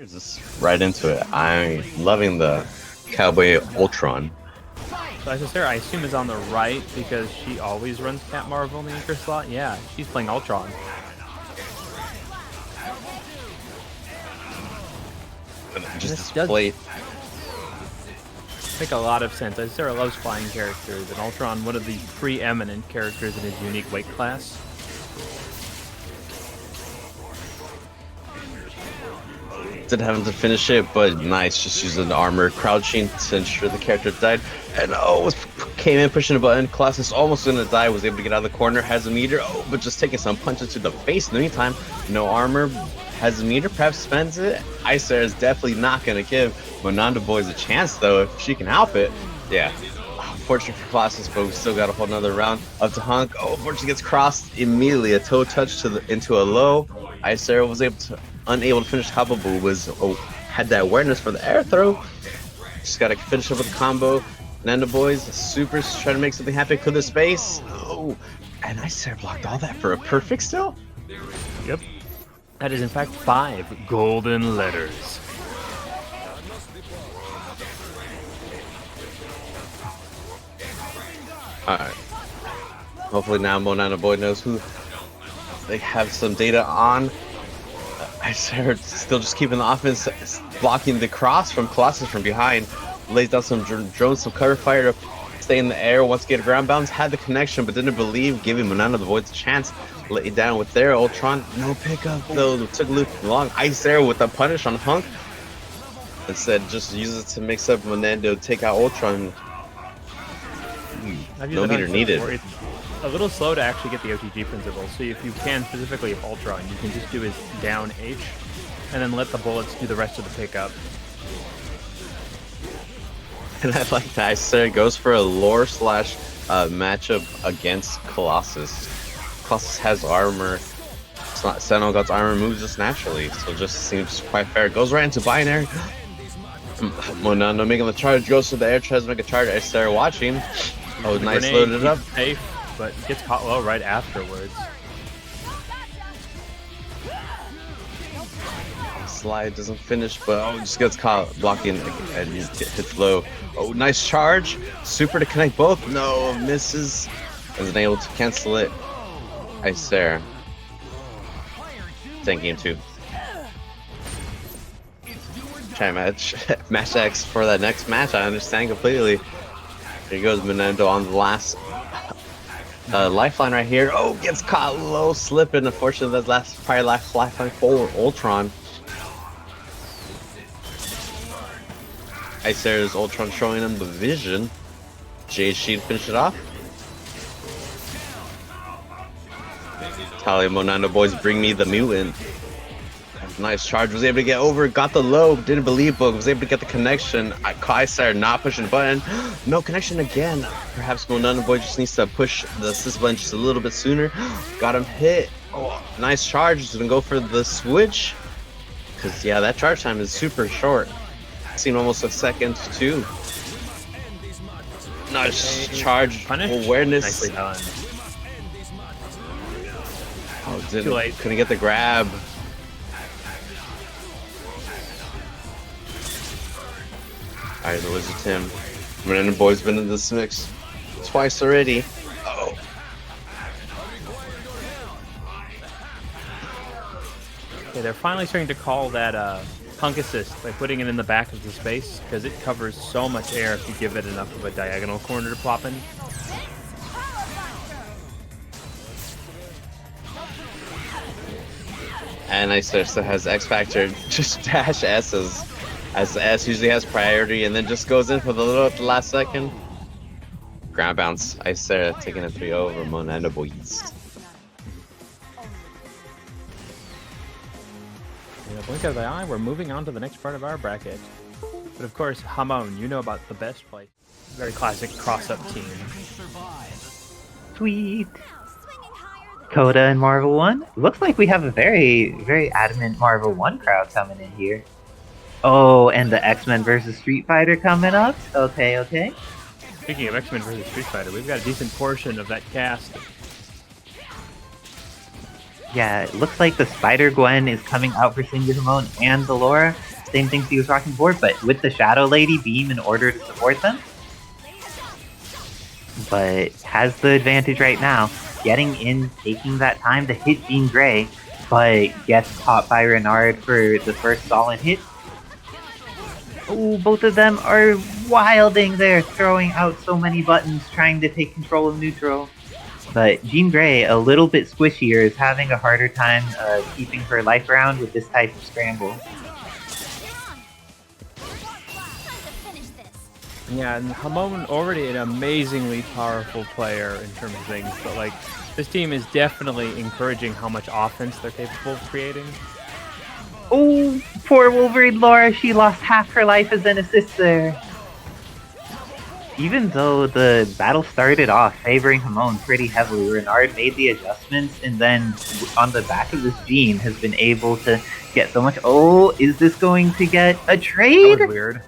Just right into it. I'm loving the Cowboy Ultron. So I Sarah, I assume, is on the right because she always runs Cat Marvel in the anchor slot. Yeah, she's playing Ultron. Just this plate. Make a lot of sense. Sarah loves flying characters, and Ultron, one of the preeminent characters in his unique weight class. Didn't have him to finish it, but nice. Just using the armor, crouching to ensure the character died. And came in pushing a button. Colossus almost gonna die. Was able to get out of the corner. Has a meter. But just taking some punches to the face. In the meantime, no armor. Has a meter. Perhaps spends it. Icer is definitely not gonna give Monando Boys a chance though if she can help it. Yeah. Unfortunate for Colossus, but we still got a whole another round up to Hunk. Unfortunately gets crossed immediately. A toe touch into a low. Icer was unable to finish Hababu, had that awareness for the air throw. Just gotta finish up with the combo. Nando Boys, Supers trying to make something happen, clear the space. And Icer blocked all that for a perfect still? Yep. That is in fact 5 golden letters. Alright. Hopefully now Monando Boy knows who they have some data on. Icer still just keeping the offense, blocking the cross from Colossus from behind. Lays down some drones, some cover fire to stay in the air. Wants to get a ground bounce. Had the connection, but didn't believe, giving Monando the Voids a chance. Lay down with their Ultron. No pickup though. Took a little long. Icer with a punish on Hunk. Instead, just use it to mix up Monando, take out Ultron. No meter needed. It's a little slow to actually get the OTG principle, so if you can, specifically if Ultron, you can just do his down H, and then let the bullets do the rest of the pickup. And I like that Icer goes for a lore slash matchup against Colossus. Colossus has armor. It's not Sentinel God's armor moves just naturally, so just seems quite fair. Goes right into binary. Monando making the charge, goes to the air, tries to make a charge. Icer watching. Nice, loaded it up. Safe, but gets caught low right afterwards. Slide doesn't finish, but just gets caught blocking and hits low. Nice charge. Super to connect both. No, misses. Isn't able to cancel it. Icer. Same game 2. Try match X for that next match. I understand completely. Here goes Monando on the last lifeline right here. Gets caught low, slipping. Unfortunately, that's probably last lifeline for Ultron. Icer's Ultron showing him the vision. Jade Sheet finish it off. Talia Monando Boys bring me the mutant. Nice charge, was able to get over, got the low, didn't believe, but was able to get the connection. Icer not pushing the button. No connection again. Perhaps Monando Boy just needs to push the assist button just a little bit sooner. Got him hit. Nice charge. Just gonna go for the switch. Because, yeah, that charge time is super short. Seen almost a second, too. Nice charge. Awareness. Nicely done. Couldn't get the grab. Alright, the Wizard Tim. Monando Boy's been in this mix twice already. Okay, they're finally starting to call that punk assist by putting it in the back of the space, because it covers so much air if you give it enough of a diagonal corner to plop in. And Icer still has X Factor. Just dash S's. As the S usually has priority and then just goes in for the little at the last second. Ground bounce. Icer taking a 3 over Monando Boys. In a blink of the eye, we're moving on to the next part of our bracket. But of course, Hamon, you know about the best play. Very classic cross-up team. Sweet. Coda and Marvel 1. Looks like we have a very, very adamant Marvel 1 crowd coming in here. And the X-Men vs. Street Fighter coming up. Okay. Speaking of X-Men vs. Street Fighter, we've got a decent portion of that cast. Yeah, it looks like the Spider-Gwen is coming out for Singular Hamon and the Laura. same things he was rocking before, but with the Shadow Lady beam in order to support them. But has the advantage right now, getting in, taking that time to hit Jean Grey, but gets caught by Renard for the first solid hit. Oh, both of them are wilding there, throwing out so many buttons, trying to take control of neutral. But Jean Grey, a little bit squishier, is having a harder time keeping her life around with this type of scramble. Yeah, and Hamon already an amazingly powerful player in terms of things, but like this team is definitely encouraging how much offense they're capable of creating. Oh, poor Wolverine Laura, she lost half her life as an assist there. Even though the battle started off favoring Hamon pretty heavily, Renard made the adjustments, and then on the back of this Jean has been able to get so much. Oh, is this going to get a trade? That was weird.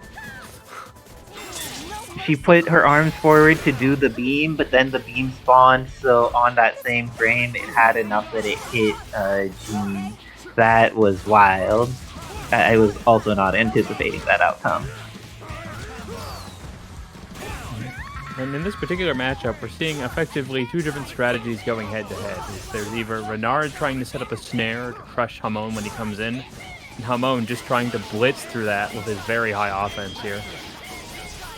She put her arms forward to do the beam, but then the beam spawned, so on that same frame, it had enough that it hit Jean. That was wild. I was also not anticipating that outcome. And in this particular matchup, we're seeing effectively two different strategies going head-to-head. There's either Renard trying to set up a snare to crush Hamon when he comes in, and Hamon just trying to blitz through that with his very high offense here.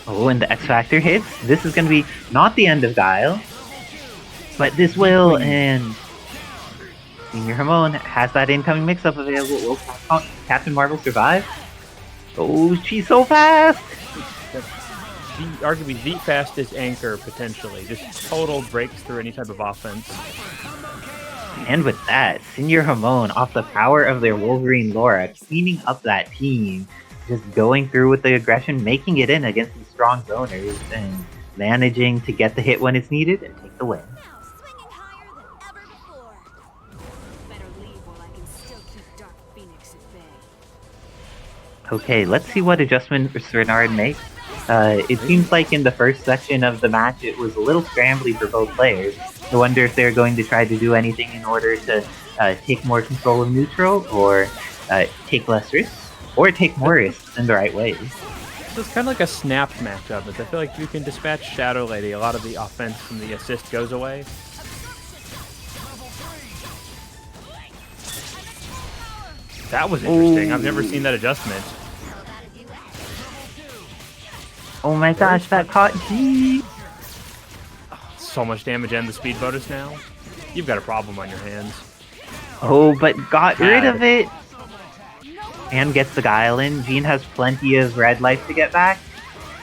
Oh, and the X-Factor hits. This is going to be not the end of Guile, but this will, and Senior Hamon has that incoming mix-up available. Will Captain Marvel survive? Oh, she's so fast! Arguably the fastest anchor, potentially. Just total breaks through any type of offense. And with that, Senior Hamon, off the power of their Wolverine Laura, cleaning up that team, just going through with the aggression, making it in against these strong zoners, and managing to get the hit when it's needed and take the win. Okay, let's see what adjustments Renard makes. It seems like in the first section of the match it was a little scrambly for both players. I wonder if they're going to try to do anything in order to take more control of neutral, or take less risks, or take more risks in the right ways. So it's kind of like a snapped matchup, but I feel like you can dispatch Shadow Lady, a lot of the offense from the assist goes away. That was interesting. Ooh. I've never seen that adjustment. Oh my gosh, that caught G! So much damage and the speed bonus now. You've got a problem on your hands. Oh, but got rid of it! And gets the Guile in. Jean has plenty of red life to get back.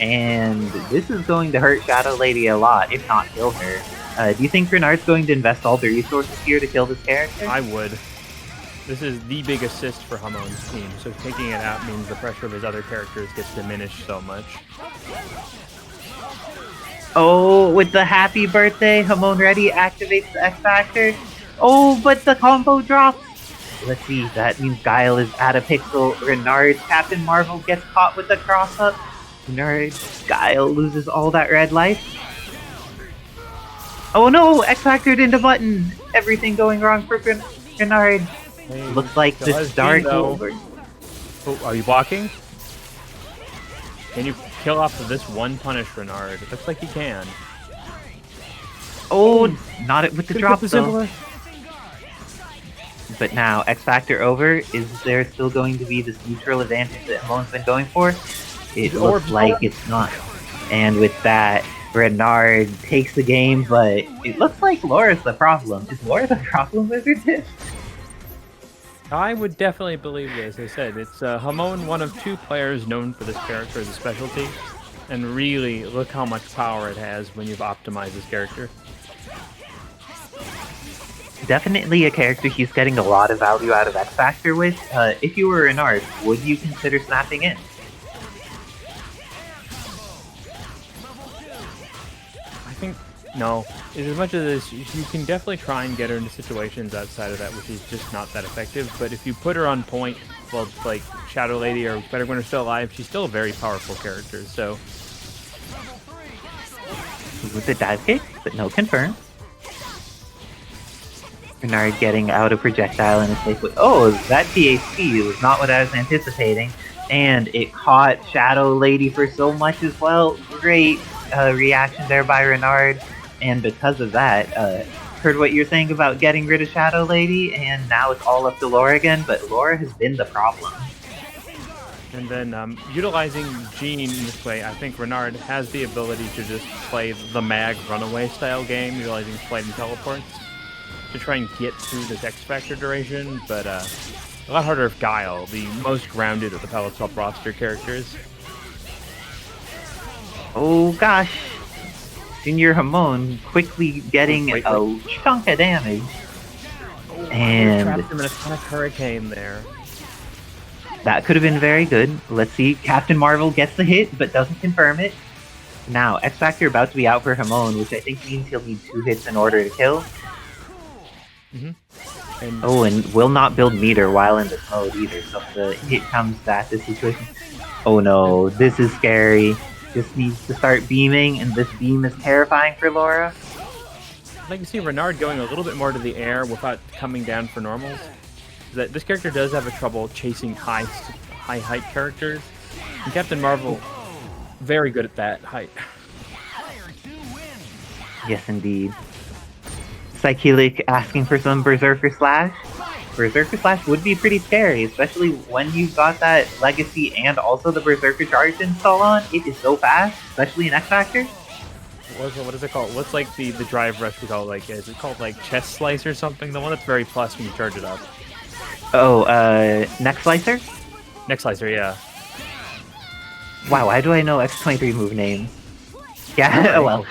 And this is going to hurt Shadow Lady a lot, if not kill her. Do you think Renard's going to invest all the resources here to kill this character? I would. This is the big assist for Hamon's team, so taking it out means the pressure of his other characters gets diminished so much. Oh, with the happy birthday, Hamon ready activates the X-Factor. Oh, but the combo drops! Let's see, that means Guile is at a pixel. Renard, Captain Marvel gets caught with the cross-up. Renard, Guile loses all that red life. Oh no, X-Factored into button! Everything going wrong for Renard. Hey, looks like the Dark over. Oh, are you blocking? Can you kill off of this one punish Renard? It looks like he can. Oh, not with the drop though. But now, X-Factor over. Is there still going to be this neutral advantage that Hamon's been going for? It looks like it's not. And with that, Renard takes the game, but it looks like Laura's the problem. Is Laura the problem with her tip? I would definitely believe this. As I said, it's Hamon, one of two players known for this character as a specialty. And really, look how much power it has when you've optimized this character. Definitely a character he's getting a lot of value out of X-Factor with. If you were Renard, would you consider snapping in? I think no. As much as this, you can definitely try and get her into situations outside of that, which is just not that effective. But if you put her on point, well, like Shadow Lady or Spider-Gwen are still alive, she's still a very powerful character. So with the dive kick, but no confirm. Renard getting out a projectile in a safe way. Oh, that PST was not what I was anticipating. And it caught Shadow Lady for so much as well. Great reaction there by Renard. And because of that, heard what you're saying about getting rid of Shadow Lady, and now it's all up to Laura again, but Laura has been the problem. And then utilizing Jean in this way, I think Renard has the ability to just play the Mag Runaway style game, utilizing flight and teleports to try and get through this X Factor duration, but a lot harder if Guile, the most grounded of the Palace Top roster characters. Oh gosh. Senior Hamon quickly getting a chunk of damage. And trapped him in a Sonic Hurricane there. That could have been very good. Let's see. Captain Marvel gets the hit, but doesn't confirm it. Now, X Factor about to be out for Hamon, which I think means he'll need 2 hits in order to kill. And will not build meter while in this mode either, so if the hit comes at this situation. Oh no, this is scary. This needs to start beaming, and this beam is terrifying for Laura. I'd like to see Renard going a little bit more to the air without coming down for normals. That this character does have a trouble chasing high height characters, and Captain Marvel very good at that height. Yes, indeed. Psychelic asking for some Berserker Slash. Berserker Slash would be pretty scary, especially when you've got that Legacy and also the Berserker Charge install on. It is so fast, especially in X Factor. What is it called? What's like the drive rush we call it? Like, is it called like Chest Slice or something? The one that's very plus when you charge it up. Oh, Neck Slicer? Neck Slicer, yeah. Wow, why do I know X23 move names? Yeah, well.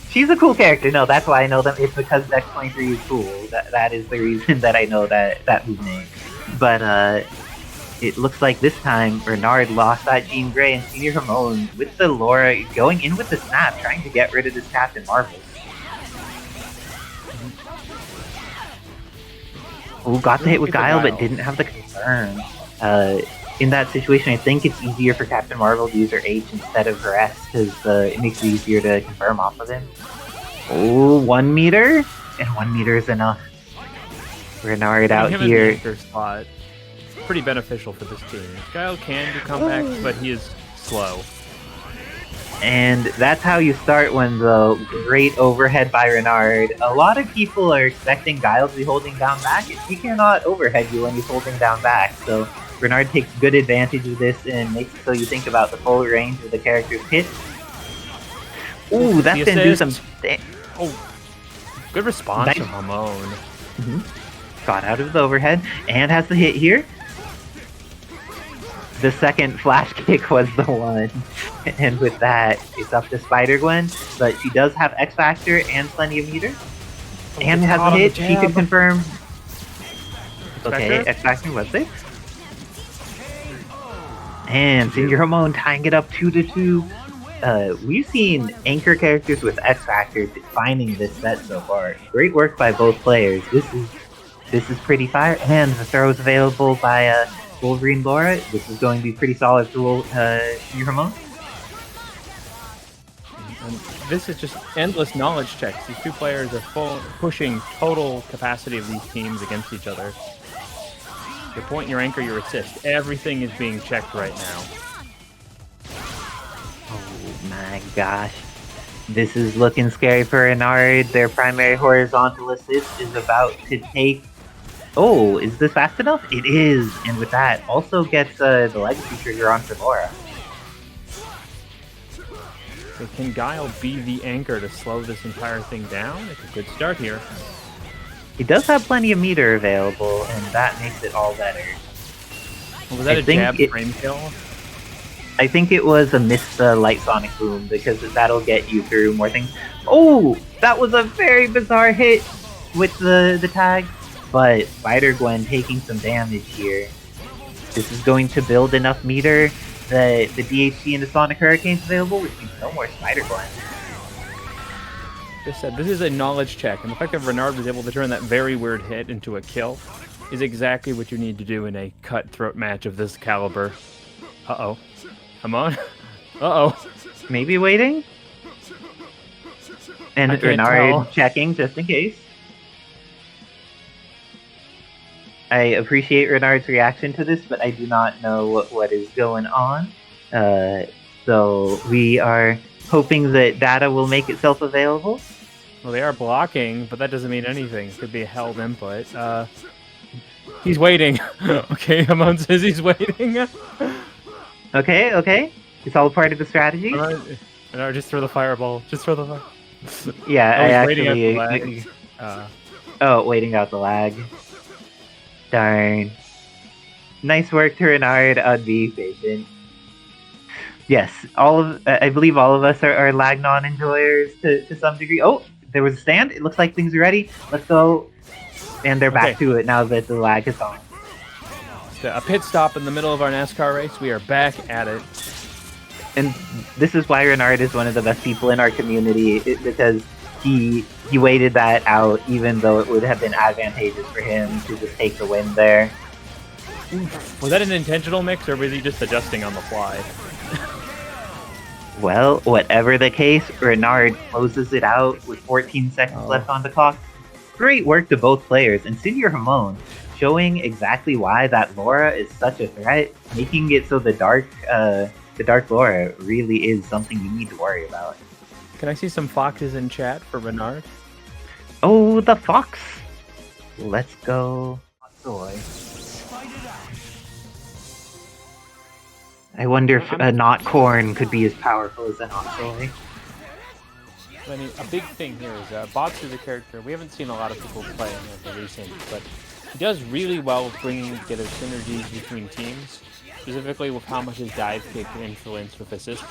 She's a cool character. No, that's why I know them. It's because X23 is cool. That is the reason that I know that move name. But it looks like this time Renard lost that Jean Grey, and Senior Hamon with the Laura going in with the snap, trying to get rid of this Captain Marvel. Oh, got the hit with Guile, but didn't have the confirm. In that situation, I think it's easier for Captain Marvel to use her H instead of her S, because it makes it easier to confirm off of him. Oh, 1 meter? And 1 meter is enough. Renard out here. Spot. Pretty beneficial for this team. Guile can do comebacks, but he is slow. And that's how you start when the great overhead by Renard. A lot of people are expecting Guile to be holding down back. He cannot overhead you when he's holding down back, so Renard takes good advantage of this and makes it so you think about the full range of the character's hit. Ooh, that's gonna do some... Oh, good response from Hamon. Got out of the overhead and has the hit here. The second flash kick was the one. And with that, it's up to Spider-Gwen, but she does have X Factor and plenty of meter. And has a hit, she could confirm. Okay, X Factor was it? And Senior Hamon tying it up 2-2. We've seen anchor characters with X Factor defining this set so far. Great work by both players. This is pretty fire, and the throw is available by Wolverine Laura. This is going to be pretty solid for Senior Hamon. And this is just endless knowledge checks. These two players are pushing total capacity of these teams against each other. Your point, your anchor, your assist. Everything is being checked right now. Oh my gosh. This is looking scary for Renard. Their primary horizontal assist is about to take... Oh, is this fast enough? It is! And with that, also gets the Legacy trigger on for Laura. So can Guile be the anchor to slow this entire thing down? It's a good start here. He does have plenty of meter available, and that makes it all better. Was that a jab frame kill? I think it was a missed light sonic boom, because that'll get you through more things. Oh! That was a very bizarre hit with the tag, but Spider-Gwen taking some damage here. This is going to build enough meter that the DHC and the Sonic Hurricane's available, which means no more Spider-Gwen. Just said, this is a knowledge check, and the fact that Renard was able to turn that very weird hit into a kill is exactly what you need to do in a cutthroat match of this caliber. Uh-oh. Come on. Uh-oh. Maybe waiting? And Renard checking just in case. I appreciate Renard's reaction to this, but I do not know what is going on. So we are hoping that data will make itself available. Well, they are blocking, but that doesn't mean anything. It could be a held input. He's waiting. Okay, Hamon says he's waiting. Okay. It's all part of the strategy. No, just throw the fireball. Just throw the fire. Yeah, I Waiting out the actually. lag. Waiting out the lag. Darn. Nice work to Renard on being patient. Yes, I believe all of us are lag non-enjoyers to some degree. Oh, there was a stand. It looks like things are ready. Let's go. And they're back to it now that the lag is on. So a pit stop in the middle of our NASCAR race. We are back at it. And this is why Renard is one of the best people in our community, because he waited that out, even though it would have been advantageous for him to just take the win there. Was that an intentional mix, or was he just adjusting on the fly? Well, whatever the case, Renard closes it out with 14 seconds left on the clock. Great work to both players, and Senior Hamon showing exactly why that Laura is such a threat, making it so the Dark Laura really is something you need to worry about. Can I see some foxes in chat for Renard? Oh, the fox! Let's go. Soy. I wonder if a not corn could be as powerful as a not soy. I mean, a big thing here is Batsu, the character, we haven't seen a lot of people playing in the recent, but he does really well with bringing together synergies between teams, specifically with how much his dive kick can influence with assists.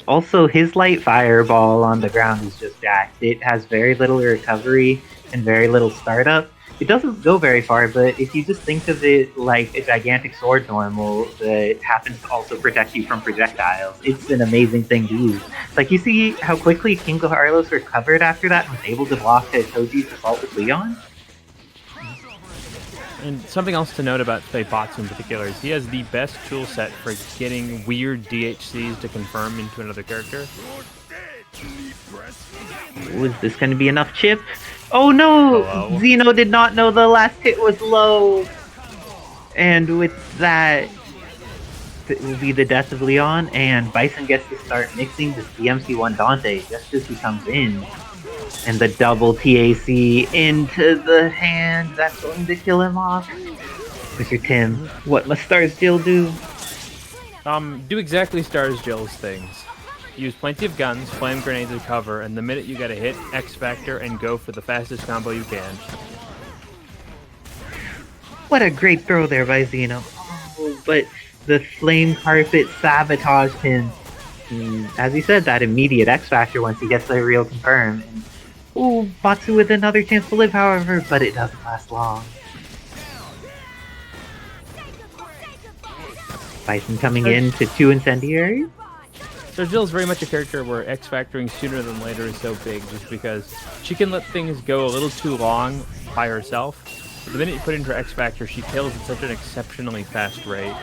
Also, his light fireball on the ground is just jacked. It has very little recovery and very little startup. It doesn't go very far, but if you just think of it like a gigantic sword normal that happens to also protect you from projectiles, it's an amazing thing to use. Like, you see how quickly King Carlos recovered after that and was able to block Toji's assault with Leon? And something else to note about Batsu in particular is he has the best tool set for getting weird DHCs to confirm into another character. Ooh, is this going to be enough chip? Oh no! Hello? Zeno did not know the last hit was low! And with that, it will be the death of Leon, and Bison gets to start mixing this DMC1 Dante just as he comes in. And the double TAC into the hand, that's going to kill him off. Mr. Tim, what must Stars Jill do? Do exactly Stars Jill's things. Use plenty of guns, flame grenades as cover, and the minute you get a hit, X Factor and go for the fastest combo you can. What a great throw there by Zeno. Oh, but the flame carpet sabotaged him. As he said, that immediate X Factor once he gets the real confirm. Ooh, Batsu with another chance to live, however, but it doesn't last long. Bison coming in to 2 incendiaries. So Jill's very much a character where X Factoring sooner than later is so big just because she can let things go a little too long by herself. But the minute you put in her X Factor, she kills at such an exceptionally fast rate.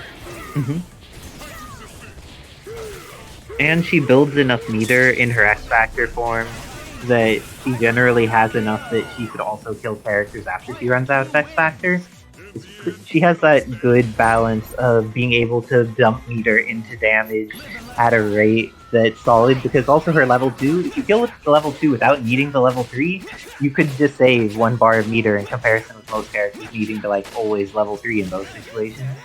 And she builds enough meter in her X Factor form that she generally has enough that she could also kill characters after she runs out of X Factor. She has that good balance of being able to dump meter into damage at a rate that's solid, because also her level 2, if you kill with the level 2 without needing the level 3, you could just save 1 bar of meter in comparison with most characters needing to like always level 3 in those situations.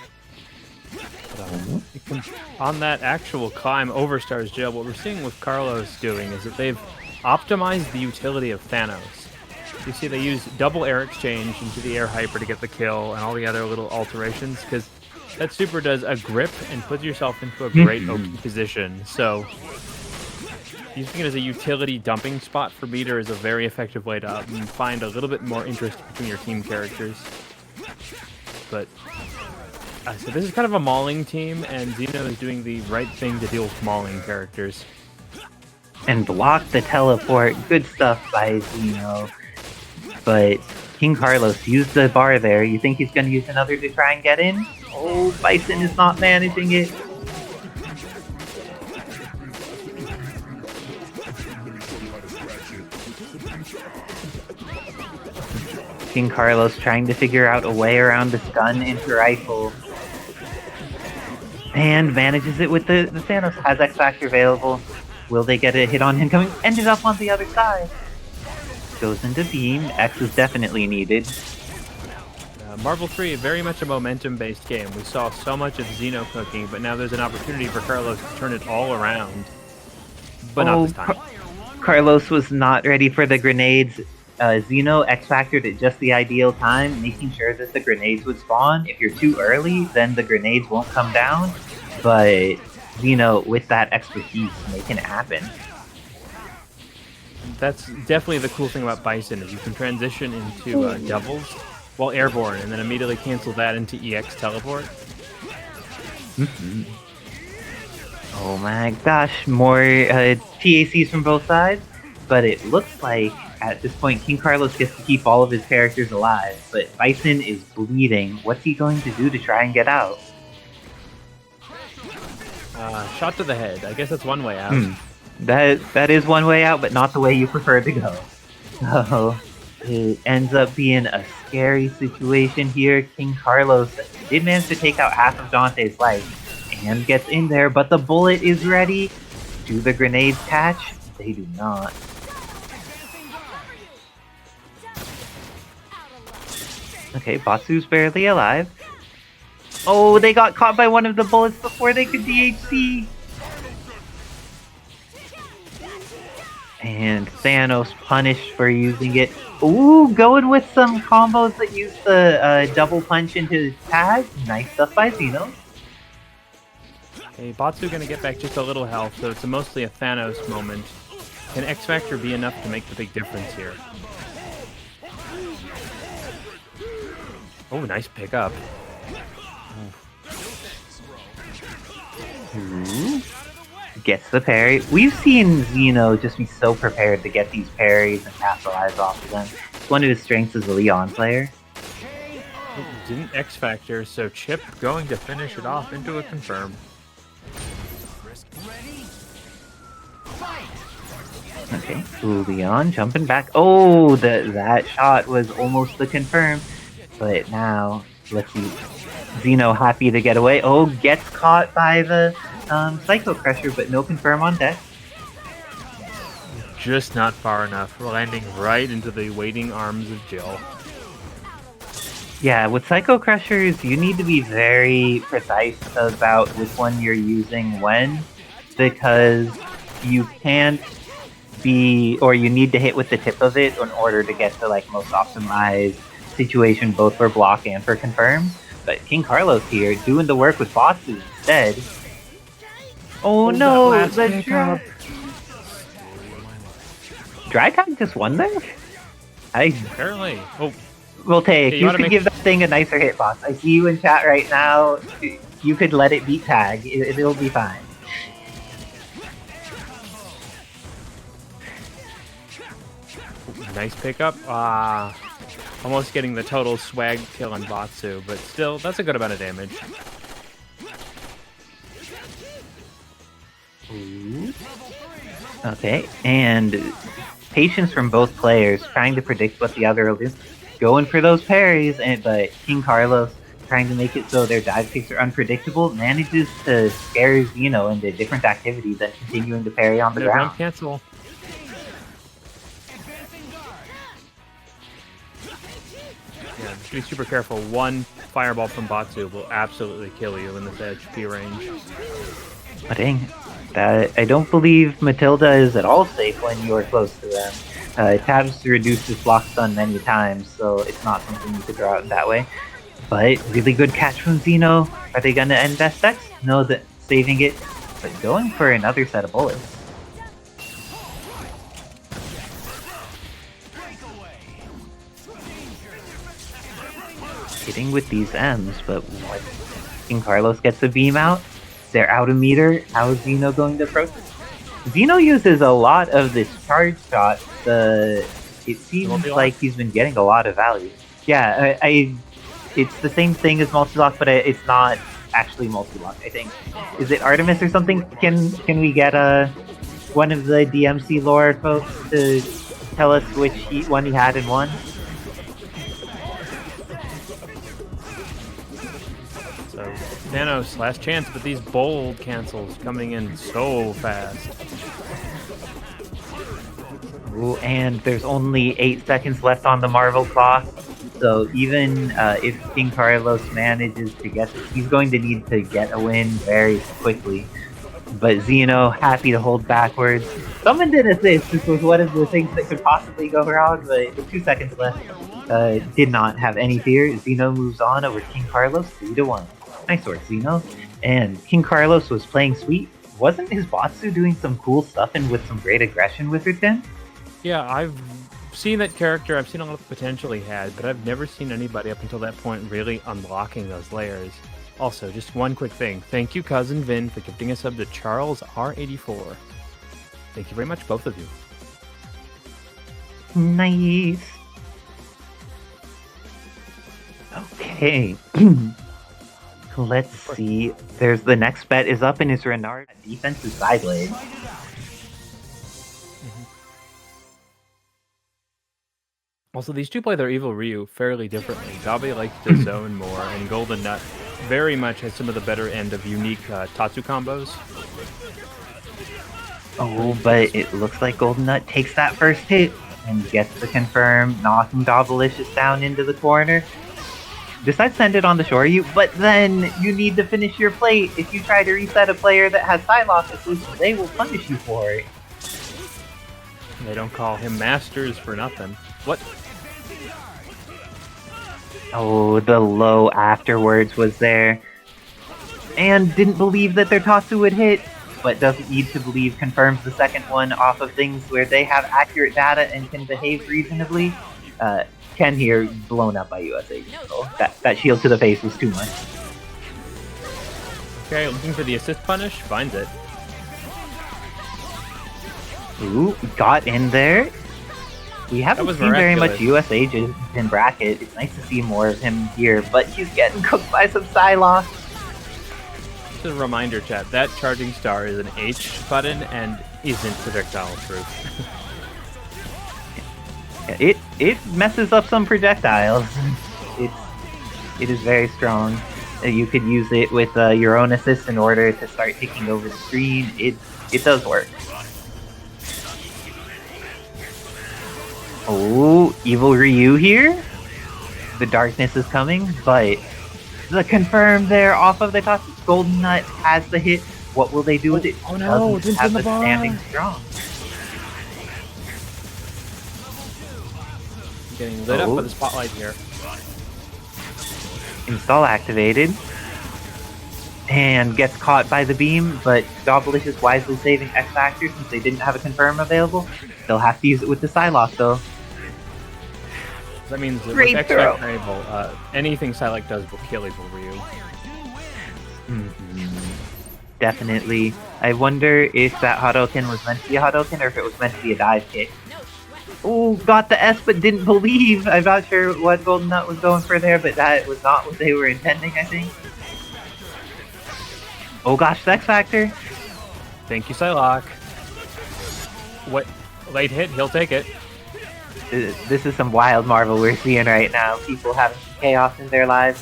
On that actual climb over Stars Jill, what we're seeing with Carlos doing is that they've optimized the utility of Thanos. You see they use double air exchange into the air hyper to get the kill and all the other little alterations, because that super does a grip and puts yourself into a great open position. So using it as a utility dumping spot for meter is a very effective way to find a little bit more interest between your team characters. But so this is kind of a mauling team, and Zeno is doing the right thing to deal with mauling characters. And block the teleport. Good stuff by Zeno. But King Carlos used the bar there. You think he's going to use another to try and get in? Oh, Bison is not managing it. King Carlos trying to figure out a way around this gun into rifle. And manages it with the Thanos. Has X Factor available. Will they get a hit on him coming? Ended up on the other side. Goes into beam. X is definitely needed. Marvel 3, very much a momentum-based game. We saw so much of Xeno cooking, but now there's an opportunity for Carlos to turn it all around. But not this time. Carlos was not ready for the grenades. Xeno X-Factored at just the ideal time, making sure that the grenades would spawn. If you're too early, then the grenades won't come down. But Xeno, with that expertise, making it happen. That's definitely the cool thing about Bison, is you can transition into doubles while airborne, and then immediately cancel that into EX teleport. Oh my gosh, more TACs from both sides, but it looks like at this point King Carlos gets to keep all of his characters alive, but Bison is bleeding. What's he going to do to try and get out? Shot to the head. I guess that's one way out. That is one way out, but not the way you prefer to go. So it ends up being a scary situation here. King Carlos did manage to take out half of Dante's life and gets in there, but the bullet is ready. Do the grenades catch? They do not. Okay, Batsu's barely alive. Oh, they got caught by one of the bullets before they could DHC. And Thanos punished for using it. Ooh, going with some combos that use the double punch into tag. Nice stuff by Xeno. Okay, Batsu gonna get back just a little health, so it's mostly a Thanos moment. Can X Factor be enough to make the big difference here? Oh, nice pickup. Gets the parry. We've seen Xeno just be so prepared to get these parries and capitalize off of them. It's one of his strengths as a Leon player. Didn't X Factor, so Chip going to finish it off into a confirm. Okay, ooh, Leon jumping back. Oh, that shot was almost the confirm. But now, let's see. Xeno happy to get away. Oh, gets caught by the Psycho Crusher, but no confirm on deck. Just not far enough, landing right into the waiting arms of Jill. Yeah, with Psycho Crushers, you need to be very precise about which one you're using when, because you can't be, or you need to hit with the tip of it in order to get the like most optimized situation both for block and for confirm. But King Carlos here doing the work with Batsu instead. Oh no, the Dry Tag just won there? Apparently. Oh. Well, take. You could give that thing a nicer hitbox. I see you in chat right now. You could let it beat tag. It'll be fine. Nice pickup. Almost getting the total swag kill on Batsu, but still, that's a good amount of damage. Okay, and patience from both players, trying to predict what the other will do. Going for those parries, but King Carlos trying to make it so their dive kicks are unpredictable, manages to scare Xeno into different activities and continuing to parry on the ground. Cancel. Yeah, just be super careful. One fireball from Batsu will absolutely kill you in this HP range. Oh, dang. I don't believe Matilda is at all safe when you are close to them. It has reduced its block stun many times, so it's not something you could draw out that way. But really good catch from Xeno. Are they going to end best X? No, that saving it, but going for another set of bullets. Hitting with these M's, but what? King Carlos gets a beam out. They're out of meter. How is Xeno going to approach it? Xeno uses a lot of this charge shot. It seems like he's been getting a lot of value. Yeah, it's the same thing as multi-lock, but it's not actually multi-lock, I think. Is it Artemis or something? Can we get one of the DMC lore folks to tell us which one he had and won? Thanos, last chance, but these bold cancels coming in so fast. Ooh, and there's only 8 seconds left on the Marvel clock. So even if King Carlos manages to get this, he's going to need to get a win very quickly. But Xeno, happy to hold backwards. Someone did assist. This was one of the things that could possibly go wrong, but with 2 seconds left, did not have any fear. Xeno moves on over King Carlos 3-1. Nice work, Xeno. And King Carlos was playing sweet. Wasn't his Batsu doing some cool stuff and with some great aggression with her 10? Yeah, I've seen that character. I've seen a lot of potential he had, but I've never seen anybody up until that point really unlocking those layers. Also, just one quick thing. Thank you, Cousin Vin, for gifting a sub to Charles R84. Thank you very much, both of you. Nice. Okay. Let's see. There's the next bet is up and is Renard at defensive side lane. Also, these two play their evil Ryu fairly differently. Gabe likes to zone more, and Golden Nut very much has some of the better end of unique Tatsu combos. Oh, but it looks like Golden Nut takes that first hit and gets the confirm, knocking Dobelicious down into the corner. Decides to send it on the shore you, but then you need to finish your plate. If you try to reset a player that has Psylocke assist, they will punish you for it. They don't call him Masters for nothing. What? Oh, the low afterwards was there. And didn't believe that their Tatsu would hit, but doesn't need to believe confirms the second one off of things where they have accurate data and can behave reasonably. Ken here blown up by USA. So that shield to the face was too much. Okay, looking for the assist punish, finds it. Ooh, got in there. We haven't seen very much US agent in bracket. It's nice to see more of him here, but he's getting cooked by some Psylocke. Just a reminder, chat, that charging star is an H button and isn't projectile proof. It messes up some projectiles. It is very strong. You could use it with your own assist in order to start taking over the screen. It does work. Oh, evil Ryu here. The darkness is coming, but the confirm there off of the top. Golden Nut has the hit. What will they do with it? Oh no, doesn't have the standing strong. Getting lit up by the spotlight here. Install activated. And gets caught by the beam, but Dobelicious wisely saving X Factor since they didn't have a confirm available. They'll have to use it with the Psylocke though. That means that Great with X throw. Factor able, anything Psylocke does will kill evil Ryu. Definitely. I wonder if that Hadouken was meant to be a Hadouken or if it was meant to be a dive kick. Oh, got the S but didn't believe. I'm not sure what Golden Nut was going for there, but that was not what they were intending, I think. Oh gosh, X Factor. Thank you, Psylocke. What? Late hit, he'll take it. This is some wild Marvel we're seeing right now. People having some chaos in their lives,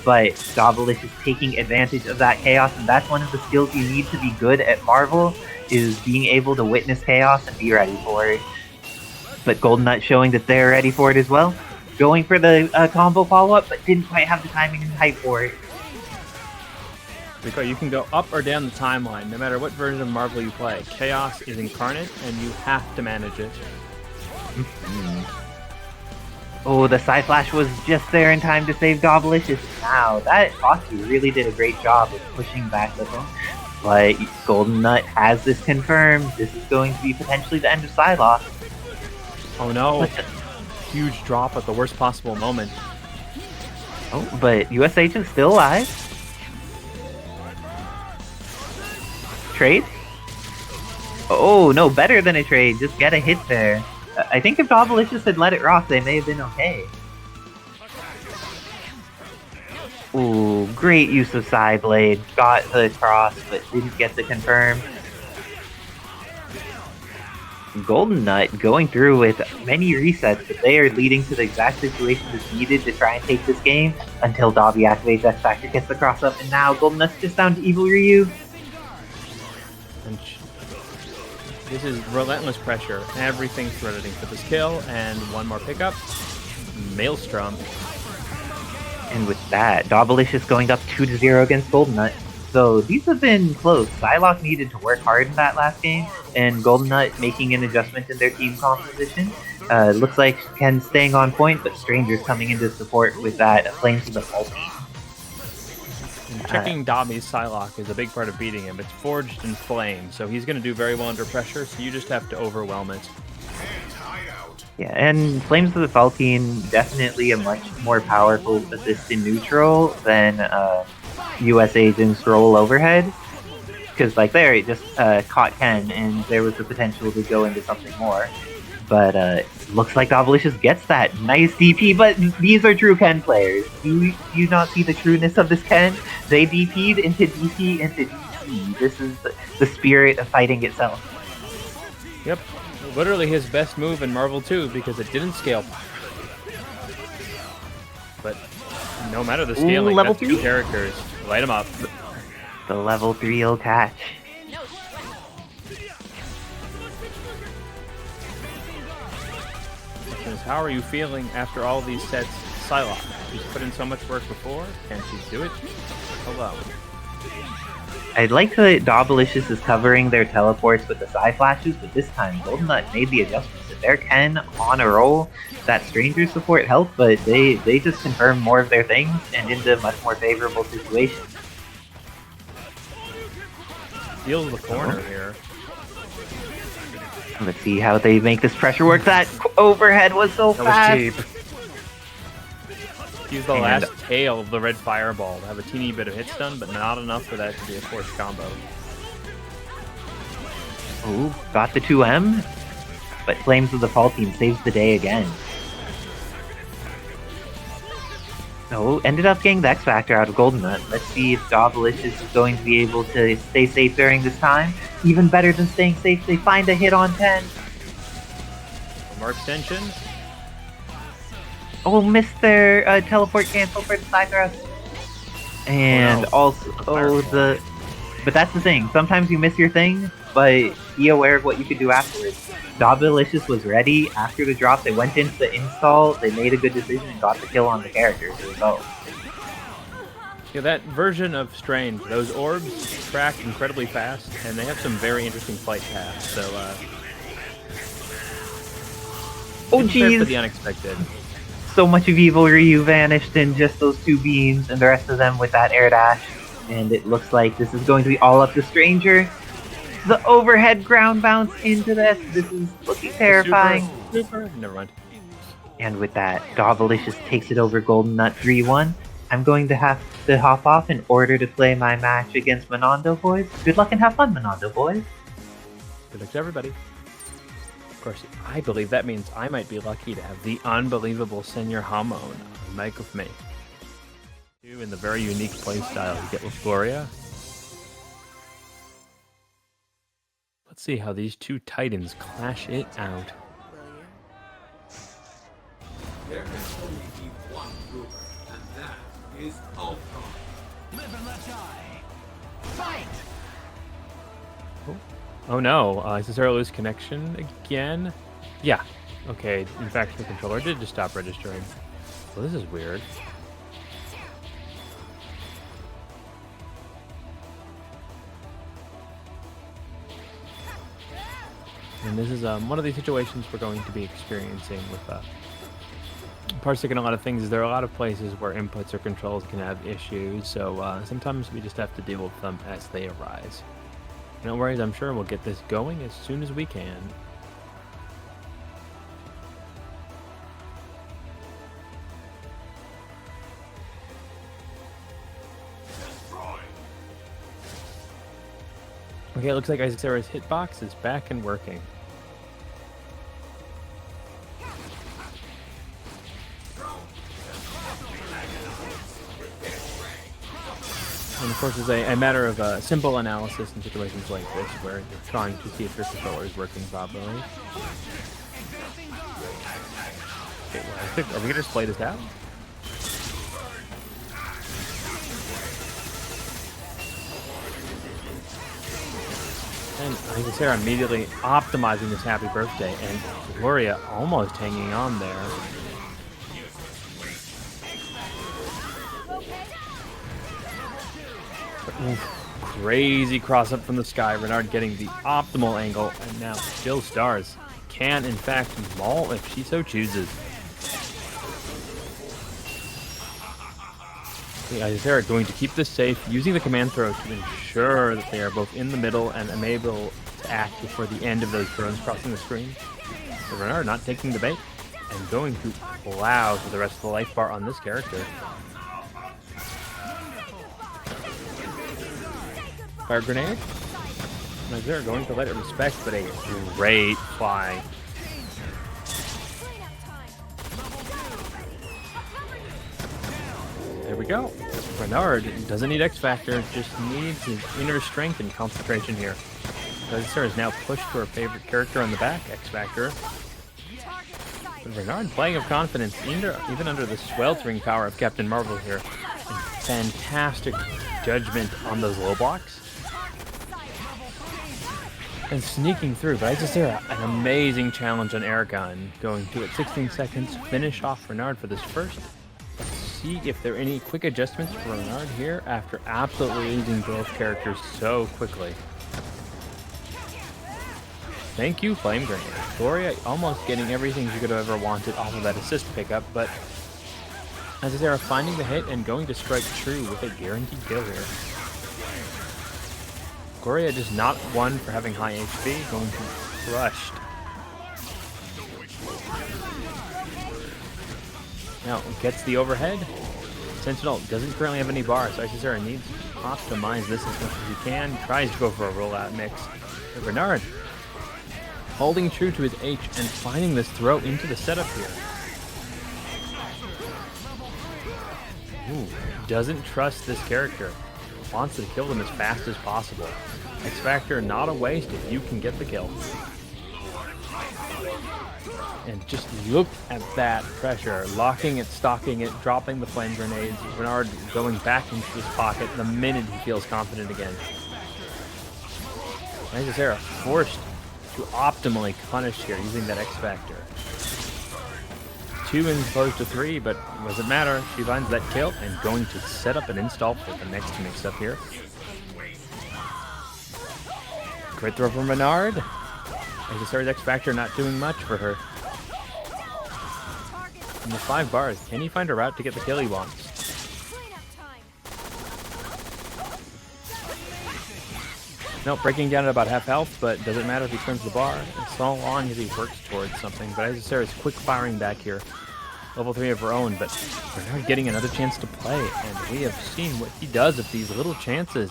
but Dobelicious is taking advantage of that chaos, and that's one of the skills you need to be good at Marvel, is being able to witness chaos and be ready for it. But Golden Nut showing that they're ready for it as well. Going for the combo follow-up, but didn't quite have the timing and height for it. Because you can go up or down the timeline, no matter what version of Marvel you play. Chaos is incarnate, and you have to manage it. Oh, the Psy Flash was just there in time to save Dobelicious. Wow, that Tatsu really did a great job of pushing back the thing. But Golden Nut has this confirmed. This is going to be potentially the end of Psylocke. Oh no! Huge drop at the worst possible moment. Oh, but US Agent's still alive. Trade? Oh, no, better than a trade. Just get a hit there. I think if Dobelicious had let it rock, they may have been okay. Ooh, great use of Side Blade. Got the cross, but didn't get the confirm. Golden Nut going through with many resets, but they are leading to the exact situation that's needed to try and take this game until Dobby activates X Factor, gets the cross up, and now Golden Nut's just down to Evil Ryu. And this is relentless pressure. Everything's threading for this kill, and one more pickup. Maelstrom. And with that, Dobbilicious going up 2-0 against Golden Nut. So these have been close. Psylocke needed to work hard in that last game, and Golden Nut making an adjustment in their team composition. Looks like Ken's staying on point, but Stranger's coming into support with that Flames to the Fault team. And checking Dobby's Psylocke is a big part of beating him. It's forged in flame, so he's going to do very well under pressure, so you just have to overwhelm it. Yeah, and Flames of the Falcon, definitely a much more powerful assist in neutral than US Agent's roll overhead. Because, like, there, it just caught Ken, and there was the potential to go into something more. But looks like Dobbilicious gets that. Nice DP, but these are true Ken players. Do you not see the trueness of this Ken? They DP'd into DP into DP. This is the spirit of fighting itself. Yep. Literally his best move in Marvel 2 because it didn't scale. But no matter the scaling, level that's two 3? characters. Light them up. The level 3'll catch. How are you feeling after all these sets, Psylocke? She's put in so much work before. Can she do it alone? I like that Dobbilicious is covering their teleports with the Psy Flashes, but this time Golden Nut made the adjustments. If they're Ken on a roll, that Stranger support helped, but they just confirmed more of their things and into much more favorable situations. Steals the corner here. Let's see how they make this pressure work. That overhead was so fast. That was cheap. Use the last tail of the red fireball to have a teeny bit of hit stun, but not enough for that to be a forced combo. Ooh, got the 2M, but Flames of the Fall team saves the day again. Oh, ended up getting the X Factor out of Golden Nut. Let's see if Dobbilicious is going to be able to stay safe during this time. Even better than staying safe, they find a hit on 10. More extension. Oh, missed their teleport cancel for the side thrust. And also, but that's the thing. Sometimes you miss your thing, but be aware of what you can do afterwards. Dobbilicious was ready after the drop. They went into the install. They made a good decision and got the kill on the character as a result. Yeah, that version of Strange, those orbs track incredibly fast, and they have some very interesting flight paths. So, oh prepare for jeez! the unexpected. So much of Evil Ryu vanished in just those two beams, and the rest of them with that air dash. And it looks like this is going to be all up to Stranger. The overhead ground bounce into this. This is looking terrifying. Super. Never mind. And with that, Dobbilicious takes it over Golden Nut 3-1. I'm going to have to hop off in order to play my match against Monondo Boys. Good luck and have fun, Monondo Boys. Good luck to everybody. Of course, I believe that means I might be lucky to have the unbelievable Senor Hamon on mic with me. In the very unique playstyle you get with Gloria. Let's see how these two titans clash it out. There can only be one ruler, and that is Ultron. Live and let die. Fight! Oh no, is this our lose connection again? Yeah. Okay, in fact the controller did just stop registering. Well, this is weird. And this is one of these situations we're going to be experiencing with parsing a lot of things. There are a lot of places where inputs or controls can have issues, so sometimes we just have to deal with them as they arise. No worries, I'm sure we'll get this going as soon as we can. Okay, it looks like Isaac Sarah's hitbox is back and working. And of course, it's a matter of simple analysis in situations like this, where you're trying to see if your controller is working properly. Okay, well, are we gonna just play this out? And Sarah immediately optimizing this happy birthday, and Gloria almost hanging on there. Crazy cross up from the sky. Renard getting the optimal angle, and now Jill Stars can in fact maul if she so chooses. They're going to keep this safe, using the command throw to ensure that they are both in the middle and unable to act before the end of those drones crossing the screen. So Renard not taking the bait and going to plow to the rest of the life bar on this character. Fire grenade. They're going to let it respect, but a great fly. There we go. Renard doesn't need X Factor, just needs his inner strength and concentration here. Register is now pushed to her favorite character on the back, X Factor. But Renard playing of confidence, even under the sweltering power of Captain Marvel here. And fantastic judgment on those low blocks. And sneaking through, but Isisera, an amazing challenge on air gun. Going to at 16 seconds, finish off Renard for this first. Let's see if there are any quick adjustments for Renard here after absolutely losing both characters so quickly. Thank you, Flame Grenade. Gloria almost getting everything she could have ever wanted off of that assist pickup, but Isisera finding the hit and going to strike true with a guaranteed kill here. Gloria just not one for having high HP, going to be crushed. Now, gets the overhead. Sentinel doesn't currently have any bars, so Isisera needs to optimize this as much as he can. Tries to go for a rollout mix. But Renard holding true to his H and finding this throw into the setup here. Ooh, doesn't trust this character. Wants to kill them as fast as possible. X Factor not a waste if you can get the kill. And just look at that pressure. Locking it, stocking it, dropping the flame grenades. Renard going back into his pocket the minute he feels confident again. Isisera forced to optimally punish here using that X Factor. 2 as opposed to 3, but it doesn't matter. She finds that kill and going to set up an install for the next mix up here. Great throw from Renard. Isisera's X Factor not doing much for her. And the 5 bars, can he find a route to get the kill he wants? Nope, breaking down at about half health, but doesn't matter if he turns the bar, so long as he works towards something. But Isisera's quick firing back here. Level 3 of her own, but we're not getting another chance to play, and we have seen what he does with these little chances.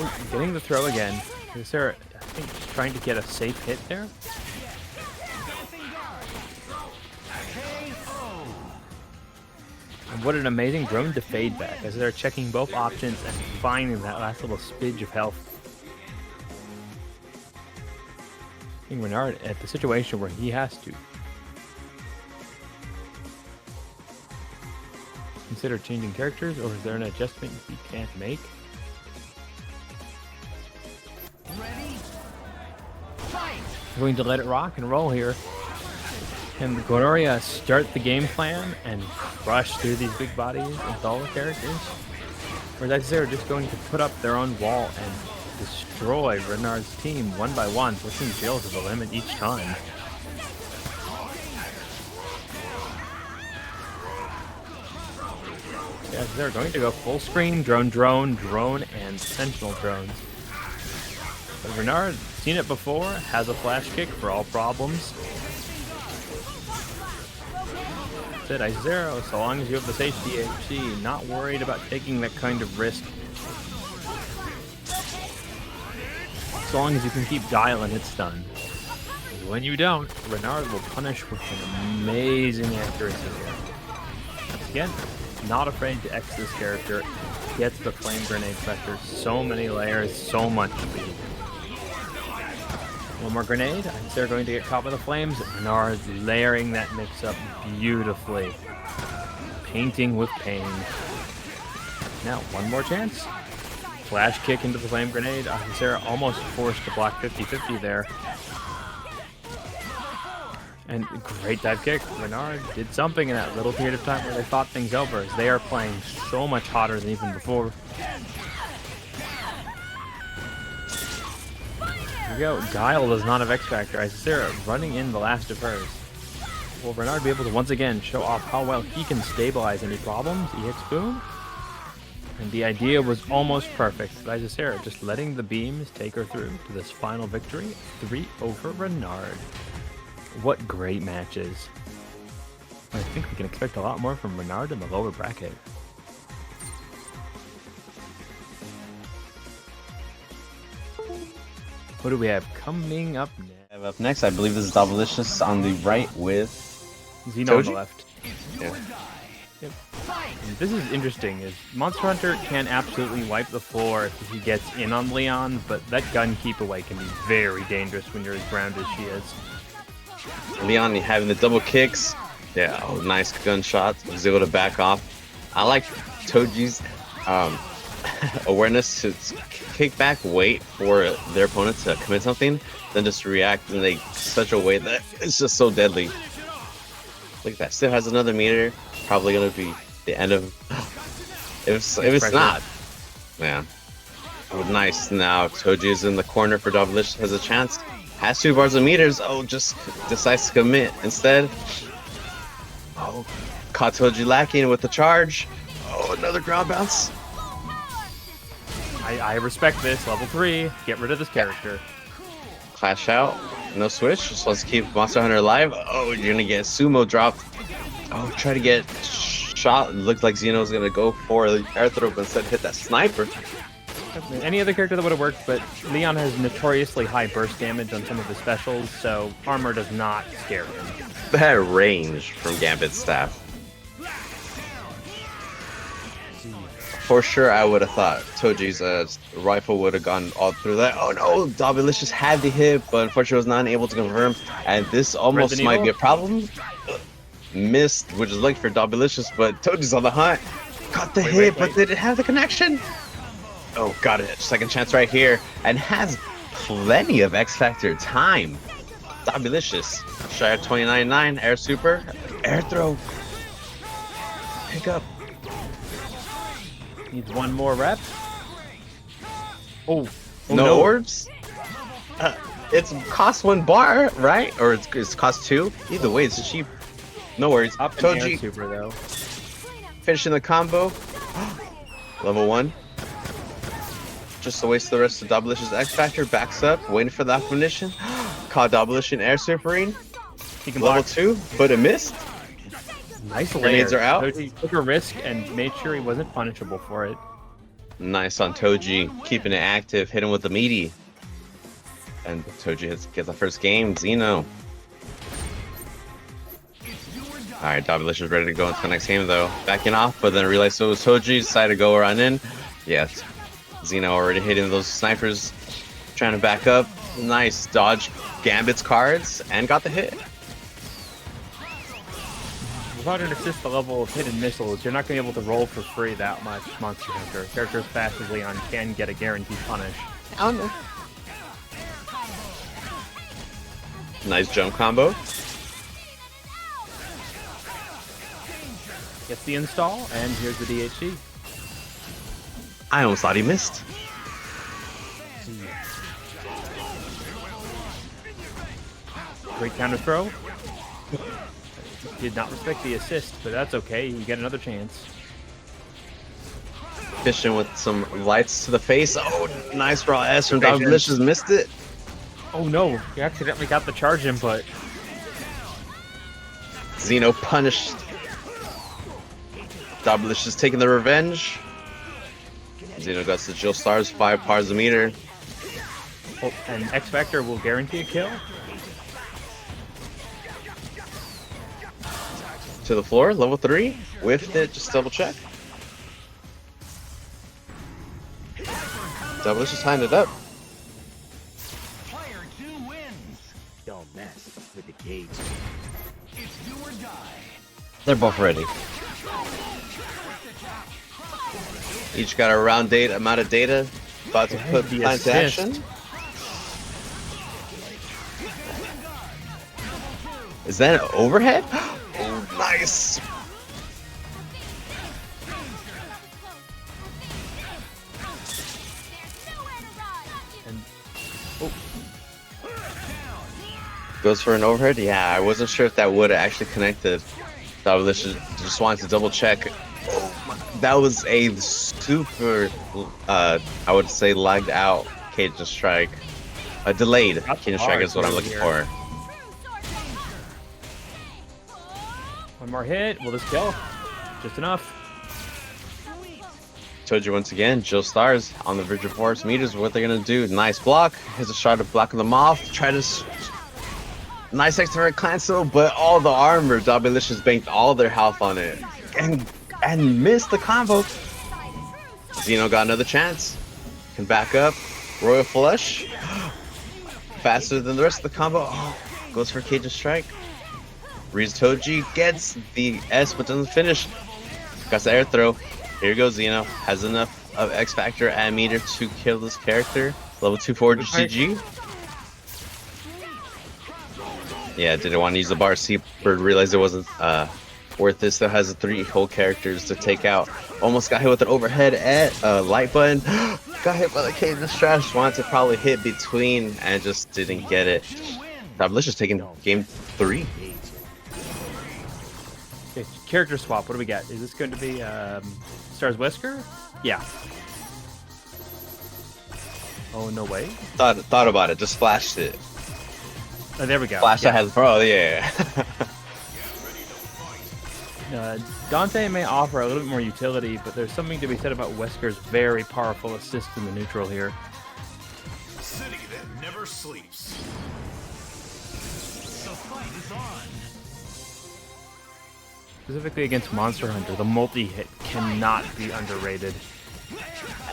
Ooh, getting the throw again. Isisera, I think, just trying to get a safe hit there. And what an amazing drone to fade back as they're checking both options and finding that last little spidge of health. I think Renard at the situation where he has to consider changing characters, or is there an adjustment he can't make? We're going to let it rock and roll here. Can Gloria start the game plan and crush through these big bodies with all the characters? Or is Isisera just going to put up their own wall and destroy Renard's team one by one, pushing Jill to the limit each time? Yeah, they're going to go full screen, drone, and sentinel drones. But Renard, seen it before, has a flash kick for all problems. That's it, Isisera, so long as you have the safety HC, not worried about taking that kind of risk. So long as you can keep Guile and hit stun. When you don't, Renard will punish with an amazing accuracy here. Once again, not afraid to X this character, gets the flame grenade vector. So many layers, so much speed. One more grenade. I think they're going to get caught by the flames. Renard layering that mix up beautifully. Painting with pain. Now, one more chance. Flash kick into the flame grenade. Sarah almost forced to block 50-50 there. And great dive kick. Renard did something in that little period of time where they thought things over, as they are playing so much hotter than even before. Here we go. Guile does not have X Factor. Sarah running in the last of hers. Will Renard be able to once again show off how well he can stabilize any problems? EX boom. And the idea was almost perfect. But Sarah just letting the beams take her through to this final victory. 3 over Renard. What great matches. I think we can expect a lot more from Renard in the lower bracket. What do we have coming up next? Up next, I believe this is Davalicious on the right with Xeno on the Toji? left. Yeah. Yep. And this is interesting, is Monster Hunter can absolutely wipe the floor if he gets in on Leon, but that gun keep away can be very dangerous when you're as grounded as she is. Leon having the double kicks. Yeah, oh, nice gunshot. Was able to back off. I like Toji's awareness to kick back, wait for their opponent to commit something, then just react in such a way that it's just so deadly. Look at that. Still has another meter. Probably gonna be the end of. If it's not, man. Oh, nice. Now Toji is in the corner for Davalicious, has a chance. Has 2 bars of meters. Oh, just decides to commit instead. Oh, caught Toji lacking with the charge. Oh, another ground bounce. I respect this. Level 3. Get rid of this character. Clash out. No switch. Just wants to keep Monster Hunter alive. Oh, you're gonna get sumo dropped. Oh, try to get shot. Looked like Xeno's gonna go for the air throw, but instead hit that sniper. Any other character that would have worked, but Leon has notoriously high burst damage on some of his specials, so armor does not scare him. That range from Gambit's staff. For sure, I would have thought Toji's rifle would have gone all through that. Oh no, Davalicious had the hit, but unfortunately was not able to confirm. And this almost might be a problem. Missed, which is looking for Davalicious, but Toji's on the hunt. Got the hit, but did it have the connection? Oh, got it. Second chance right here. And has plenty of X Factor time. Davalicious. Shy of 29.9. Air super. Air throw. Pick up. Needs one more rep. Oh no orbs? It's cost 1 bar, right? Or it's cost 2? Either way, it's cheap. No worries. Up in air Toji super though. finishing the combo. Level 1. Just to waste the rest of Davalicious X Factor. Backs up, waiting for the affirmation. Caught Davalicious Air Supering. He can Level block. 2, but it missed. Nice Grenades layer. are out. Toji took a risk and made sure he wasn't punishable for it. Nice on Toji, keeping it active, hitting with the meaty. And Toji gets the first game, Xeno. Alright, Davalicious ready to go into the next game though. Backing off, but then realized so was Toji, decided to go run in. Yes, Xeno already hitting those snipers, trying to back up. Nice dodge Gambit's cards, and got the hit. Without an assist the level of hidden missiles, you're not going to be able to roll for free that much Monster Hunter. Characters fast as Leon can get a guaranteed punish. Oh no. Nice jump combo. Gets the install, and here's the DHC. I almost thought he missed. Great counter throw. Did not respect the assist, but that's okay. You get another chance. Fishing with some lights to the face. Oh, nice raw S from Davalicious. Missed it. Oh no, he accidentally got the charge input. Xeno punished. Davalicious taking the revenge. Xeno got the Jill Stars, 5 bars a meter. Oh, and X Factor will guarantee a kill. To the floor, level 3. Whiffed it, just double check. Doublelicious tying it up. Player 2 wins. Don't mess with the cage. It's do or die. They're both ready. Each got a round date amount of data. About to put the plan to assist. action. Is that an overhead? Oh, nice. And Goes for an overhead? Yeah, I wasn't sure if that would have actually connected. Doublelicious just wanted to double check. Oh, that was a super, I would say, lagged out Cajun Strike. A delayed That's Cajun Strike hard is what I'm right looking here. for. one more hit. Will this kill? Just enough. Told you once again, Jill Stars on the Virgil Force meters. What they're gonna do? Nice block. Has a shot of blocking them off. Try to. Nice extra cancel, but all the armor. Doublelicious banked all their health on it, and missed the combo. Zeno got another chance. Can back up. Royal Flush. Faster than the rest of the combo. Oh, goes for Cajun Strike. Riz Toji gets the S but doesn't finish. Got the air throw. Here goes Zeno. Has enough of X Factor and meter to kill this character. Level 2 forward GG. Yeah, didn't want to use the bar. Seabird realized it wasn't worth it. Still has 3 whole characters to take out. Almost got hit with an overhead at light button. Got hit by the Cajun Strash. Wanted to probably hit between and just didn't get it. Doublelicious taking game 3. Okay, character swap. What do we got? Is this going to be Stars Wesker? Yeah. Oh, no way. Thought about it. Just flashed it. Oh, there we go. Flashed Yeah. ahead. Oh yeah. Dante may offer a little bit more utility, but there's something to be said about Wesker's very powerful assist in the neutral here. City that never sleeps. The fight is on. Specifically against Monster Hunter, the multi-hit cannot be underrated.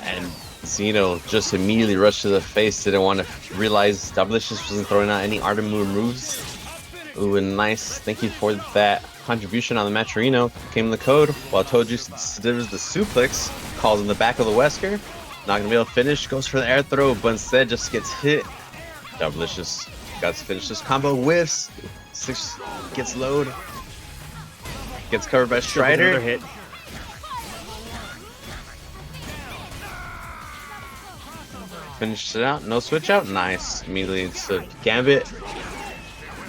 And Zeno just immediately rushed to the face. Didn't want to realize Doublelicious wasn't throwing out any Artemur moves. Ooh, and nice. Thank you for that contribution on the Maturino. Came in the code while Toju delivers the suplex. Calls in the back of the Wesker. Not gonna be able to finish. Goes for the air throw, but instead just gets hit. Doublelicious got to finish this combo. Whiffs. 6 gets load. Gets covered by Another Strider. hit. Finished it out. No switch out. Nice. Immediately it's a Gambit.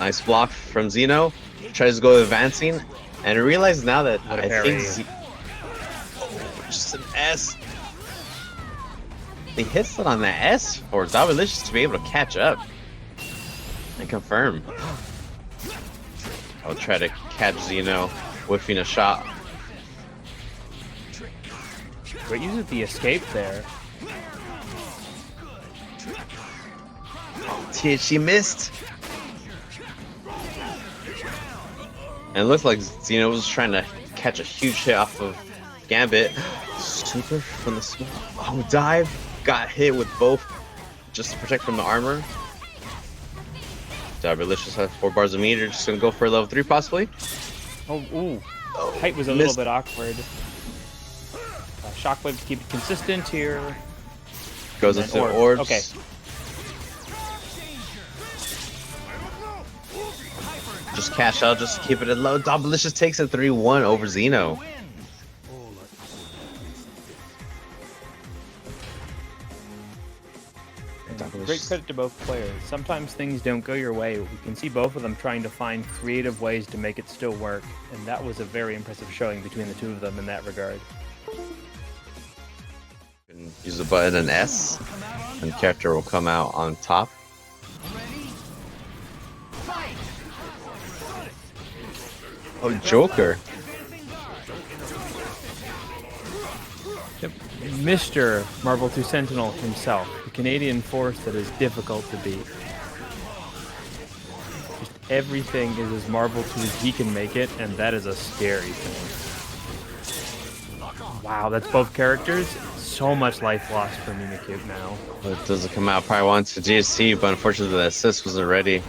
Nice block from Zeno. Tries to go advancing. And realizes now that What a I parry. think just an S. He hits it on that S for Doublelicious to be able to catch up and confirm. I'll try to catch Zeno whiffing a shot. Great use of the escape there. She missed. And it looked like Zeno was trying to catch a huge hit off of Gambit. Super from the smoke. Oh, dive. Got hit with both just to protect from the armor. Doublelicious has 4 bars of meter. Just gonna go for a level 3 possibly. Oh, ooh. Oh, Height was a little missed. bit awkward. Shockwave to keep it consistent here. Goes And into then orbs. Okay. Just cash out just to keep it at low. Doublelicious takes a 3-1 over Zeno. Great credit to both players. Sometimes things don't go your way. We can see both of them trying to find creative ways to make it still work, and that was a very impressive showing between the two of them in that regard. Use the button and S, and the character will come out on top. Oh, Joker. Yep. Mr. Marvel 2 Sentinel himself, the Canadian force that is difficult to beat. Just everything is as Marvel 2 as he can make it, and that is a scary thing. Wow, that's both characters. so much life lost for Mimikyu now. It doesn't come out probably once to GSC, but unfortunately the assist wasn't ready.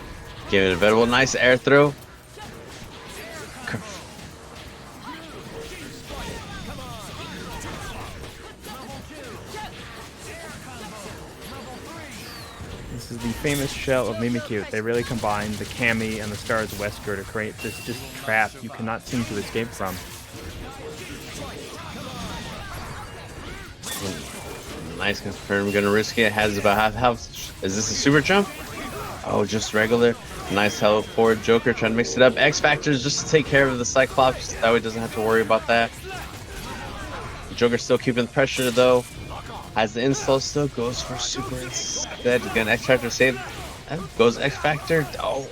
Give it a Venom. Nice air throw. This is the famous shell of Mimikyu. They really combined the Cammy and the Stars Wesker to create this just trap you cannot seem to escape from. Nice confirm, gonna risk it. Has about half health. Is this a super jump? Oh, just regular. Nice teleport. Joker trying to mix it up. X Factors just to take care of the Cyclops. That way he doesn't have to worry about that. Joker still keeping the pressure though. Has the install still, goes for super instead. Again, X Factor save. Goes X Factor. Oh,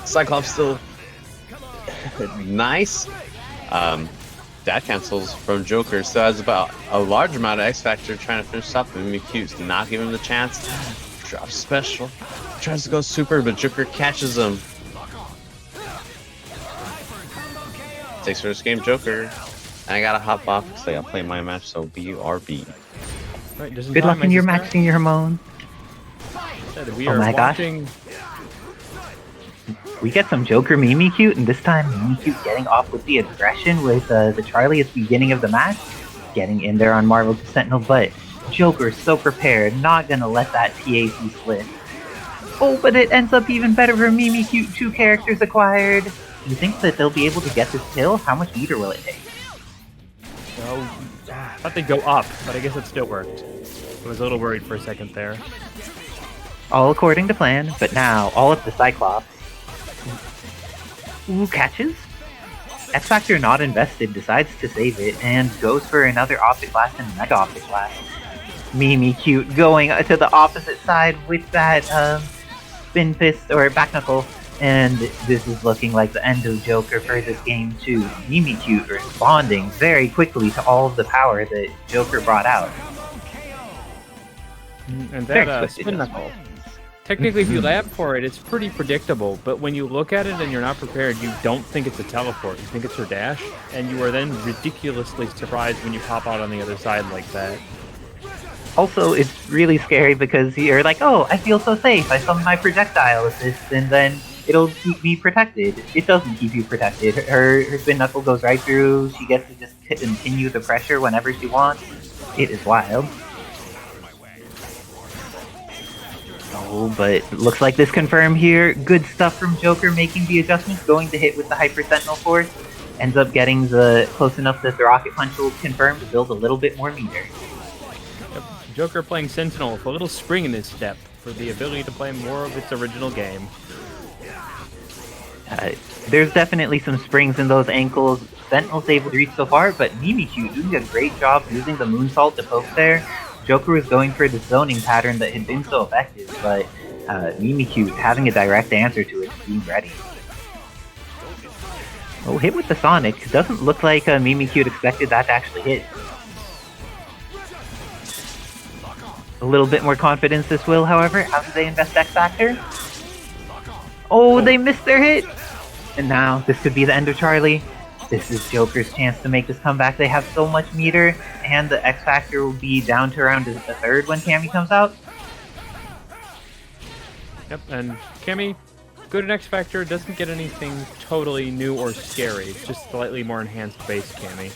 Cyclops still nice. That cancels from Joker, so has about a large amount of X Factor trying to finish off. Mimikyu's not giving him the chance. Drops special. Tries to go super, but Joker catches him. Takes first game, Joker. And I gotta hop off because I gotta play my match, so BRB. Right, Good luck in your match, Senior Ramon. Oh my gosh. We get some Joker Mimikyu, and this time Mimikyu getting off with the aggression with the Charlie at the beginning of the match. Getting in there on Marvel Sentinel, but Joker's so prepared, not gonna let that PAC slip. Oh, but it ends up even better for Mimikyu, 2 characters acquired. Do you think that they'll be able to get this kill? How much meter will it take? Oh, I thought they'd go up, but I guess it still worked. I was a little worried for a second there. All according to plan, but now all of the Cyclops. Ooh, catches? X Factor not invested, decides to save it, and goes for another Optic Blast and Mega Optic Blast. Mimikyu going to the opposite side with that spin fist or back knuckle, and this is looking like the end of Joker for this game too. Mimikyu responding very quickly to all of the power that Joker brought out. And that spin knuckle. Technically, if you lab for it, it's pretty predictable, but when you look at it and you're not prepared, you don't think it's a teleport. You think it's her dash, and you are then ridiculously surprised when you pop out on the other side like that. Also, it's really scary because you're like, oh, I feel so safe. I summon my projectile assist, and then it'll keep me protected. It doesn't keep you protected. Her spin knuckle goes right through. She gets to just continue the pressure whenever she wants. It is wild. Oh, but looks like this confirmed here. Good stuff from Joker making the adjustments, going to hit with the Hyper Sentinel Force. Ends up getting the close enough that the Rocket Punch will confirm to build a little bit more meter. Yep. Joker playing Sentinel with a little spring in his step for the ability to play more of its original game. There's definitely some springs in those ankles. Sentinel's able to reach so far, but Mimikyu doing a great job using the Moonsault to poke there. Joker was going for the zoning pattern that had been so effective, but Mimikyu having a direct answer to it, being ready. Oh, hit with the Sonic. Doesn't look like Mimikyu expected that to actually hit. A little bit more confidence this will, however. How do they invest X Factor? Oh, they missed their hit! And now, this could be the end of Charlie. This is Joker's chance to make this comeback. They have so much meter, and the X Factor will be down to around a third when Cammy comes out. Yep, and Cammy, good in X Factor, doesn't get anything totally new or scary. It's just slightly more enhanced base Cammy.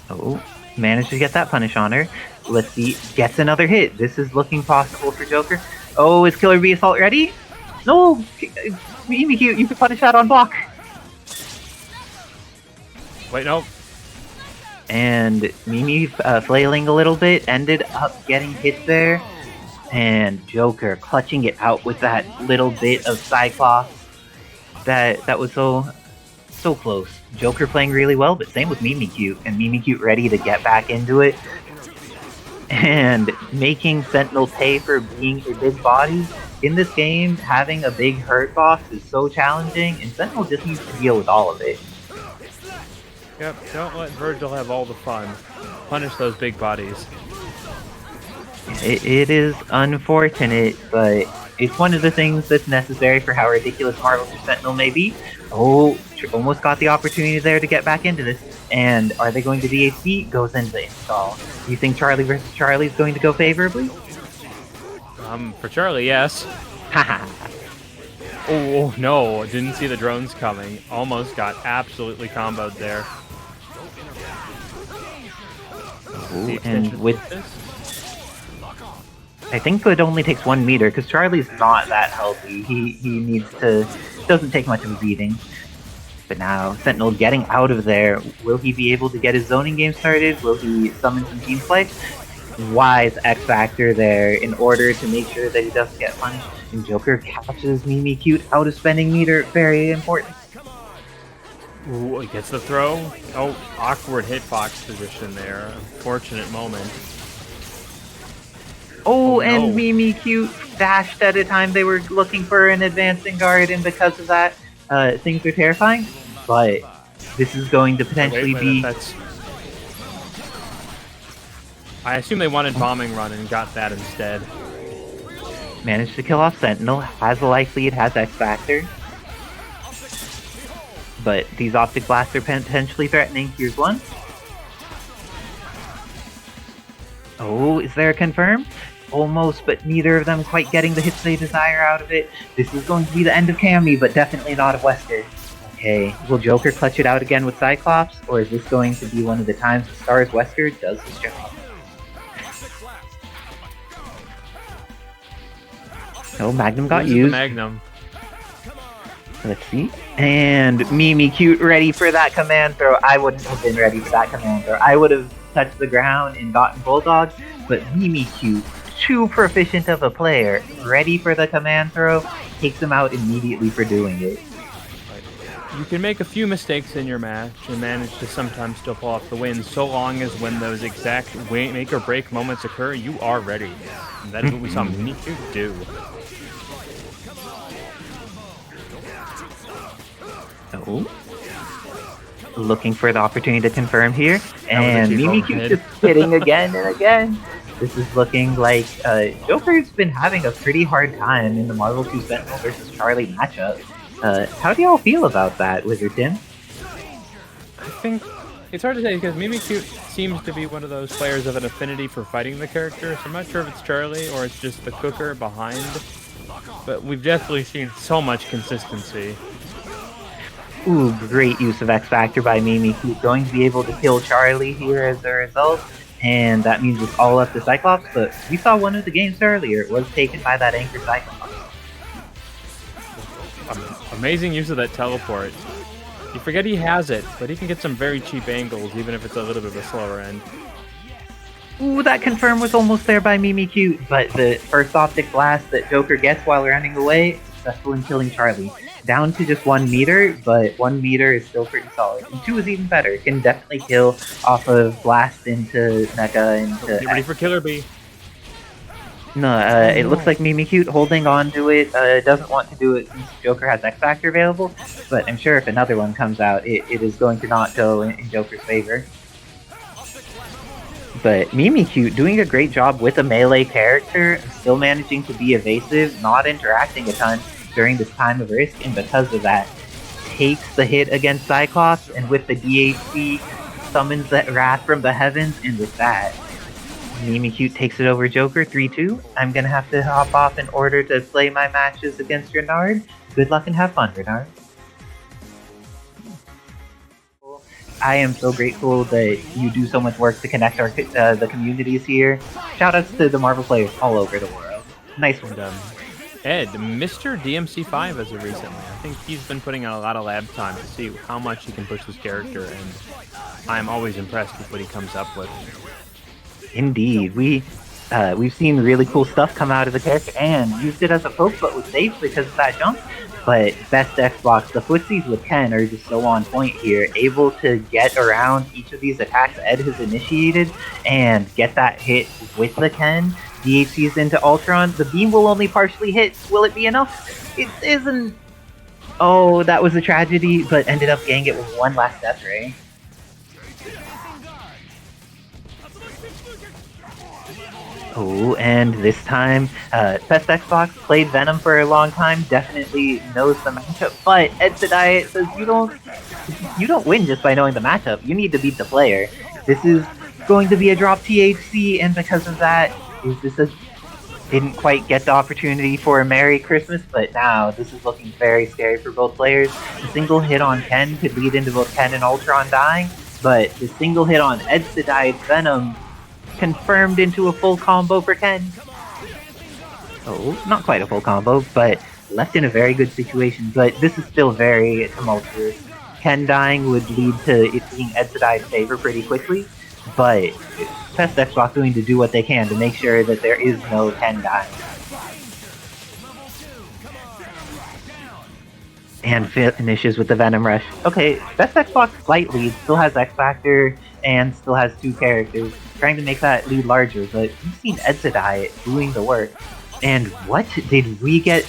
Oh, managed to get that punish on her. Let's see, gets another hit. This is looking possible for Joker. Oh, is Killer Bee Assault ready? No! Mimikyu, you can punish that on block! Wait, no. And Mimi flailing a little bit, ended up getting hit there. And Joker clutching it out with that little bit of Cyclops. That was so close. Joker playing really well, but same with Mimikyu. And Mimikyu ready to get back into it. And making Sentinel pay for being a big body. In this game, having a big hurt box is so challenging, and Sentinel just needs to deal with all of it. Yep, don't let Virgil have all the fun. Punish those big bodies. It is unfortunate, but it's one of the things that's necessary for how ridiculous Marvel Sentinel may be. Oh, almost got the opportunity there to get back into this. And are they going to DHC? Goes into the install. Do you think Charlie versus Charlie is going to go favorably? For Charlie, yes. Haha. Oh, no, didn't see the drones coming. Almost got absolutely comboed there. Ooh, and with... I think it only takes 1 meter, because Charlie's not that healthy. He needs to... doesn't take much of a beating. But now, Sentinel getting out of there. Will he be able to get his zoning game started? Will he summon some team play? Wise X Factor there in order to make sure that he doesn't get punished. And Joker catches Mimikyu out of spending meter. Very important. Ooh, he gets the throw. Oh, awkward hitbox position there. Unfortunate moment. Oh, and no. Mimikyu dashed at a time they were looking for an advancing guard, and because of that, things are terrifying. But this is going to potentially be... I assume they wanted bombing run and got that instead. Managed to kill off Sentinel, has a life lead, has X Factor. But these Optic Blasts are potentially threatening. Here's one. Oh, is there a confirm? Almost, but neither of them quite getting the hits they desire out of it. This is going to be the end of Cammy, but definitely not of Wesker. Okay, will Joker clutch it out again with Cyclops, or is this going to be one of the times the Stars Wesker does his job? Oh, Magnum got used. Magnum. Let's see. And Mimikyu ready for that command throw. I wouldn't have been ready for that command throw. I would have touched the ground and gotten Bulldog, but Mimikyu, too proficient of a player, ready for the command throw, takes him out immediately for doing it. You can make a few mistakes in your match and manage to sometimes still pull off the win, so long as when those exact make or break moments occur, you are ready. And that is what we saw Mimikyu do. Oh. Looking for the opportunity to confirm here, and Mimikyu just hitting again and again. This is looking like Joker's been having a pretty hard time in the Marvel 2 Sentinel versus Charlie matchup. How do y'all feel about that, Wizard Tim? I think it's hard to say because Mimikyu seems to be one of those players of an affinity for fighting the character, so I'm not sure if it's Charlie or it's just the cooker behind. But we've definitely seen so much consistency. Ooh, great use of X Factor by Mimikyu. Going to be able to kill Charlie here as a result, and that means it's all up to Cyclops, but we saw one of the games earlier. It was taken by that anchor Cyclops. Amazing use of that teleport. You forget he has it, but he can get some very cheap angles, even if it's a little bit of a slower end. Ooh, that confirm was almost there by Mimikyu, but the first Optic Blast that Joker gets while running away, successful in killing Charlie. Down to just 1 meter, but 1 meter is still pretty solid. And 2 is even better. It can definitely kill off of Blast into Mecha into... Get ready for Killer Bee. No, it looks like Mimikyu holding on to it, doesn't want to do it since Joker has X Factor available, but I'm sure if another one comes out, it is going to not go in Joker's favor. But Mimikyu doing a great job with a melee character, still managing to be evasive, not interacting a ton during this time of risk, and because of that, takes the hit against Cyclops, and with the DHC, summons that Wrath from the heavens, and with that, Mimikyu takes it over Joker 3-2. I'm gonna have to hop off in order to play my matches against Renard. Good luck and have fun, Renard. I am so grateful that you do so much work to connect our the communities here. Shoutouts to the Marvel players all over the world. Nice one. And, Ed, Mr. DMC5 as of recently. I think he's been putting in a lot of lab time to see how much he can push this character, and I'm always impressed with what he comes up with. Indeed, we've seen really cool stuff come out of the character and used it as a poke, but was safe because of that jump. But best Xbox, the footsies with Ken are just so on point here, able to get around each of these attacks Ed has initiated and get that hit with the Ken. DHC's into Ultron, the beam will only partially hit. Will it be enough? It isn't. Oh, that was a tragedy, but ended up getting it with one last death ray. Oh, and this time, Best Xbox played Venom for a long time, definitely knows the matchup, but Diet says you don't win just by knowing the matchup, you need to beat the player. This is going to be a drop THC, and because of that, didn't quite get the opportunity for a Merry Christmas, but now this is looking very scary for both players. A single hit on Ken could lead into both Ken and Ultron dying, but the single hit on Diet's Venom confirmed into a full combo for Ken. Oh, not quite a full combo, but left in a very good situation, but this is still very tumultuous. Ken dying would lead to it being Diet's favor pretty quickly, but Best Xbox going to do what they can to make sure that there is no Ken dying. And finishes with the Venom Rush. Okay, Best Xbox slight lead, still has X Factor, and still has 2 characters, trying to make that lead larger, but we've seen Diet doing the work. And what did we get?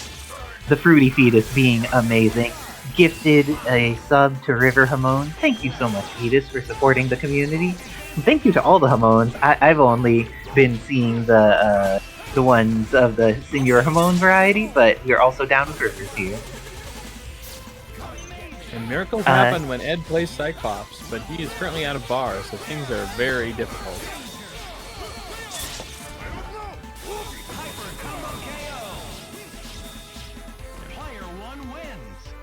The Fruity Fetus being amazing. Gifted a sub to River Hamon. Thank you so much, Fetus, for supporting the community. Thank you to all the Hamons. I've only been seeing the ones of the Senor Hamon variety, but we're also down with Rivers here. And miracles happen when Ed plays Cyclops, but he is currently out of bar, so things are very difficult.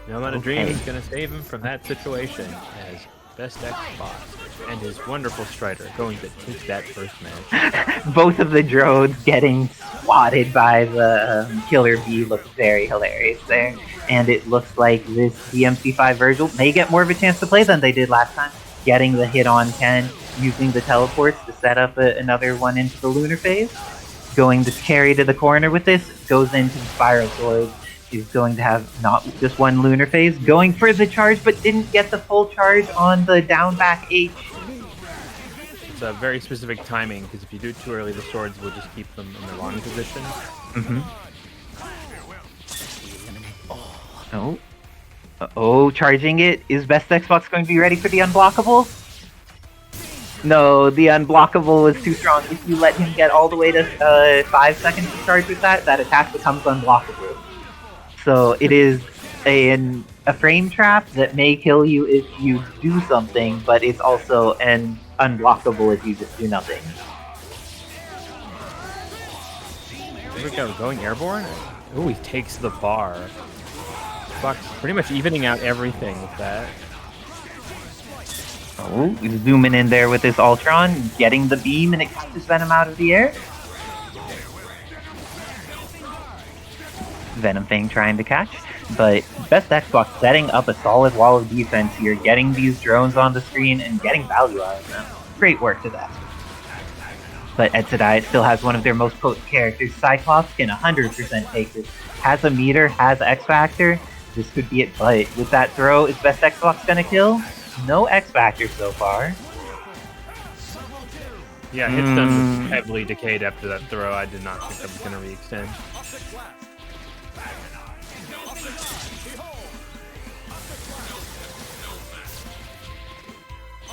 No amount of dream is going to save him from that situation, as Best Xbox and his wonderful Strider going to take that first match. Both of the drones getting swatted by the Killer Bee looks very hilarious there. And it looks like this DMC5 Virgil may get more of a chance to play than they did last time. Getting the hit on Ken, using the teleports to set up another one into the lunar phase. Going to carry to the corner with this, goes into the Spiral Swords. He's going to have not just one lunar phase, going for the charge, but didn't get the full charge on the down back H. It's a very specific timing, because if you do it too early, the swords will just keep them in the wrong position. Oh, charging it. Is Best Xbox going to be ready for the unblockable? No, the unblockable was too strong. If you let him get all the way to 5 seconds to charge with that attack becomes unblockable. So it is a frame trap that may kill you if you do something, but it's also an unblockable if you just do nothing. Here we go, going airborne? Oh, he takes the bar. Fox pretty much evening out everything with that. Oh, he's zooming in there with this Ultron, getting the beam, and it catches Venom out of the air. Venom Fang trying to catch, but Best Xbox setting up a solid wall of defense here, getting these drones on the screen and getting value out of them. Great work to that. But Diet still has one of their most potent characters. Cyclops can 100% take this. Has a meter, has X Factor. This could be it, but with that throw, is Best Xbox gonna kill? No X Factor so far. Yeah, hit stun was heavily decayed after that throw. I did not think that was gonna re-extend.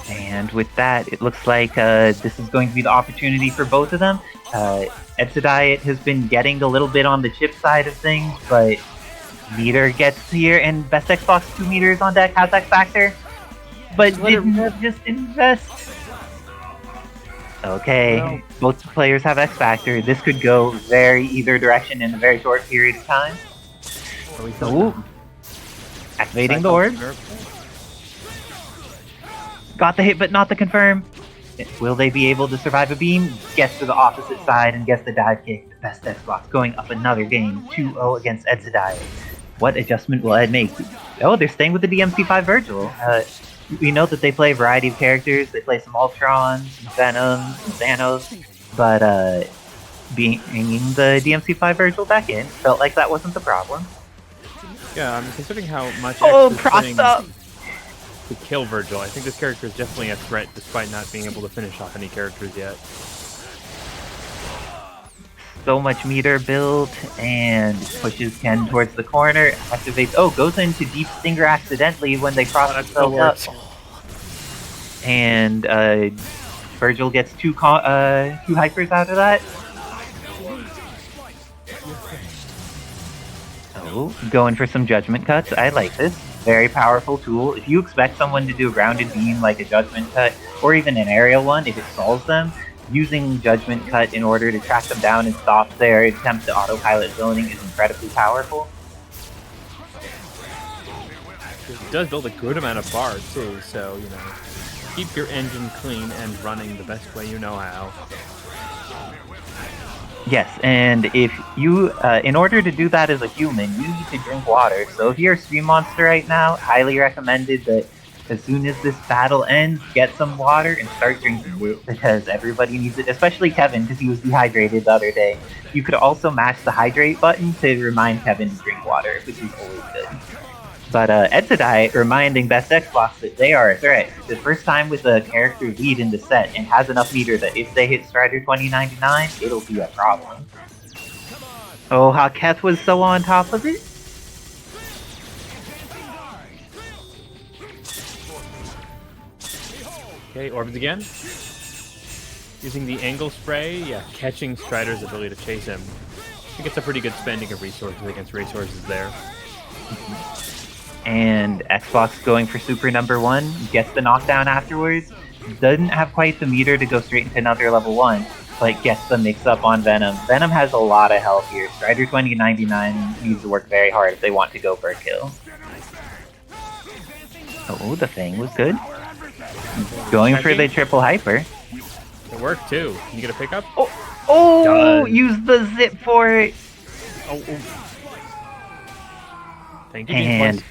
And with that, it looks like this is going to be the opportunity for both of them. Diet has been getting a little bit on the chip side of things, but meter gets here, and Best Xbox 2 meters on deck, has X Factor, but didn't just invest. Okay, well, both players have X Factor. This could go very either direction in a very short period of time. Oh, activating the orb. Got the hit, but not the confirm. Will they be able to survive a beam? Gets to the opposite side and gets the dive kick. The Best Xbox going up another game, 2-0 against Diet. What adjustment will Ed make? Oh, they're staying with the DMC5 Virgil. We know that they play a variety of characters. They play some Ultron, Venom, Thanos, but bringing the DMC5 Virgil back in felt like that wasn't the problem. Yeah, considering how much propped up to kill Virgil, I think this character is definitely a threat despite not being able to finish off any characters yet. So much meter built and pushes Ken towards the corner, activates, goes into Deep Stinger accidentally when they cross themselves up. And Virgil gets two hypers out of that. Oh, going for some judgment cuts. I like this. Very powerful tool. If you expect someone to do a grounded beam like a judgment cut, or even an aerial one, if it stalls them, using judgment cut in order to track them down and stop their attempt to autopilot zoning is incredibly powerful. It does build a good amount of bar too, so you know, keep your engine clean and running the best way you know how. Yes, and if you, in order to do that as a human, you need to drink water. So if you're a stream monster right now, highly recommended that as soon as this battle ends, get some water and start drinking it, because everybody needs it, especially Kevin, because he was dehydrated the other day. You could also mash the hydrate button to remind Kevin to drink water, which is always good. But Etsadai reminding Best Xbox that they are a threat. The first time with a character lead in the set and has enough meter that if they hit Strider 2099, it'll be a problem. Oh, how Keth was so on top of it. Okay, orbs again. Using the angle spray, yeah, catching Strider's ability to chase him. I think it's a pretty good spending of resources against resources there. And Xbox going for super number 1, gets the knockdown afterwards. Doesn't have quite the meter to go straight into another level 1, but gets the mix up on Venom. Venom has a lot of health here. Strider 2099 needs to work very hard if they want to go for a kill. Oh, the Fang was good. Going for the triple hyper. It worked too. Can you get a pickup? Oh, use the zip for it. Oh. Thank you, And Gene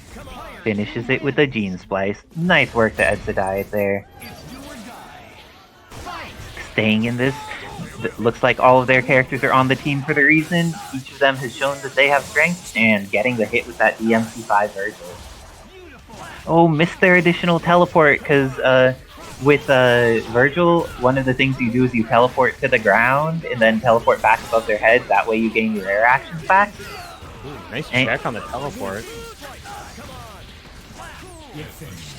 finishes it with the Gene Splice. Nice work to Etsadai there. Staying in this. Looks like all of their characters are on the team for the reason. Each of them has shown that they have strength, and getting the hit with that DMC5 Virgil. Oh, missed their additional teleport, because with Virgil, one of the things you do is you teleport to the ground, and then teleport back above their head. That way you gain your air actions back. Ooh, nice check on the teleport.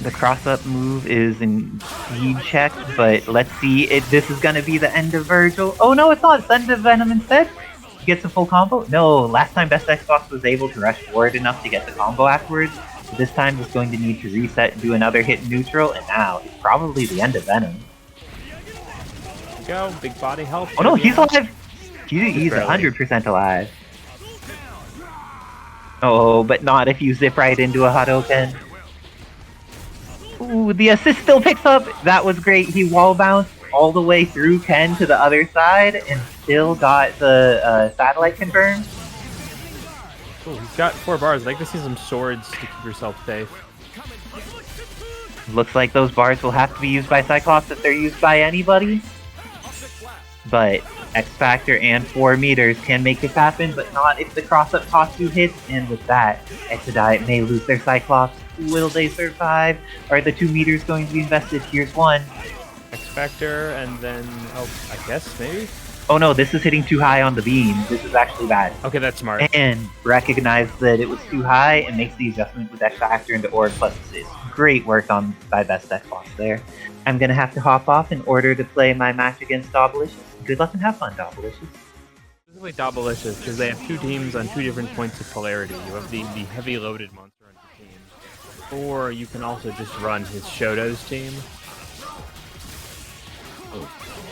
The cross-up move is indeed checked, but let's see if this is going to be the end of Virgil. Oh no, it's not! Send to Venom instead! He gets a full combo? No, last time Best Xbox was able to rush forward enough to get the combo afterwards. So this time it's going to need to reset and do another hit in neutral, and now it's probably the end of Venom. There you go, big body health. Oh no, he's alive! He's 100% alive. Oh, but not if you zip right into a Hadouken. Ooh, the assist still picks up! That was great, he wall bounced all the way through Ken to the other side, and still got the satellite confirmed. Ooh, he's got 4 bars. I'd like to see some swords to keep yourself safe. Looks like those bars will have to be used by Cyclops if they're used by anybody. But X Factor and 4 meters can make this happen, but not if the cross-up costs 2 hits, and with that, Exodite may lose their Cyclops. Will they survive? Are the 2 meters going to be invested? Here's one. X Factor, and then, oh, I guess, maybe? Oh no, this is hitting too high on the beam. This is actually bad. Okay, that's smart. And recognized that it was too high and makes the adjustment with X Factor into Orb plus assist. Great work by Best Xbox there. I'm gonna have to hop off in order to play my match against Dobalicious. Good luck and have fun, Dobalicious. Specifically Dobalicious, because they have 2 teams on 2 different points of polarity. You have the heavy loaded monster on your team, or you can also just run his Shoto's team.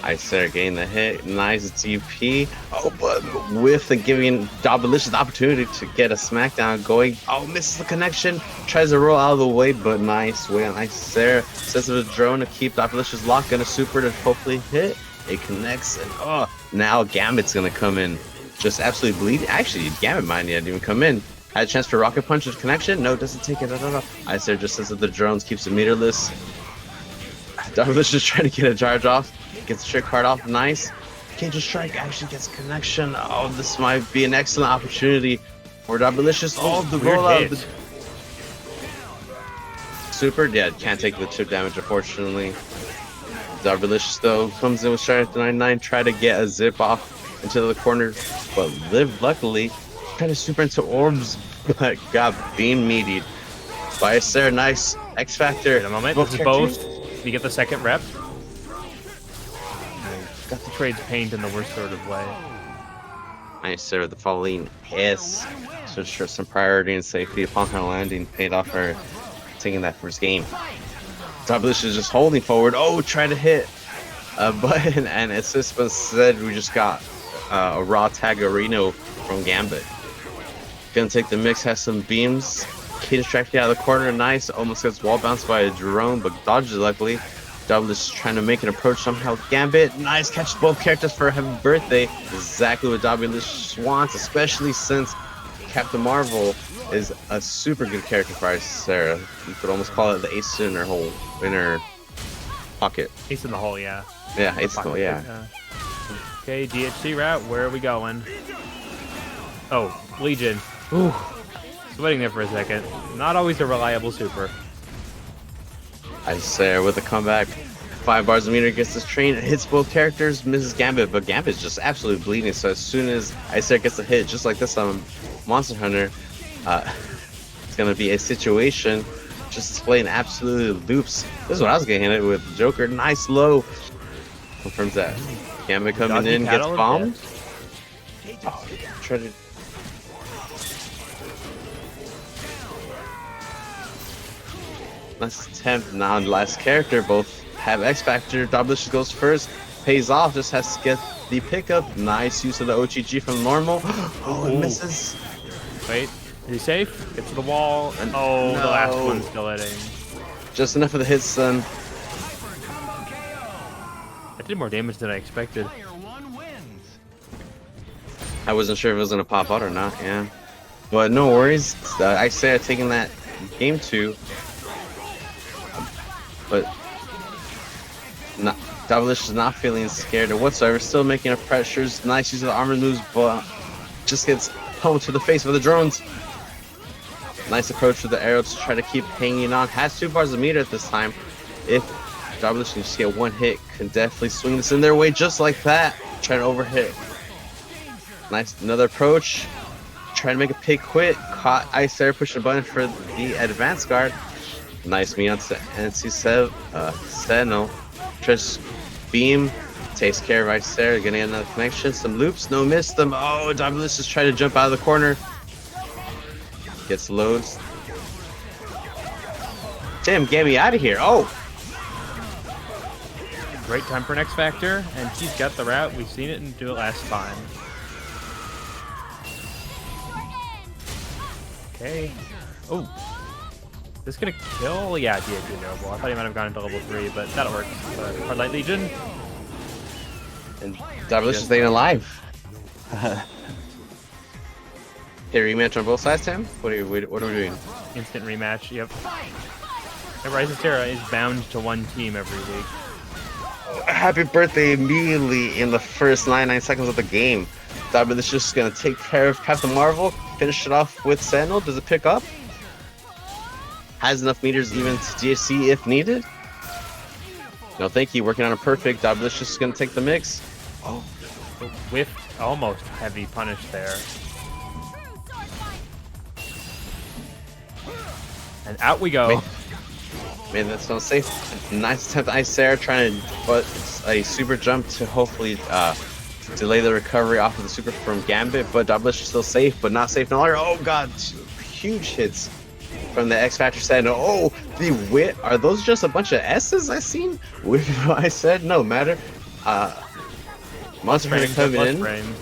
Nice there, getting the hit. Nice TP. Oh, but with the giving Dobalicious the opportunity to get a smackdown going. Oh, misses the connection. Tries to roll out of the way, but nice way. Nice there. Sets up a drone to keep Dobalicious locked. Gonna super to hopefully hit. It connects, and oh, now Gambit's gonna come in. Just absolutely bleeding. Actually, Gambit might not even come in. Had a chance for Rocket Punch's connection. No, doesn't take it. Nice there. Just sets up the drones. Keeps it meterless. Dobalicious trying to get a charge off. Gets the trick card off, nice. Cage Strike actually gets connection. Oh, this might be an excellent opportunity for Dobalicious. Oh, the rollout. The... Super, yeah, can't take the chip damage, unfortunately. Dobalicious, though, comes in with Strider 99, try to get a zip off into the corner, but Liv, luckily, tried to super into orbs, but got beam meatied. By Sarah, nice. X Factor. In a moment, this is both. You get the second rep. got the trade's paint in the worst sort of way. Nice there. The falling is to ensure some priority and safety upon her landing, paid off her taking that first game. Doublish is just holding forward. Oh, trying to hit a button and assist, but instead we just got a raw tagarino from Gambit. Gonna take the mix, has some beams. Key distracted out of the corner, nice. Almost gets wall bounced by a drone, but dodges luckily. Doublish trying to make an approach somehow. Gambit, nice, catches both characters for a happy birthday. Exactly what Doublish wants, especially since Captain Marvel is a super good character for Sarah. You could almost call it the ace in her hole, in her pocket. Ace in the hole, yeah. Yeah, ace in the hole, yeah. Okay, DHC route, where are we going? Oh, Legion. Ooh, sweating there for a second. Not always a reliable super. Isaiah with a comeback. 5 bars a meter, gets this train, hits both characters, misses Gambit, but Gambit's just absolutely bleeding. So as soon as Isaiah gets a hit, just like this on Monster Hunter, it's gonna be a situation just displaying absolute loops. This is what I was getting hit with. Joker, nice low. Confirms that. Gambit coming in, gets bombed. Oh, try to. Let's attempt now. Last character, both have X Factor. Doublish goes first, pays off, just has to get the pickup. Nice use of the OGG from normal. Oh, it misses. Wait, is he safe? Get to the wall. And oh, no. The last one's still hitting. Just enough of the hits then. That did more damage than I expected. I wasn't sure if it was gonna pop out or not, yeah. But no worries. Isaiah taking that game 2. But Doublish is not feeling scared or whatsoever, still making up pressures. Nice use of the armor moves, but just gets pwned to the face with the drones. Nice approach with the arrow to try to keep hanging on. Has 2 bars a meter at this time. If Doublish can just get 1 hit, can definitely swing this in their way just like that. Try to overhit. Nice, another approach. Trying to make a pig quit. Caught Isaiah pushing a button for the advanced guard. Nice me on NC7 Sentinel. Just beam, takes care of Isaiah, getting another connection. Some loops, no miss them. Oh, Doublish is trying to jump out of the corner. Gets loads. Damn, get me out of here. Oh! Great time for an X Factor, and he's got the route. We've seen it and do it last time. Okay. Oh. This gonna kill? Yeah, DHC available. I thought he might have gone into level 3, but that'll work. Hard Light Legion. And Doublish is staying alive. Here, rematch on both sides, Tim? What are we doing? Instant rematch, yep. And Rise of Terra is bound to one team every week. Happy birthday immediately in the first 99 seconds of the game. Doublish is just gonna take care of Captain Marvel, finish it off with Sentinel. Does it pick up? Has enough meters even to DSC if needed. No, thank you. Working on a perfect. Doublish just gonna take the mix. Oh, Whiff, almost heavy punish there. And out we go. Man, that's not safe. Nice attempt, Isaiah trying to put a super jump to hopefully delay the recovery off of the super from Gambit, but Doublish is still safe, but not safe no longer. Oh god, huge hits from the X Factor side. Oh, the wit. Are those just a bunch of S's I seen? With what I said, no matter. Monster Hunter coming in.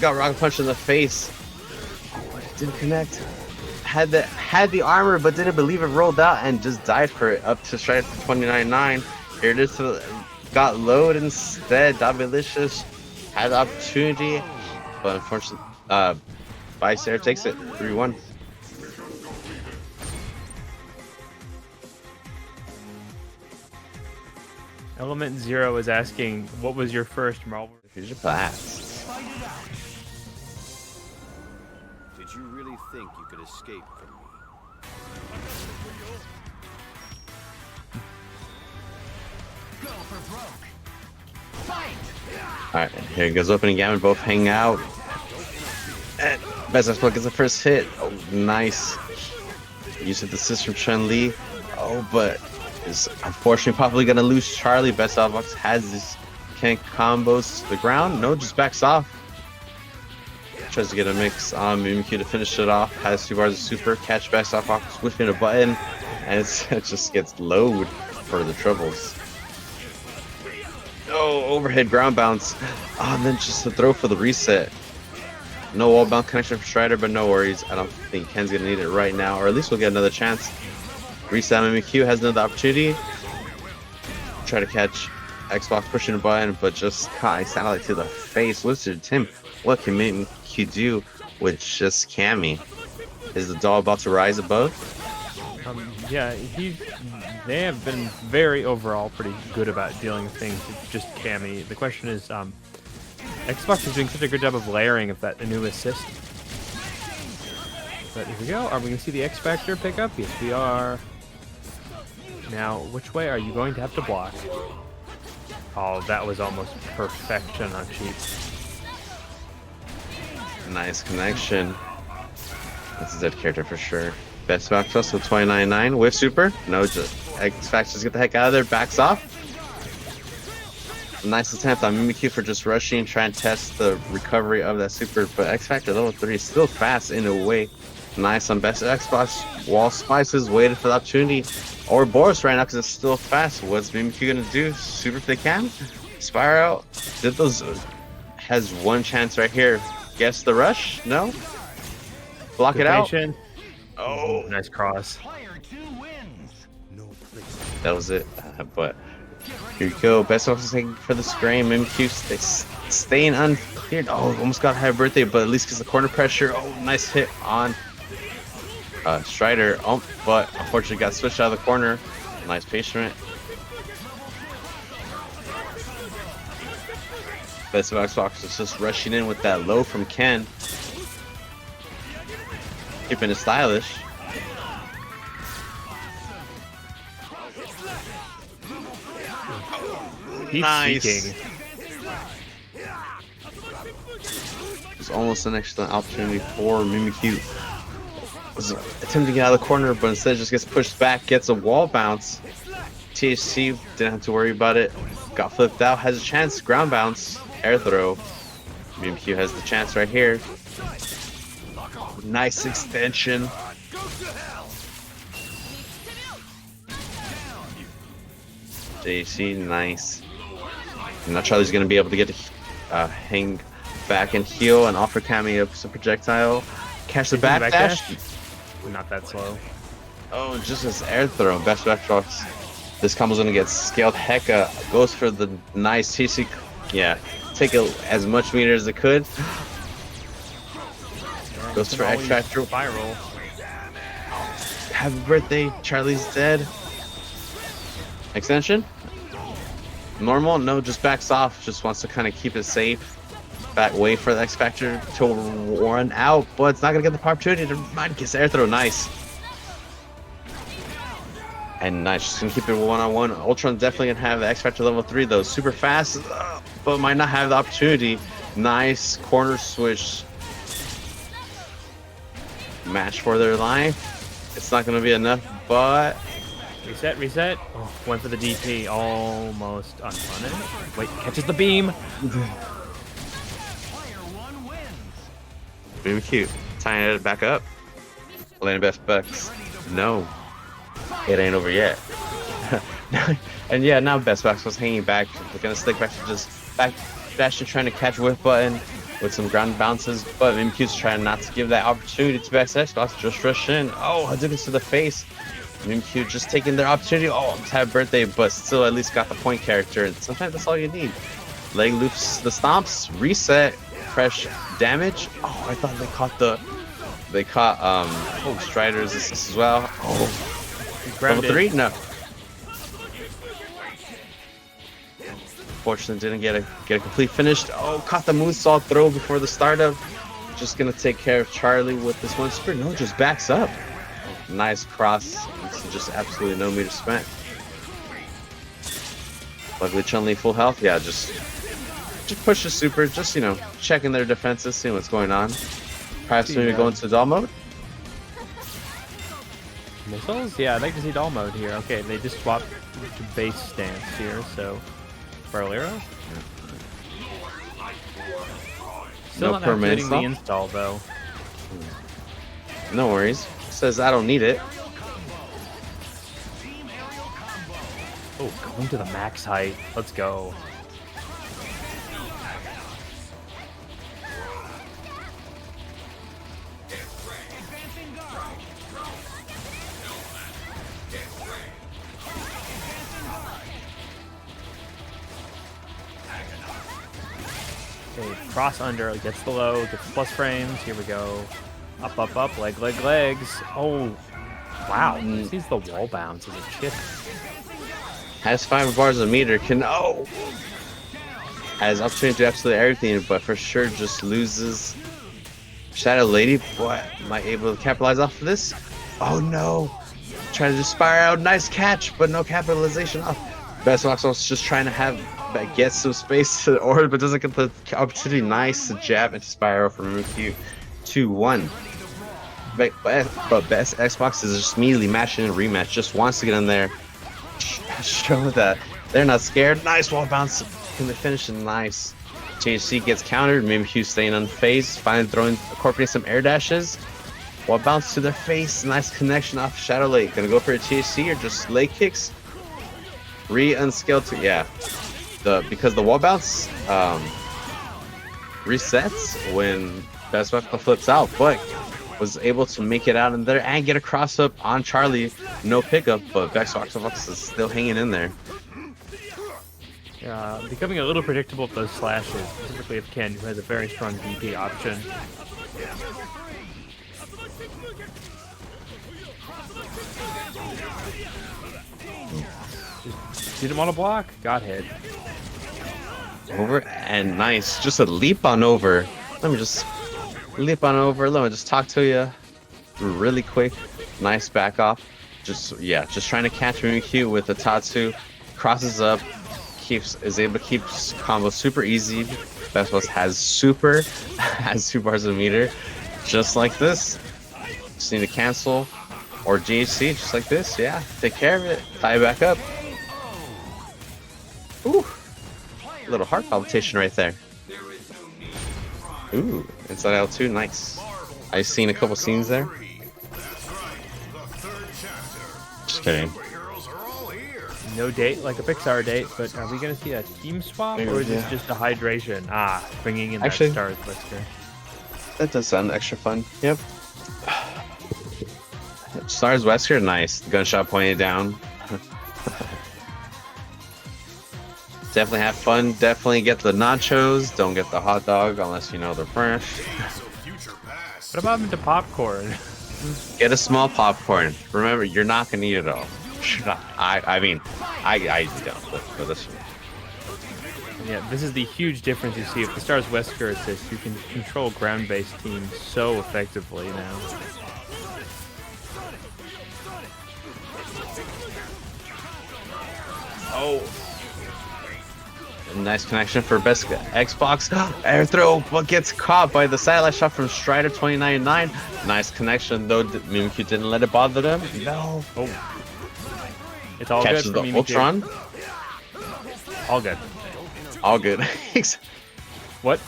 Got rocket punch in the face. Oh, it didn't connect. Had the armor, but didn't believe it rolled out and just died for it. Up to strike for 29.9. Here it is. Got load instead. Doublish had the opportunity, but unfortunately, Sarah takes it 3-1. Element Zero is asking, what was your first Marvel? Fusion Blast. Did you really think you could escape from me? Go for broke. Fight! Alright, here it goes. Opening Gambit, both hang out. And Best Plug gets the first hit. Oh, nice. Use of the assist from Chun-Li. Oh, but is unfortunately probably gonna lose Charlie. Best Box has this Ken combos to the ground. No, just backs off. Tries to get a mix on Mimikyu to finish it off. Has 2 bars of super. Catch backs off, whiffing a button. And it just gets load for the troubles. Oh, overhead ground bounce. Oh, and then just a throw for the reset. No wall bounce connection for Strider, but no worries. I don't think Ken's going to need it right now. Or at least we'll get another chance. Reset Mimikyu has another opportunity. Try to catch Xbox pushing a button, but just caught Psylocke to the face. Wizard Tim, what can Mimikyu do with just Cammy? Is the doll about to rise above? Yeah, they have been very overall pretty good about dealing with things with just Cammy. The question is, Xbox is doing such a good job of layering of that new assist. But here we go. Are we going to see the X Factor pick up? Yes, we are. Now, which way are you going to have to block? Oh, that was almost perfection on Cheap. Nice connection. That's a dead character for sure. Best back plus with 29.9 with super. No, just X Factor just get the heck out of there. Backs off. Nice attempt on Mimikyu for just rushing, trying to test the recovery of that super. But X Factor level 3 is still fast in a way. Nice on best Xbox. Wall spices, waited for the opportunity. Or Boris right now because it's still fast. What's Mimikyu gonna do? Super if they can. Spiral. Did those? Has one chance right here. Guess the rush? No. Block it out. Oh, nice cross. That was it. But here you go. Best of is taking for the screen. Mimikyu staying uncleared. Oh, almost got a high birthday, but at least gets the corner pressure. Oh, nice hit on Strider. Oh, but unfortunately got switched out of the corner. Nice patient. Best of Xbox is just rushing in with that low from Ken. Keeping it stylish. Nice. It's almost an excellent opportunity for Mimikyu. Was attempting to get out of the corner, but instead just gets pushed back, gets a wall bounce. THC didn't have to worry about it. Got flipped out, has a chance. Ground bounce, air throw. Mimikyu has the chance right here. Nice extension. JC, nice. And now Charlie's gonna be able to get to hang back and heal and offer Cammy up some projectile. Catch the backdash. Not that slow. Oh, just his air throw. Best backdrops. This combo's gonna get scaled. Hecka goes for the nice TC. Yeah, take as much meter as it could. Goes for X Factor. Viral. Happy birthday, Charlie's dead. Extension? Normal? No, just backs off. Just wants to kind of keep it safe. Back, wait for the X Factor to run out, but it's not gonna get the opportunity to mind kiss air throw. Nice. And nice, just gonna keep it one-on-one. Ultron definitely gonna have the X Factor level 3 though. Super fast, but might not have the opportunity. Nice corner switch. Match for their life. It's not gonna be enough, but Reset. Oh, went for the DP, almost unpunished. Wait, catches the beam. Mimikyu tying it back up. Landing best bucks. No, it ain't over yet. And yeah, now best bucks was hanging back. We're gonna stick back to just back dashing, trying to catch whiff button with some ground bounces, but Mimikyu's trying not to give that opportunity to best Xbox. Just rush in. Oh, I did this to the face. Mimikyu just taking their opportunity. Oh, it's happy birthday, but still at least got the point character. And sometimes that's all you need. Leg loops the stomps, reset, fresh damage. Oh, I thought they caught Strider's assist as well. Oh, level 3? No. Fortunately didn't get a complete finish. Oh, caught the moonsault throw before the startup. Just gonna take care of Charlie with this one sprint. No, just backs up. Nice cross. Just absolutely no meter spent. Luckily Chun-Li full health. Yeah, just push the super. Just, you know, checking their defenses, seeing what's going on. Perhaps maybe go into doll mode. Missiles? Yeah, I'd like to see doll mode here. Okay, they just swapped to base stance here, so Barrel Arrow. Still No not permanent activating the install though. No worries. Says I don't need it. Oh, going to the max height. Let's go. Okay, cross under, gets the low, gets the plus frames. Here we go. Up, up, up, legs. Oh, wow. Sees the wall bounce as a chip. Has 5 bars a meter. Can has opportunity to do absolutely everything, but for sure just loses. Shadow Lady, what am I able to capitalize off of this? Oh no! Try to just fire out, nice catch, but no capitalization off. Best Box also just trying to get some space to the orb, but doesn't get the opportunity. Nice jab into Spiral from Mimikyu. 2-1. But Best Xbox is just immediately matching in a rematch. Just wants to get in there. Show that they're not scared. Nice wall bounce. Can they finish it? Nice. THC gets countered. Mimikyu staying unfazed. Finally incorporating some air dashes. Wall bounce to their face. Nice connection off Shadow Lake. Gonna go for a THC or just leg kicks? Unscaled to because the wall bounce resets when Best Weapon flips out, but was able to make it out in there and get a cross up on Charlie. No pickup, but Best Box is still hanging in there. Becoming a little predictable with those slashes, specifically if Ken, who has a very strong DP option. Didn't want to block, got hit. Over and nice, just a leap on over. Let me just leap on over. Let me just talk to you really quick. Nice back off. Just trying to catch Mimikyu with the Tatsu. Crosses up, is able to keep combos super easy. Best Boss has 2 bars a meter, just like this. Just need to cancel or GHC, just like this. Yeah, take care of it. Tie back up. Ooh, a little heart palpitation right there. Ooh, inside out 2, nice. I've seen a couple scenes there. Just kidding. No date, like a Pixar date, but are we going to see a team swap, or is this just a hydration? Bringing in that Stars Wesker. That does sound extra fun. Yep. Stars Wesker, nice. Gunshot pointed down. Definitely have fun. Definitely get the nachos. Don't get the hot dog unless you know they're fresh. What about the popcorn? Get a small popcorn. Remember, you're not gonna eat it all. I don't. But this one. Yeah, this is the huge difference you see. If the Stars Wesker assist, you can control ground-based teams so effectively now. Oh. Nice connection for Best Xbox. Air throw, but gets caught by the satellite shot from Strider 29.9. Nice connection, though. Mimikyu didn't let it bother them. No. Oh. It's all Catches good for the Mimikyu. Ultron. All good. All good. What?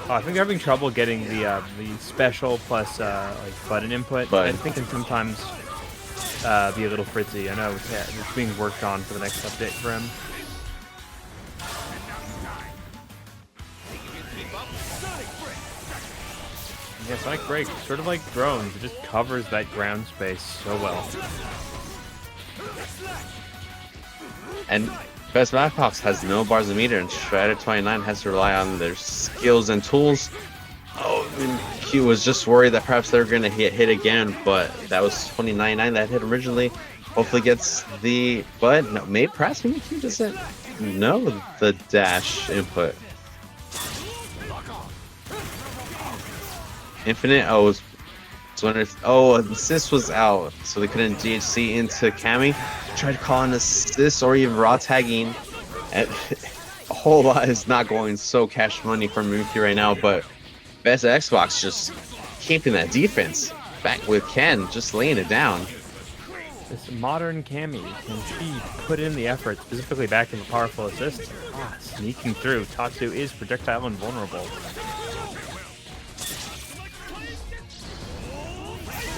Oh, I think they're having trouble getting the special plus like button input. I think can sometimes be a little fritzy. I know it's being worked on for the next update for him. Yeah, Sonic Break, sort of like drones, it just covers that ground space so well. And Best Xbox has no bars a meter, and Strider 29 has to rely on their skills and tools. Oh, he was just worried that perhaps they were going to hit again, but that was 29.9 that hit originally. Hopefully gets the... But no, maybe perhaps Mimikyu doesn't know the dash input. Infinite, assist was out, so they couldn't DHC into Cammy. Tried to call an assist or even raw tagging. And a whole lot is not going so cash money for Mimikyu right now, but Best Xbox just keeping that defense back with Ken, just laying it down. This modern Cammy, can she put in the effort, specifically back in the powerful assist? Sneaking through. Tatsu is projectile invulnerable.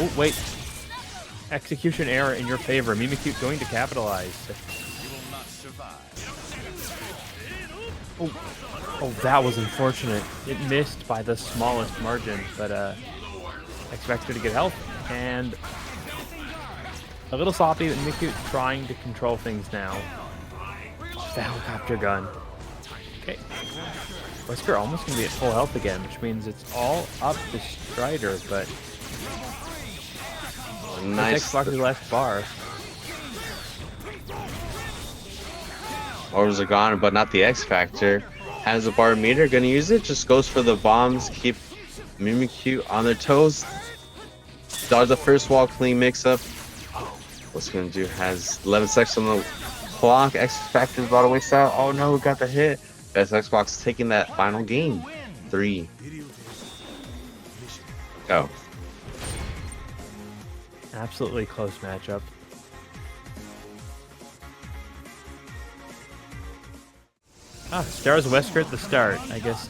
Oh, wait. Execution error in your favor. Mimikyu going to capitalize. Oh, that was unfortunate. It missed by the smallest margin, but expected to get health, and a little sloppy, but Mimikyu trying to control things now. Just a helicopter gun. Okay. Wesker almost gonna be at full health again, which means it's all up to Strider, but Nice. Xbox's last bar. Orbs are gone, but not the X Factor. Has a bar meter, gonna use it, just goes for the bombs, keep Mimikyu on their toes. Dodge the first wall, clean mix up. What's gonna do? Has 11 seconds on the clock. X Factor's about to waste out. Oh no, got the hit. Best Xbox taking that final game. 3. Go. Absolutely close matchup. Stars Wesker at the start. I guess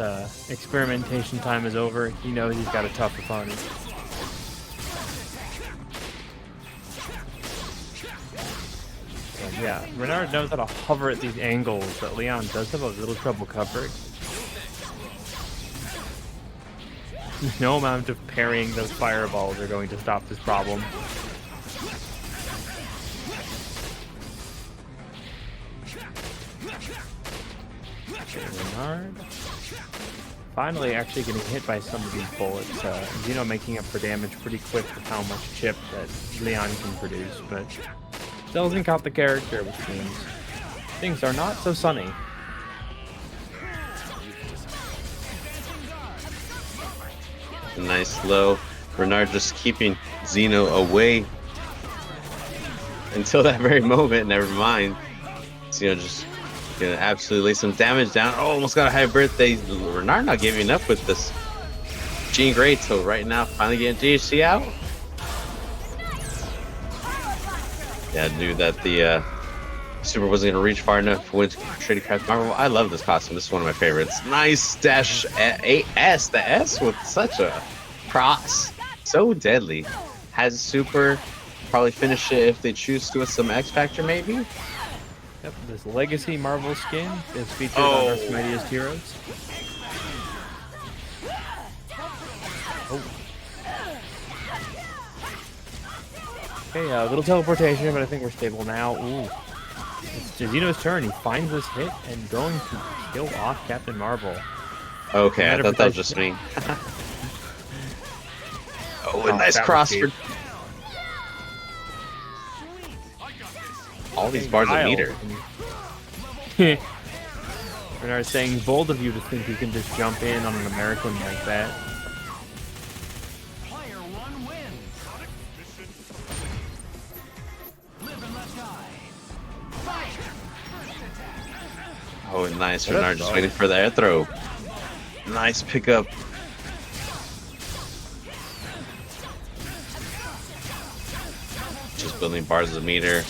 experimentation time is over. He knows he's got a tough opponent. And yeah, Renard knows how to hover at these angles, but Leon does have a little trouble covering. No amount of parrying those fireballs are going to stop this problem. Renard finally actually getting hit by some of these bullets. Zeno making up for damage pretty quick with how much chip that Leon can produce, but still hasn't caught the character, which means things are not so sunny. Nice low. Renard just keeping Zeno away until that very moment. Never mind. Zeno just gonna absolutely lay some damage down. Oh, almost got a high birthday. Renard not giving up with this. Jean Grey till right now, finally getting GHC out. Yeah, I knew that the Super wasn't gonna reach far enough to trade Captain Marvel. I love this costume. This is one of my favorites. Nice dash AS. The S with such a cross. So deadly. Has a super. Probably finish it if they choose to with some X Factor maybe. Yep, this Legacy Marvel skin is featured on our Mightiest Heroes. Oh. Okay, a little teleportation, but I think we're stable now. Ooh. It's Zeno's turn. He finds this hit and going to kill off Captain Marvel. Okay, I thought that was just me. Oh, a nice cross for... All these bars of meter. Renard saying, bold of you to think you can just jump in on an American like that. Player 1 wins. Live and let die. Fight. Oh, nice. Renard just waiting for the air throw. Nice pickup. Just building bars of meter.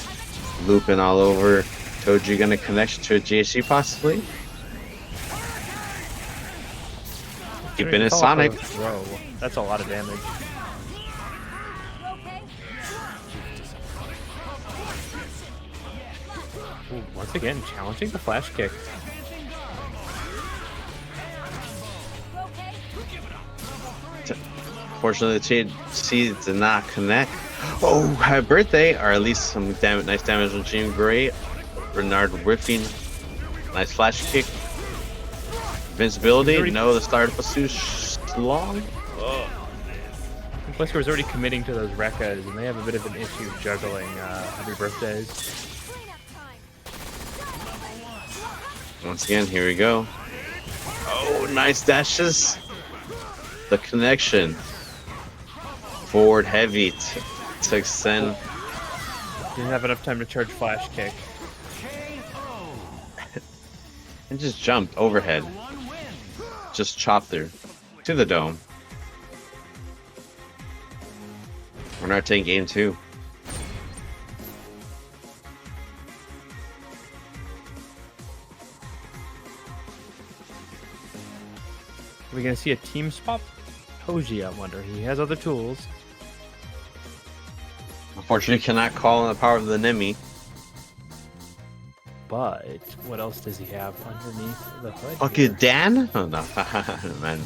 Looping all over. Toji gonna connect to a GHC possibly. Keeping it Sonic. Whoa, that's a lot of damage. Ooh, once again, challenging the flash kick. Fortunately, the THC did not connect. Oh, happy birthday! Or at least some nice damage on Jean Grey. Renard whiffing. Nice flash kick. Invincibility. No, the start was too long. Wesker was already committing to those Rekkas, and they have a bit of an issue juggling happy birthdays. Once again, here we go. Oh, nice dashes. The connection. Forward heavy to extend. Didn't have enough time to charge flash kick. And just jumped overhead. Just chopped through to the dome. We're not taking game 2. Are we gonna see a team swap? Koji, I wonder. He has other tools. Unfortunately, cannot call on the power of the Nemi. But what else does he have underneath the hood? Okay, here? Dan? Oh no, man.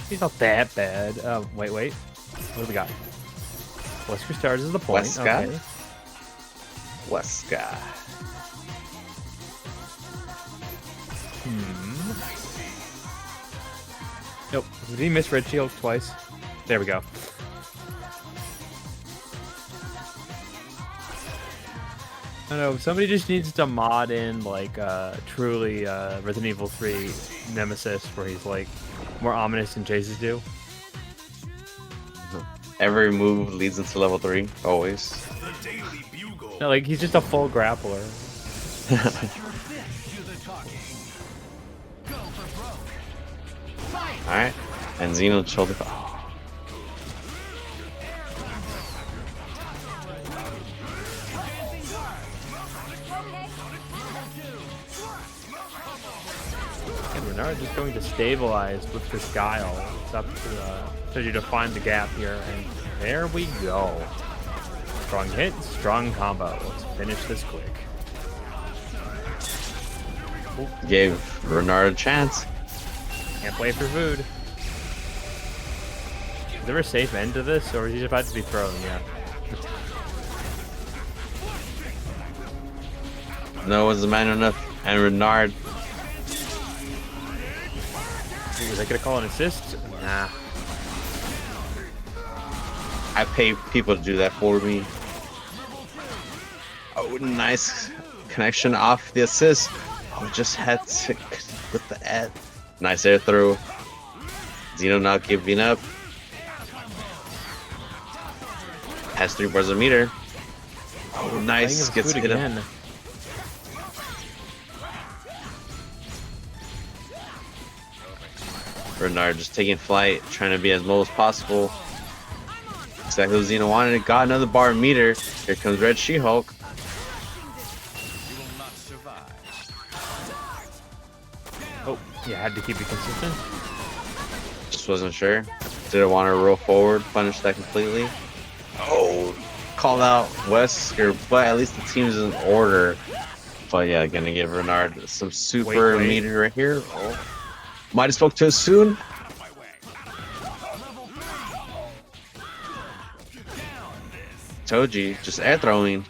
He's not that bad. Wait. What do we got? Wesker stars is the point. Wesker? Okay. Wesker. Nope. Did he miss Red Shield twice? There we go. I don't know, somebody just needs to mod in like truly Resident Evil 3 Nemesis where he's like more ominous than chases do. Every move leads into level 3, always. No, like he's just a full grappler. Alright, and Xeno shoulder. Oh. And Renard just going to stabilize with this Guile. It's up to you to find the gap here, and there we go. Strong hit, strong combo. Let's finish this quick. Gave Renard a chance. Can't wait for food. Is there a safe end to this, or is he about to be thrown? Yeah. No one's man enough, and Renard. Ooh, is that gonna call an assist? Nah. I pay people to do that for me. Oh, nice connection off the assist. Oh, just had to with the ad. Nice air through. Xeno not giving up. Has 3 bars a meter. Oh, nice. Gets hit again. Renard just taking flight, trying to be as low as possible. Exactly what Xeno wanted. Got another bar meter. Here comes Red She-Hulk. Oh, yeah, had to keep it consistent. Just wasn't sure. Didn't want to roll forward, punish that completely. Oh, called out Wesker, but at least the team's in order. But yeah, gonna give Renard some super Wait. meter right here. Oh. Might have spoke too soon. Toji just air throwing.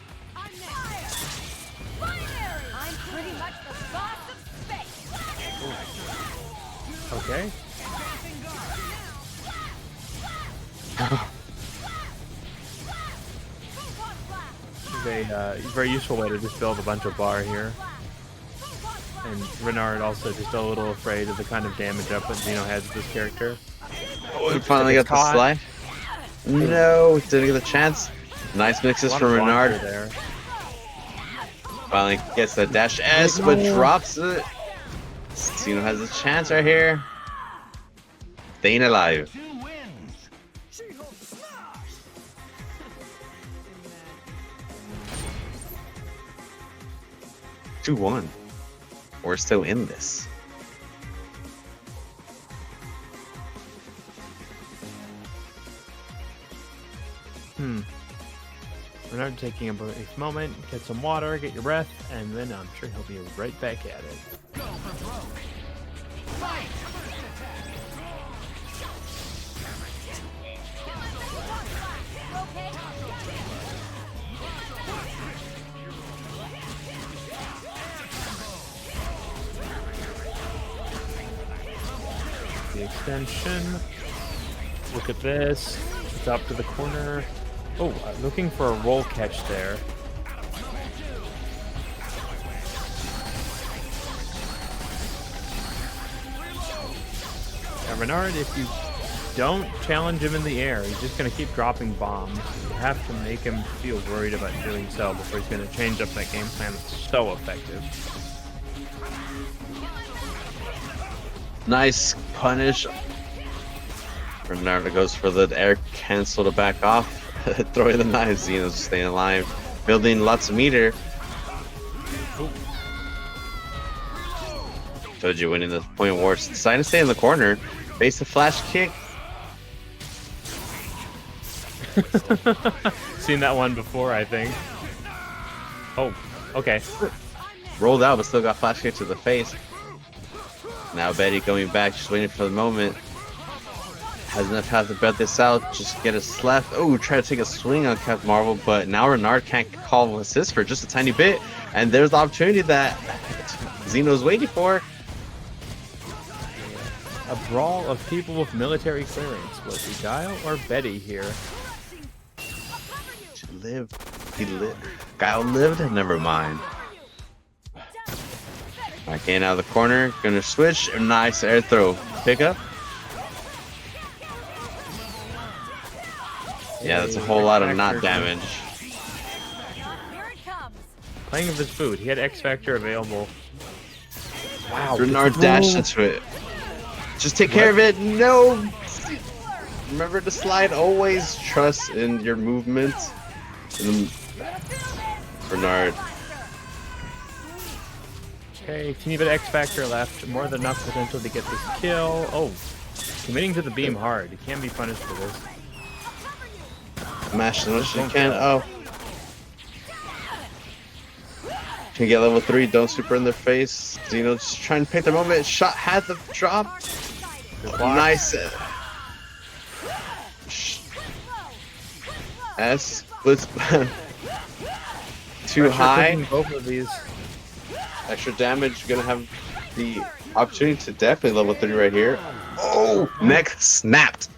Okay. It's a very useful way to just build a bunch of bar here. And Renard also just a little afraid of the kind of damage up that Xeno has with this character. Oh, we finally got the slide. No, didn't get the chance. Nice mixes from Renard. There. Finally gets the dash S, but drops it. Xeno has a chance right here. Staying alive. 2-1. We're still in this. Renard taking a brief moment, get some water, get your breath, and then I'm sure he'll be right back at it. Go for broke. Fight! The extension. Look at this. It's up to the corner. Oh, looking for a roll catch there. Now, Renard, if you don't challenge him in the air, he's just going to keep dropping bombs. You have to make him feel worried about doing so before he's going to change up that game plan. It's so effective. Nice punish. Renard goes for the air cancel to back off. Throwing the knives, Xeno's staying alive. Building lots of meter. Told you winning the point war. Deciding to stay in the corner. Base a flash kick. Seen that one before, I think. Oh, okay. Rolled out, but still got flash kick to the face. Now Betty coming back, just waiting for the moment. Has enough health to bet this out. Just get a slap. Oh, try to take a swing on Captain Marvel, but now Renard can't call assist for just a tiny bit. And there's the opportunity that Xeno's waiting for. A brawl of people with military clearance. Was it Guile or Betty here? She lived. He lived. Guile lived? Never mind. Back in out of the corner. Gonna switch. Nice air throw. Pick up. Yeah, that's a whole lot of not damage. Playing with his food. He had X Factor available. Wow. Renard dashed into it. Just take care of it. No. Remember to slide. Always trust in your movements. Renard. Okay, teeny bit of X Factor left. More than enough potential to get this kill. Oh, committing to the beam hard. He can't be punished for this. Mash as much as you can. Oh. Can get level 3. Don't super in their face. Xeno just trying to pick the moment. Shot had the drop. Nice. S. Blitz. Too high. Both of these. Extra damage. Gonna have the opportunity to definitely level 3 right here. Oh! Neck snapped.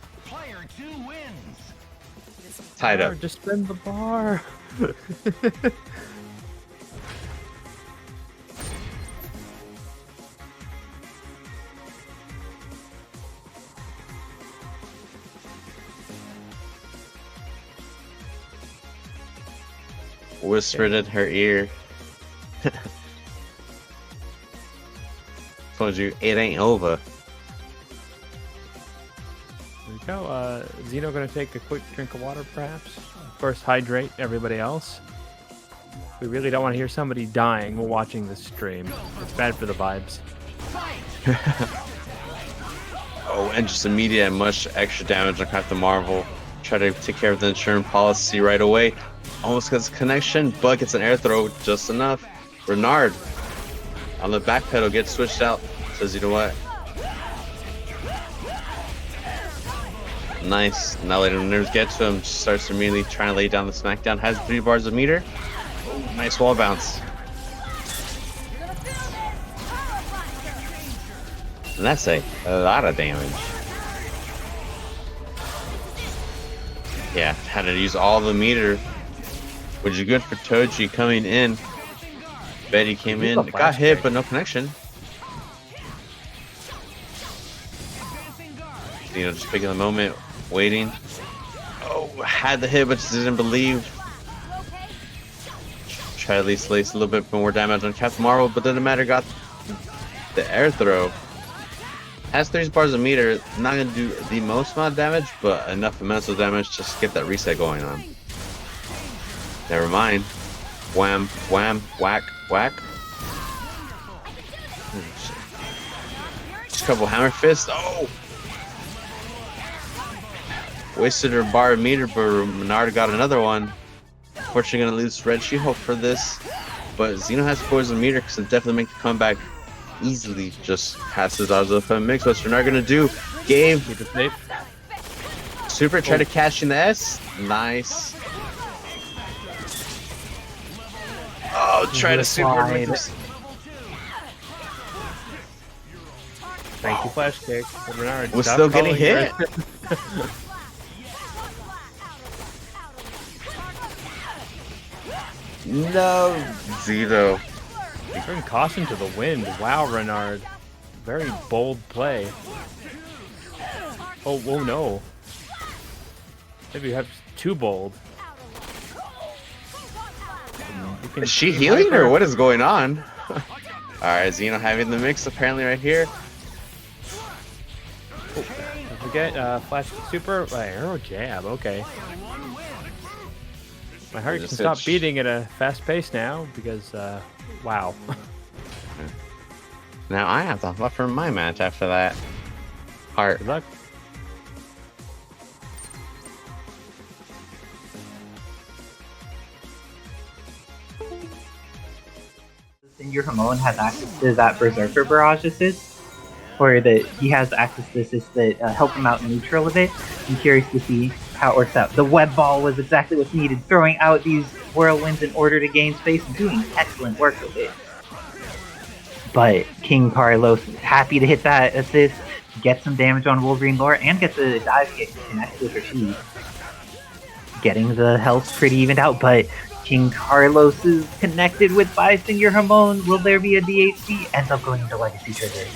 Tied up. Just spin the bar. Whispered in her ear. Told you it ain't over. There we go. Xeno gonna take a quick drink of water, perhaps. Of course, hydrate everybody else. We really don't want to hear somebody dying while watching this stream. It's bad for the vibes. Oh, and just immediate and much extra damage on Captain Marvel. Try to take care of the insurance policy right away. Almost gets a connection, but gets an air throw just enough. Renard on the back pedal gets switched out. Says, you know what? Nice. Now later when nerves get to him, starts immediately trying to lay down the smackdown. Has 3 bars of meter. Oh, nice wall bounce. And that's a lot of damage. Yeah, had to use all the meter. Which is good for Toji coming in. Betty came in, got hit, but no connection. You know, just picking the moment, waiting. Oh, had the hit, but just didn't believe. Try to at least place a little bit more damage on Captain Marvel, but didn't matter. Got the air throw. Has 3 bars of meter. Not gonna do the most amount of damage, but enough mental damage to just get that reset going on. Never mind. Wham, wham, whack, whack. Just a couple hammer fists. Oh! Wasted her bar of meter, but Renard got another one. Unfortunately, gonna lose Red She-Hulk for this. But Xeno has poison meter, because it definitely make the comeback easily. Just passes out of the mix. What's Renard gonna do? Gave super, try to catch in the S. Nice. Oh, try to super. Thank you, flash kick. Renard, was still getting hit. No, Xeno. You bring caution to the wind. Wow, Renard. Very bold play. Oh, whoa, no. Maybe you have too bold. Is she healing or what is going on? Alright, Xeno having the mix apparently right here. Oh, don't forget, flash super, arrow jab, okay. My heart can stop beating at a fast pace now because, wow. Now I have to buffer my match after that. Alright. Good luck. Senor Hamon has access to that Berserker Barrage assist, or that he has access to assists that help him out neutral a bit. I'm curious to see how it works out. The web ball was exactly what's needed, throwing out these whirlwinds in order to gain space and doing excellent work with it. But King Carlos, happy to hit that assist, get some damage on Wolverine lore, and get the dive kick to connect with Rashid. Getting the health pretty evened out, but King Carlos is connected with by Senor Hamon. Will there be a DHC? Ends up going into Legacy Trigger.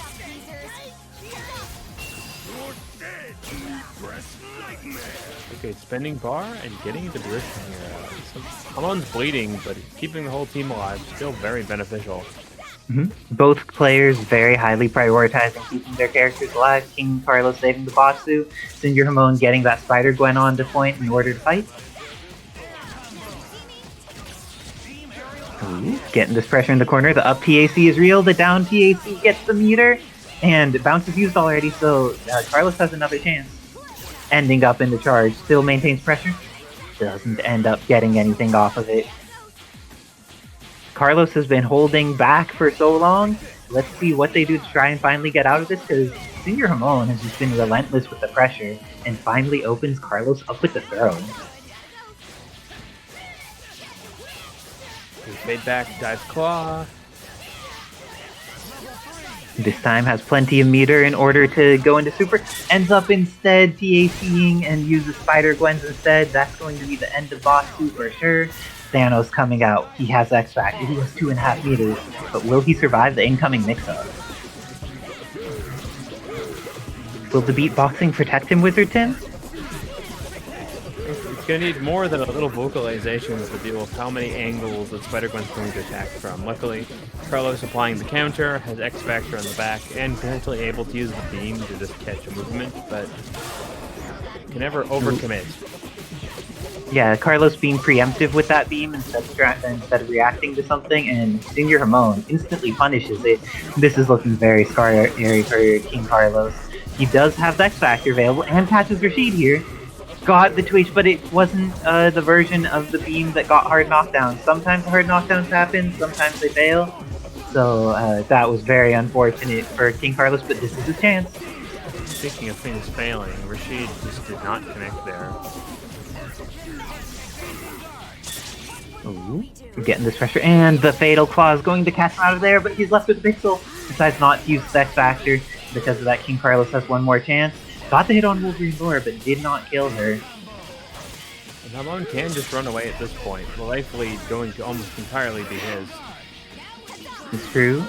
Okay, spending bar and getting into position here. Hamon's bleeding, but keeping the whole team alive is still very beneficial. Both players very highly prioritizing keeping their characters alive. King Carlos saving the Batsu, Senor Hamon getting that Spider-Gwen on to point in order to fight. Ooh, getting this pressure in the corner. The up TAC is real, the down TAC gets the meter, and bounce is used already, so Carlos has another chance. Ending up in the charge, still maintains pressure, doesn't end up getting anything off of it. Carlos has been holding back for so long. Let's see what they do to try and finally get out of this, because Senor Hamon has just been relentless with the pressure and finally opens Carlos up with the throw. Made back, dives claw. This time has plenty of meter in order to go into super. Ends up instead TACing and uses Spider-Gwen's instead. That's going to be the end of boss 2 for sure. Thanos coming out. He has X Factor. He has 2.5 meters. But will he survive the incoming mix-up? Will the beatboxing protect him, Wizard Tim? It's going to need more than a little vocalization to deal with how many angles that Spider-Gwen's going to attack from. Luckily, Carlos applying the counter, has X Factor on the back, and potentially able to use the beam to just catch a movement, but can never overcommit. Yeah, Carlos being preemptive with that beam instead of reacting to something, and Senor Hamon instantly punishes it. This is looking very scary for King Carlos. He does have the X Factor available and catches Rashid here. Got the twitch, but it wasn't the version of the beam that got hard knockdowns. Sometimes hard knockdowns happen, sometimes they fail. So that was very unfortunate for King Carlos, but this is his chance. Speaking of things failing, Rashid just did not connect there. Ooh, getting this pressure, and the Fatal Claw is going to catch him out of there, but he's left with Pixel. Decides not to use the X Factor. Because of that, King Carlos has one more chance. Got the hit on Wolverine lore, but did not kill her. And Hamon can just run away at this point. The life lead going to almost entirely be his. It's true.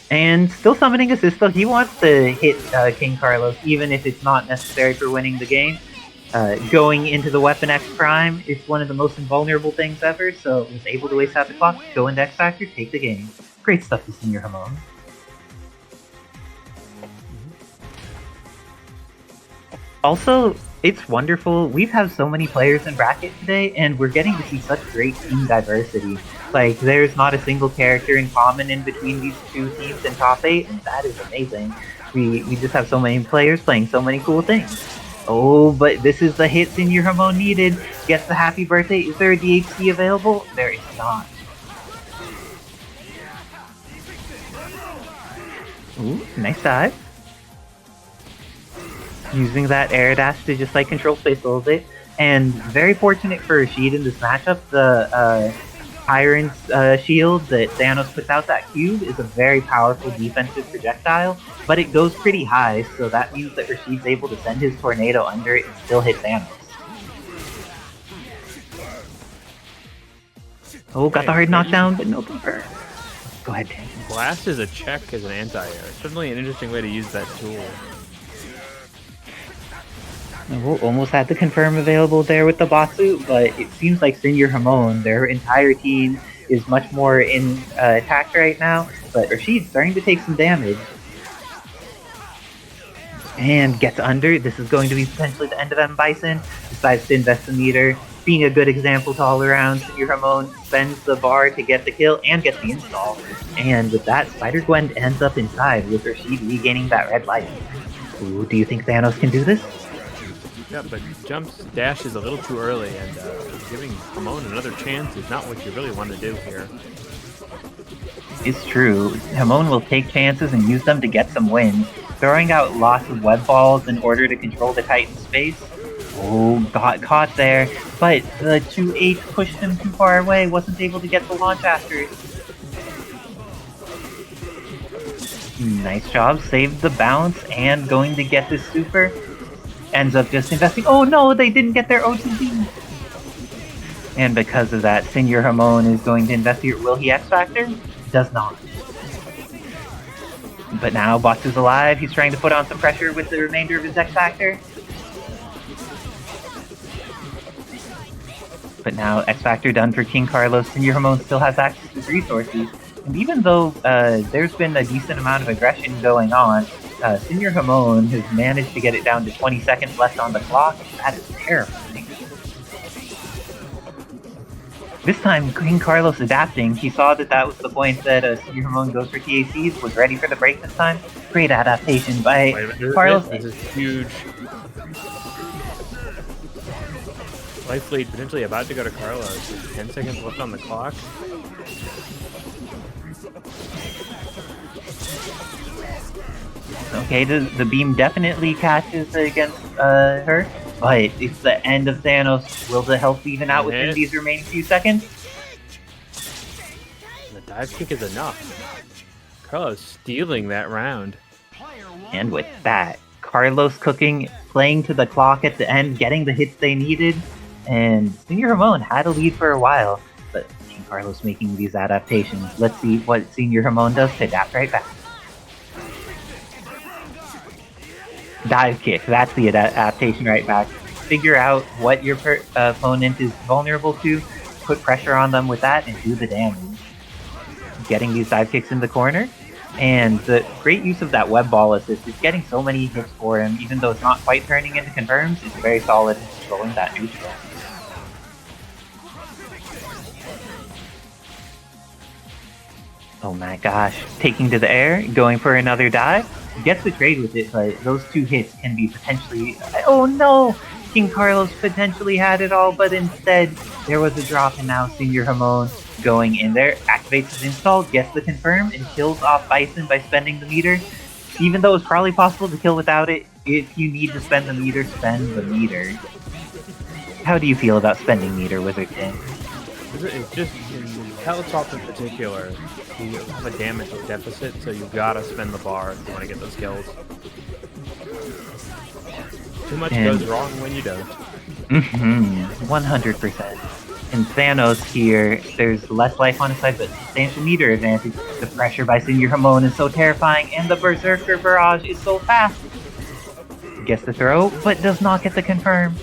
And still summoning assist, though. He wants to hit King Carlos, even if it's not necessary for winning the game. Going into the Weapon X Prime is one of the most invulnerable things ever, so was able to waste out the clock, go into X Factor, take the game. Great stuff to Senor Hamon. Also, it's wonderful. We've had so many players in bracket today, and we're getting to see such great team diversity. Like, there's not a single character in common in between these two teams in top 8, and that is amazing. We just have so many players playing so many cool things. Oh, but this is the hit Senor Hamon needed. Gets the happy birthday. Is there a DHC available? There is not. Ooh, nice dive. Using that air dash to just like control space a little bit. And very fortunate for Rashid in this matchup, the Tyrant's shield that Thanos puts out, that cube, is a very powerful defensive projectile, but it goes pretty high, so that means that Rashid's able to send his tornado under it and still hit Thanos. Oh, got the hard knockdown, but no confirm. Go ahead, Dan. Blast is a check as an anti-air. Certainly an interesting way to use that tool. Oh, almost had the confirm available there with the Batsu, but it seems like Senor Hamon, their entire team, is much more in attack right now, but Rashid's starting to take some damage. And gets under. This is going to be potentially the end of M. Bison. Decides to invest the meter. Being a good example to all around, Senor Hamon spends the bar to get the kill and get the install. And with that, Spider-Gwen ends up inside with Rashid regaining that red light. Ooh, do you think Thanos can do this? Yeah, but jumps dash is a little too early, and giving Hamon another chance is not what you really want to do here. It's true. Hamon will take chances and use them to get some wins, throwing out lots of web balls in order to control the Titan space. Oh, got caught there, but the 2-8 pushed him too far away, wasn't able to get the launch after it. Nice job, saved the bounce and going to get this super. Ends up just investing. Oh no, they didn't get their O2B! And because of that, Senior Hamon is going to investigate. Will he X-Factor? Does not. But now Batsu's alive, he's trying to put on some pressure with the remainder of his X-Factor. But now X-Factor done for King Carlos, Senior Hamon still has access to his resources. And even though there's been a decent amount of aggression going on, Senior Hamon has managed to get it down to 20 seconds left on the clock. That is terrifying. This time, King Carlos adapting. He saw that that was the point that Senior Hamon goes for TACs, was ready for the break this time. Great adaptation by Carlos. This is huge. Life lead potentially about to go to Carlos. 10 seconds left on the clock. Okay, the beam definitely catches against her, but it's the end of Thanos. Will the health even out within these remaining few seconds? The dive kick is enough. Carlos stealing that round. And with that, Carlos cooking, playing to the clock at the end, getting the hits they needed, and Senior Hamon had a lead for a while, but King Carlos making these adaptations. Let's see what Senior Hamon does to adapt right back. Dive kick, that's the adaptation right back. Figure out what your opponent is vulnerable to, put pressure on them with that, and do the damage. Getting these dive kicks in the corner, and the great use of that web ball assist is getting so many hits for him, even though it's not quite turning into confirms, it's very solid in controlling that neutral. Oh my gosh, taking to the air, going for another dive. Gets the trade with it, but those two hits can be potentially... Oh no! King Carlos potentially had it all, but instead there was a drop, and now Senior Hamon going in there, activates his install, gets the confirm, and kills off Bison by spending the meter. Even though it's probably possible to kill without it, if you need to spend the meter, spend the meter. How do you feel about spending meter, Wizard King? It's just, in Cyclops in particular, you have a damage deficit, so you gotta spend the bar if you want to get those kills. Too much goes wrong when you don't. 100%. In Thanos here, there's less life on his side, but substantial meter advantage. The pressure by Senior Hamon is so terrifying, and the Berserker barrage is so fast. Gets the throw, but does not get the confirm.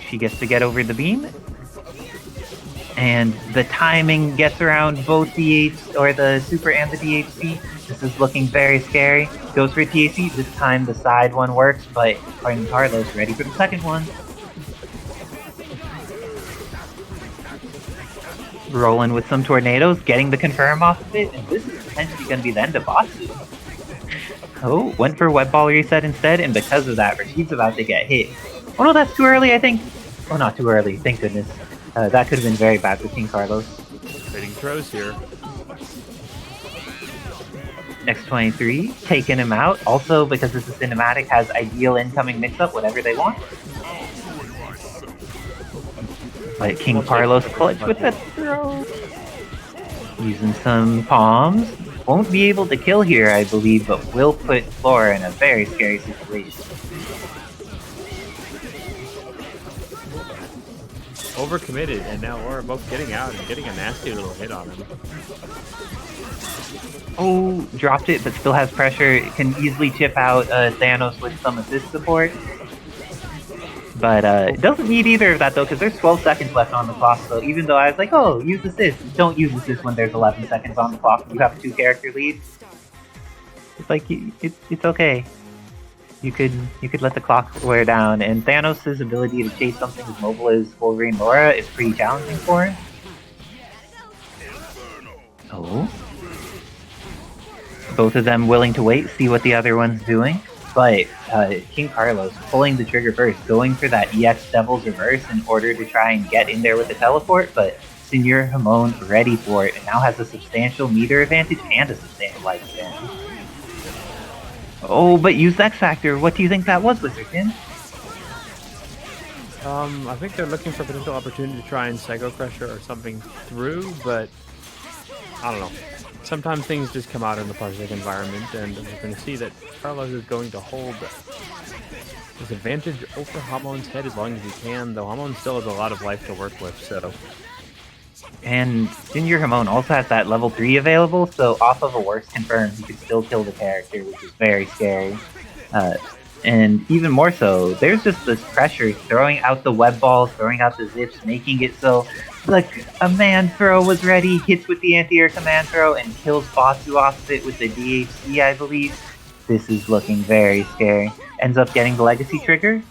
She gets to get over the beam. And the timing gets around both DH, or the Super and the DHC. This is looking very scary. Goes for TAC. This time the side one works, but King Carlos ready for the second one. Rolling with some tornadoes, getting the confirm off of it, and this is potentially going to be the end of Batsu. Oh, went for web ball reset instead, and because of that, Rashid's about to get hit. Oh no, that's too early, I think. Oh, not too early, thank goodness. That could have been very bad for King Carlos. Trading throws here. X23, taking him out. Also, because it's a cinematic, has ideal incoming mix-up, whatever they want. But King Carlos clutch with that throw. Using some palms. Won't be able to kill here, I believe, but will put Flora in a very scary situation. Overcommitted, and now Laura both getting out and getting a nasty little hit on him. Oh, dropped it, but still has pressure. It can easily chip out Thanos with some assist support. But it doesn't need either of that though, because there's 12 seconds left on the clock. So even though I was like, oh, use assist, don't use assist when there's 11 seconds on the clock. You have a 2-character lead. It's like it's okay. You could let the clock wear down, and Thanos' ability to chase something as mobile as Wolverine Laura is pretty challenging for him. Oh. Both of them willing to wait, see what the other one's doing. But King Carlos pulling the trigger first, going for that EX Devil's Reverse in order to try and get in there with the teleport, but Senor Hamon ready for it and now has a substantial meter advantage and a substantial lifespan. Oh, but use X Factor. What do you think that was, Wizardkin? I think they're looking for potential opportunity to try and Psycho Crusher or something through, but I don't know. Sometimes things just come out in the Parsec environment, and we're going to see that Carlos is going to hold his advantage over Hamon's head as long as he can, though Hamon still has a lot of life to work with, so... And Senor Hamon also has that level 3 available, so off of a worst confirm, he could still kill the character, which is very scary. And even more so, there's just this pressure, throwing out the web balls, throwing out the zips, making it so, like, a man throw was ready, hits with the anti-air command throw, and kills Batsu off of it with the DHC, I believe. This is looking very scary. Ends up getting the legacy trigger,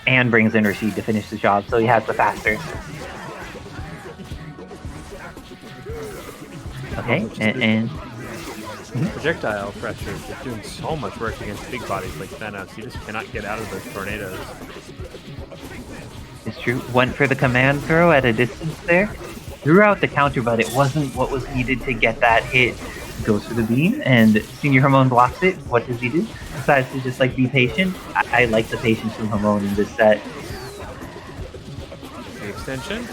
and brings in Rashid to finish the job, so he has the faster. Okay, and projectile pressure is just doing so much work against big bodies like Thanos. You just cannot get out of those tornadoes. It's true. Went for the command throw at a distance there. Threw out the counter, but it wasn't what was needed to get that hit. Goes for the beam, and Senor Hamon blocks it. What does he do? Decides to just, like, be patient. I like the patience from Hamon in this set. The extension.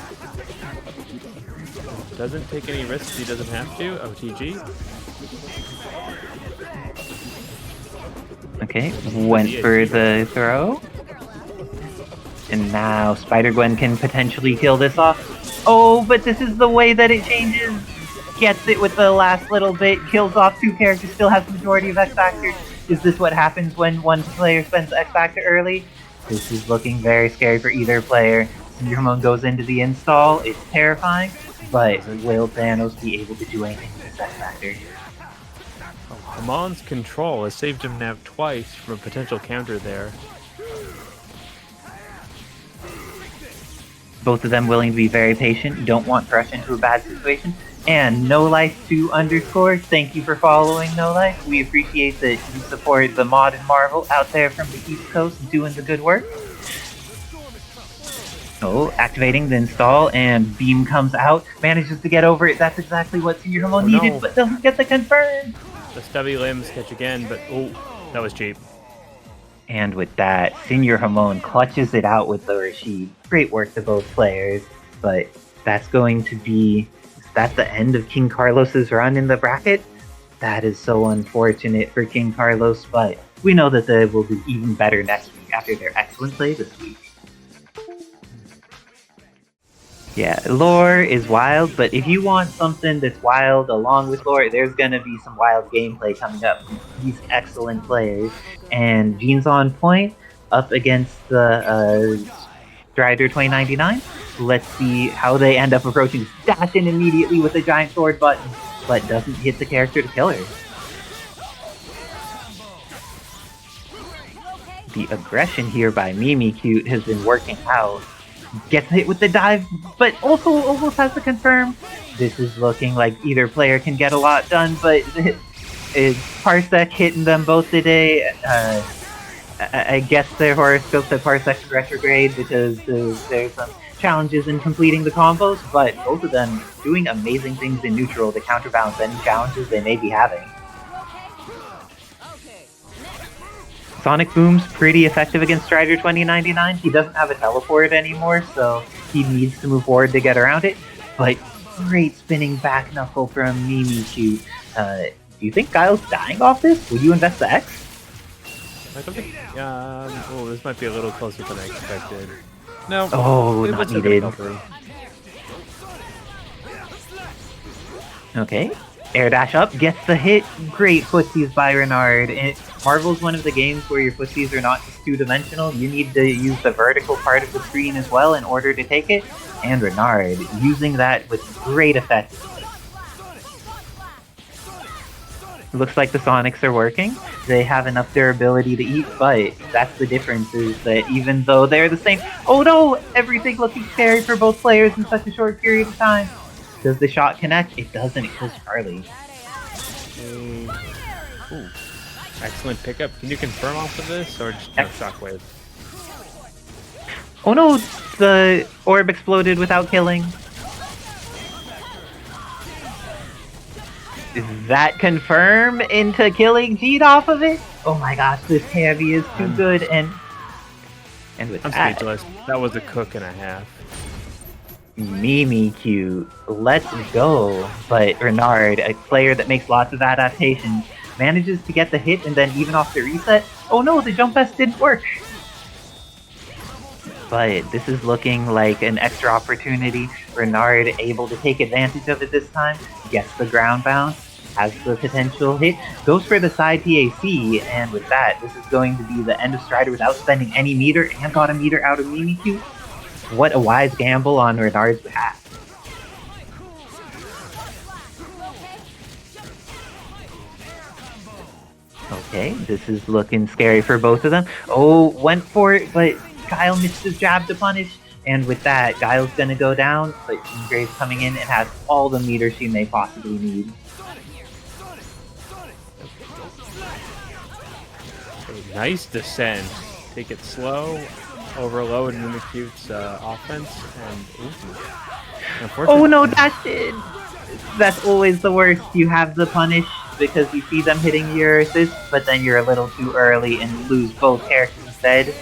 Doesn't take any risks he doesn't have to. OTG. Okay, went for the throw. And now Spider-Gwen can potentially kill this off. Oh, but this is the way that it changes. Gets it with the last little bit, kills off two characters, still has the majority of X Factor. Is this what happens when one player spends X Factor early? This is looking very scary for either player. Senor Hamon goes into the install, it's terrifying, but will Thanos be able to do anything with this X Factor? Hamon's control has saved him now twice from a potential counter there. Both of them willing to be very patient, don't want to rush into a bad situation. And No Life 2 _ thank you for following No Life. We appreciate that you support the mod and Marvel out there from the East Coast doing the good work. Oh, activating the install, and Beam comes out, manages to get over it. That's exactly what Senor Hamon needed, but doesn't get the confirm. The stubby limbs catch again, but oh, that was cheap. And with that, Senor Hamon clutches it out with the Rashid. Great work to both players, but that's going to be... That's the end of King Carlos's run in the bracket. That is so unfortunate for King Carlos, but we know that they will do even better next week after their excellent play this week. Yeah, lore is wild, but if you want something that's wild along with lore, there's gonna be some wild gameplay coming up from these excellent players. And Gene's on point, up against the Strider 2099. Let's see how they end up approaching. Dash in immediately with the giant sword button, but doesn't hit the character to kill her. The aggression here by Mimikyu has been working out. Gets hit with the dive, but also almost has to confirm. This is looking like either player can get a lot done, but it's Parsec hitting them both today. I guess their horoscopes at Parsec retrograde because there's some challenges in completing the combos, but both of them doing amazing things in neutral to counterbalance any challenges they may be having. Sonic Boom's pretty effective against Strider 2099. He doesn't have a teleport anymore, so he needs to move forward to get around it, but great spinning back knuckle from Mimikyu. Do you think Guile's dying off this? Would you invest the X? I don't think, oh, this might be a little closer than I expected. No. Oh, it not was needed. okay. Okay. Air dash up, gets the hit. Great footsies by Renard. Marvel's one of the games where your footsies are not just two-dimensional. You need to use the vertical part of the screen as well in order to take it. And Renard using that with great effect. Looks like the Sonics are working. They have enough durability to eat, but that's the difference, is that even though they're the same... Oh no! Everything looking scary for both players in such a short period of time. Does the shot connect? It doesn't. It kills Charlie. Ooh. Excellent pickup. Can you confirm off of this, or just no shockwave? Oh no, the orb exploded without killing. Does that confirm into killing Jean off of it? Oh my gosh, this Cammy is too good, and with I'm that, speechless. That was a cook and a half. Mimikyu, let's go. But Renard, a player that makes lots of adaptations, manages to get the hit and then even off the reset. Oh no, the jump vest didn't work. But this is looking like an extra opportunity. Renard able to take advantage of it this time, gets the ground bounce, has the potential hit, goes for the side PAC, and with that, this is going to be the end of Strider without spending any meter, and got a meter out of Mimikyu. What a wise gamble on Renard's behalf. Okay, this is looking scary for both of them. Oh, went for it, but Guile missed his jab to punish. And with that, Guile's gonna go down, but Graves coming in and has all the meter she may possibly need. Nice descent. Take it slow, overload Mimikyu's offense, and oh no, that's always the worst. You have the punish because you see them hitting your assist, but then you're a little too early and lose both characters instead.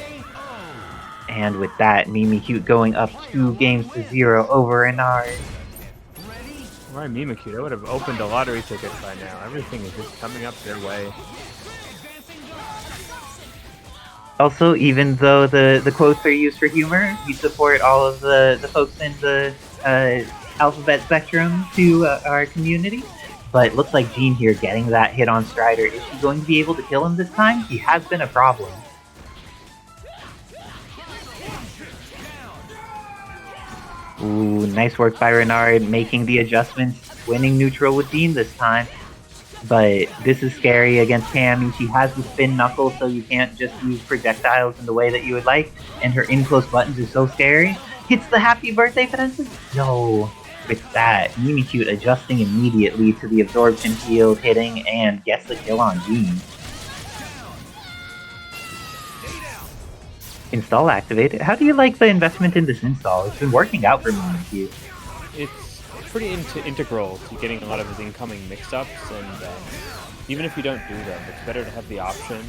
And with that, Mimikyu going up 2-0 over Renard. Right, Mimikyu, that would have opened a lottery ticket by now. Everything is just coming up their way. Also, even though the quotes are used for humor, we support all of the folks in the alphabet spectrum to our community. But looks like Jean here getting that hit on Strider. Is she going to be able to kill him this time? He has been a problem. Ooh, nice work by Renard, making the adjustments, winning neutral with Jean this time. But this is scary against Cammy. She has the spin knuckle, so you can't just use projectiles in the way that you would like. And her in-close buttons are so scary. Hits the happy birthday potential? No. With that, Mimikyu adjusting immediately to the absorption field, hitting, and gets the kill on Jean. Install activated. How do you like the investment in this install? It's been working out for Mimikyu. It's pretty integral to getting a lot of his incoming mix-ups, and even if you don't do them, it's better to have the option.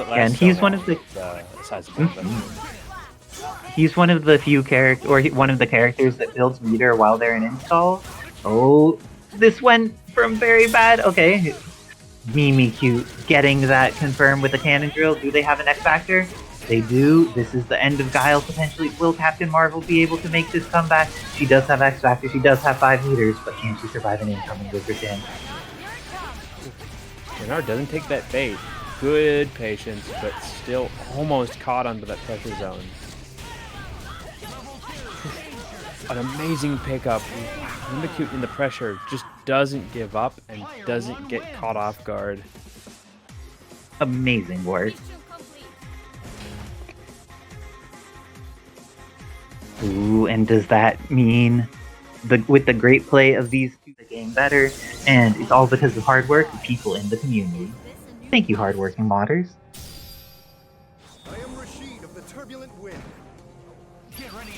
And he's one of the he's one of the few one of the characters that builds meter while they're in install. Oh, this went from very bad. Okay, Mimikyu getting that confirmed with the cannon drill. Do they have an X Factor? They do. This is the end of Guile potentially. Will Captain Marvel be able to make this comeback? She does have X Factor. She does have 5 meters, but can she survive an incoming Wizard Jam? Renard doesn't take that bait. Good patience, but still almost caught under that pressure zone. An amazing pickup. Mimikyu in the pressure just doesn't give up and doesn't get caught off guard. Amazing work. Ooh, and does that mean with the great play of these two, the game better? And it's all because of hard work of people in the community. Thank you, hardworking modders. I am Rashid of the Turbulent Wind.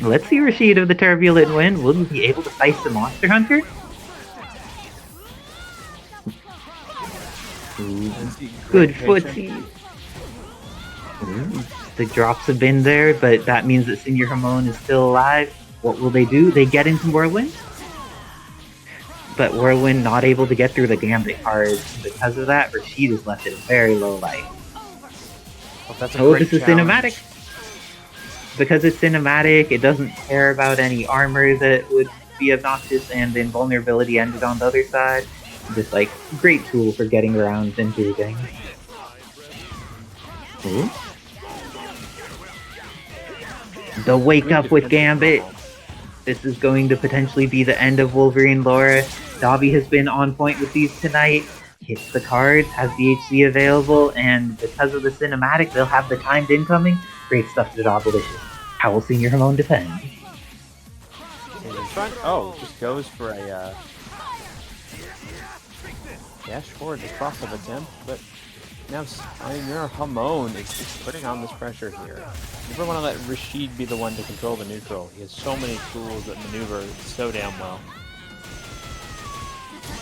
Let's see Rashid of the Turbulent Wind. Will you be able to face the Monster Hunter? Ooh, good footsie. Ooh, the drops have been there, but that means that Senior Hamon is still alive. What will they do? They get into Whirlwind? But Whirlwind not able to get through the Gambit cards. Because of that, Rashid is left at a very low light. Oh, this is cinematic. Because it's cinematic, it doesn't care about any armor that would be obnoxious, and the invulnerability ended on the other side. Just like, great tool for getting around and do things. Ooh. The wake up with Gambit. This is going to potentially be the end of Wolverine Laura. Dobby has been on point with these tonight. Hits the cards, has the HC available, and because of the cinematic, they'll have the timed incoming. Great stuff to Dobbilicious. How will Senior Hamon defend? In front? Oh, just goes for a dash forward the cross-up attempt, but now Hamon is putting on this pressure here. You never want to let Rashid be the one to control the neutral. He has so many tools that maneuver so damn well.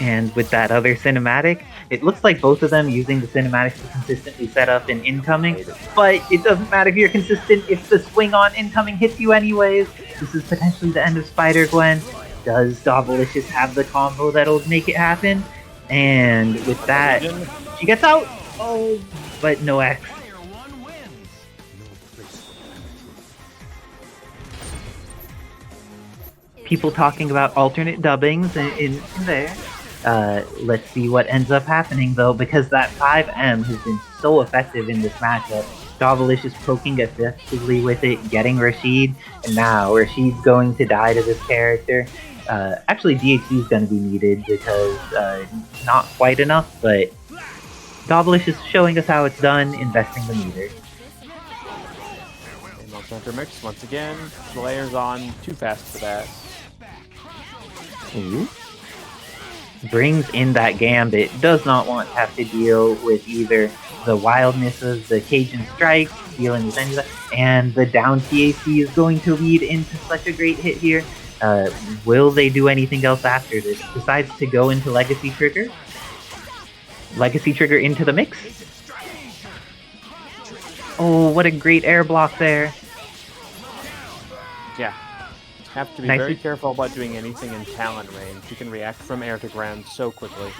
And with that other cinematic, it looks like both of them using the cinematics to consistently set up an incoming, but it doesn't matter if you're consistent if the swing on incoming hits you anyways. This is potentially the end of Spider-Gwen. Does Davalicious have the combo that'll make it happen? And with that, she gets out! Oh, but no X. People talking about alternate dubbings in there. Let's see what ends up happening though, because that 5M has been so effective in this matchup. Davalicious poking effectively with it, getting Rashid, and now Rashid's going to die to this character. Actually, DHC is going to be needed because not quite enough, but Davalicious showing us how it's done, investing the meter. And Monster Hunter mix once again. The layers on too fast for that. Ooh. Brings in that Gambit, does not want to have to deal with either the wildness of the Cajun strikes, dealing with any of that, and the down TAC is going to lead into such a great hit here. Will they do anything else after this? Decides to go into Legacy Trigger. Legacy Trigger into the mix. Oh, what a great air block there. Yeah. Have to be very careful about doing anything in Talon range. You can react from air to ground so quickly.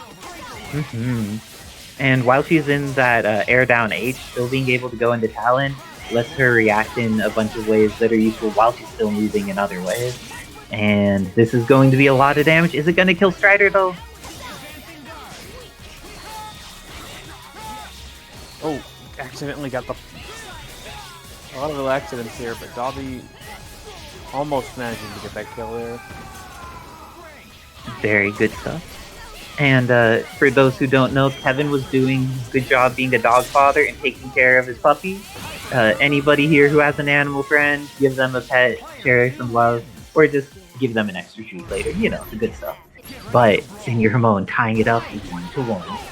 And while she's in that air down H, still being able to go into Talon lets her react in a bunch of ways that are useful while she's still moving in other ways. And this is going to be a lot of damage. Is it going to kill Strider though? Oh, accidentally got the... A lot of little accidents here, but Dobby almost managing to get that kill there. Very good stuff. And for those who don't know, Kevin was doing a good job being a dog father and taking care of his puppy. Anybody here who has an animal friend, give them a pet, share some love, or just give them an extra treat later. You know, the good stuff. But Senior Hamon tying it up 1-1.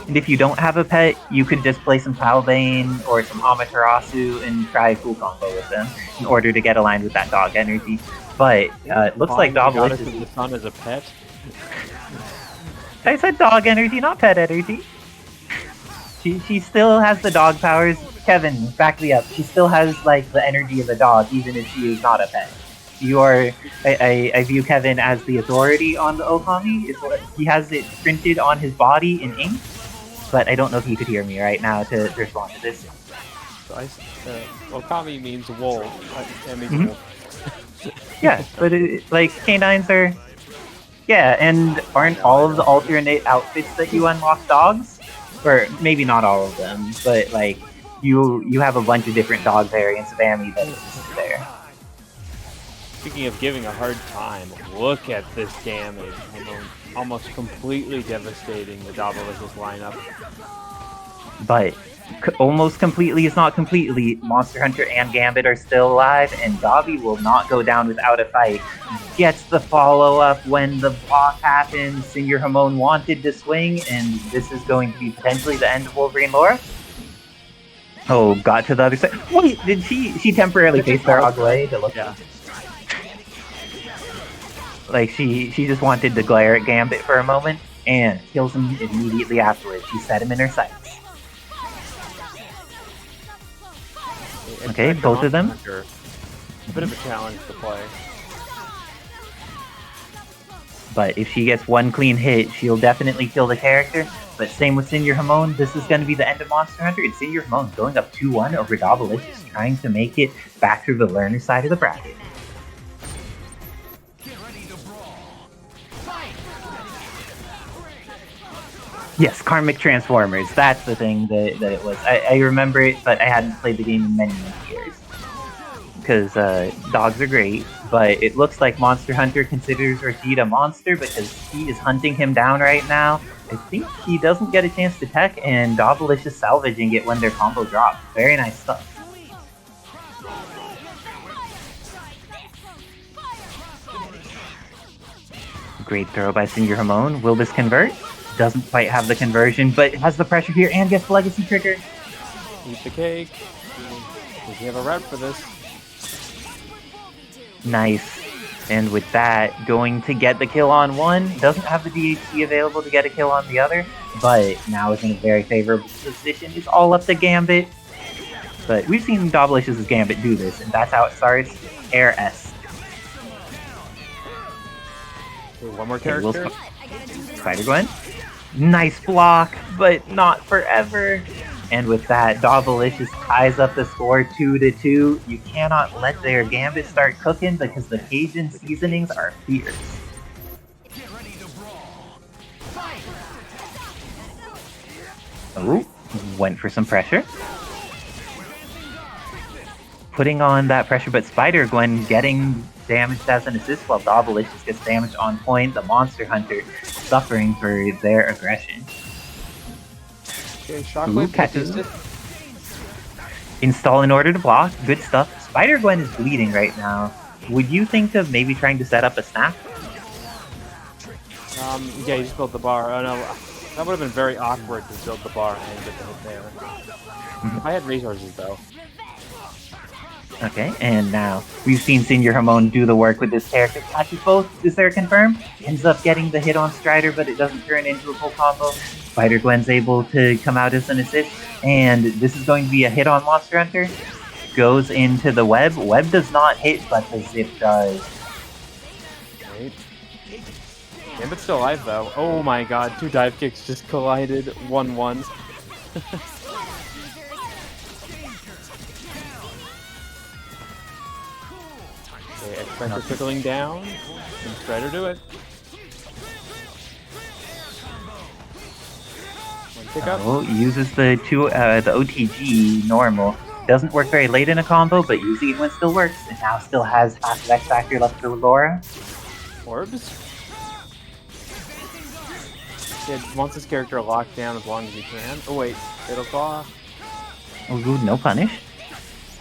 And if you don't have a pet, you could just play some Palbane or some Amaterasu and try a cool combo with them in order to get aligned with that dog energy. But it looks like Davalicious... The sun is a pet? I said dog energy, not pet energy. She still has the dog powers. Kevin, back me up. She still has like the energy of a dog, even if she is not a pet. You are... I view Kevin as the authority on the Okami. He has it printed on his body in ink. But I don't know if you could hear me right now to respond to this. So Okami means wolf. That means wolf. Yeah, but like canines are... Yeah, and aren't all of the alternate outfits that you unlock dogs? Or maybe not all of them, but like you have a bunch of different dog variants of Ami that is there. Speaking of giving a hard time, look at this damage. Almost completely devastating the Davalicious lineup. But almost completely is not completely. Monster Hunter and Gambit are still alive, and Dobby will not go down without a fight. Gets the follow-up when the block happens. Senior Hamon wanted to swing, and this is going to be potentially the end of Wolverine lore. Oh, got to the other side. Wait, did she temporarily face the wrong way to look? Yeah. Like, she just wanted to glare at Gambit for a moment, and kills him immediately afterwards. She set him in her sights. Okay, both of them. A bit of a challenge to play. But if she gets one clean hit, she'll definitely kill the character. But same with Senior Hamon, this is going to be the end of Monster Hunter, and Senior Hamon going up 2-1 over Davalicious, trying to make it back through the learner side of the bracket. Yes, Karmic Transformers. That's the thing that it was. I remember it, but I hadn't played the game in many years. Because dogs are great, but it looks like Monster Hunter considers Rashid a monster because he is hunting him down right now. I think he doesn't get a chance to tech, and Davalicious salvaging it when their combo drops. Very nice stuff. Great throw by Senior Hamon. Will this convert? Doesn't quite have the conversion, but has the pressure here and gets the legacy trigger. Eat the cake. Does he have a rep for this? Nice. And with that, going to get the kill on one. Doesn't have the DHC available to get a kill on the other, but now is in a very favorable position. It's all up to Gambit. But we've seen Doubleish's Gambit do this, and that's how it starts. Air S. Okay, one more character. Spider-Gwen. Nice block, but not forever. And with that, Doublelicious ties up the score 2-2. You cannot let their Gambit start cooking because the Cajun seasonings are fierce. Oh, went for some pressure. Putting on that pressure, but Spider-Gwen getting damaged as an assist while Doublelicious gets damaged on point. The Monster Hunter suffering for their aggression. Okay, Shockwave catches it. Install in order to block. Good stuff. Spider-Gwen is bleeding right now. Would you think of maybe trying to set up a snap? Yeah, you just built the bar. Oh no, that would have been very awkward to build the bar and get the hit there. I had resources though. Okay, and now we've seen Senior Hamon do the work with this character. Catches both. Is there a confirm? Ends up getting the hit on Strider, but it doesn't turn into a full combo. Spider-Gwen's able to come out as an assist, and this is going to be a hit on Monster Hunter. Goes into the web. Web does not hit, but the zip does. Right. Gambit's still alive though. Oh my god, two dive kicks just collided. 1-1. Okay, X-Factor trickling down. And Strider do it. One pick up. Oh, uses the OTG normal. Doesn't work very late in a combo, but usually when still works. And now still has half of X Factor left for Laura. Orbs. Kid wants his character locked down as long as he can. Oh wait, Fatal Claw. Oh, good, no punish.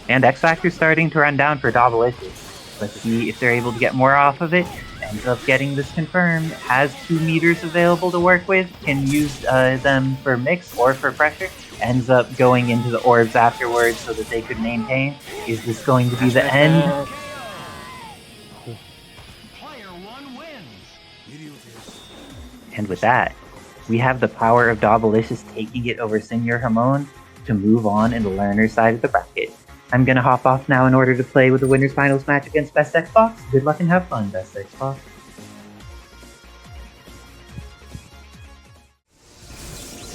And X Factor starting to run down for Doublelicious. Let's see if they're able to get more off of it. Ends up getting this confirmed. Has 2 meters available to work with. Can use them for mix or for pressure. Ends up going into the orbs afterwards so that they could maintain. Is this going to be the end? And with that, we have the power of Doublelicious taking it over Senior Hamon to move on in the learner side of the bracket. I'm gonna hop off now in order to play with the winners finals match against Best Xbox. Good luck and have fun, Best Xbox.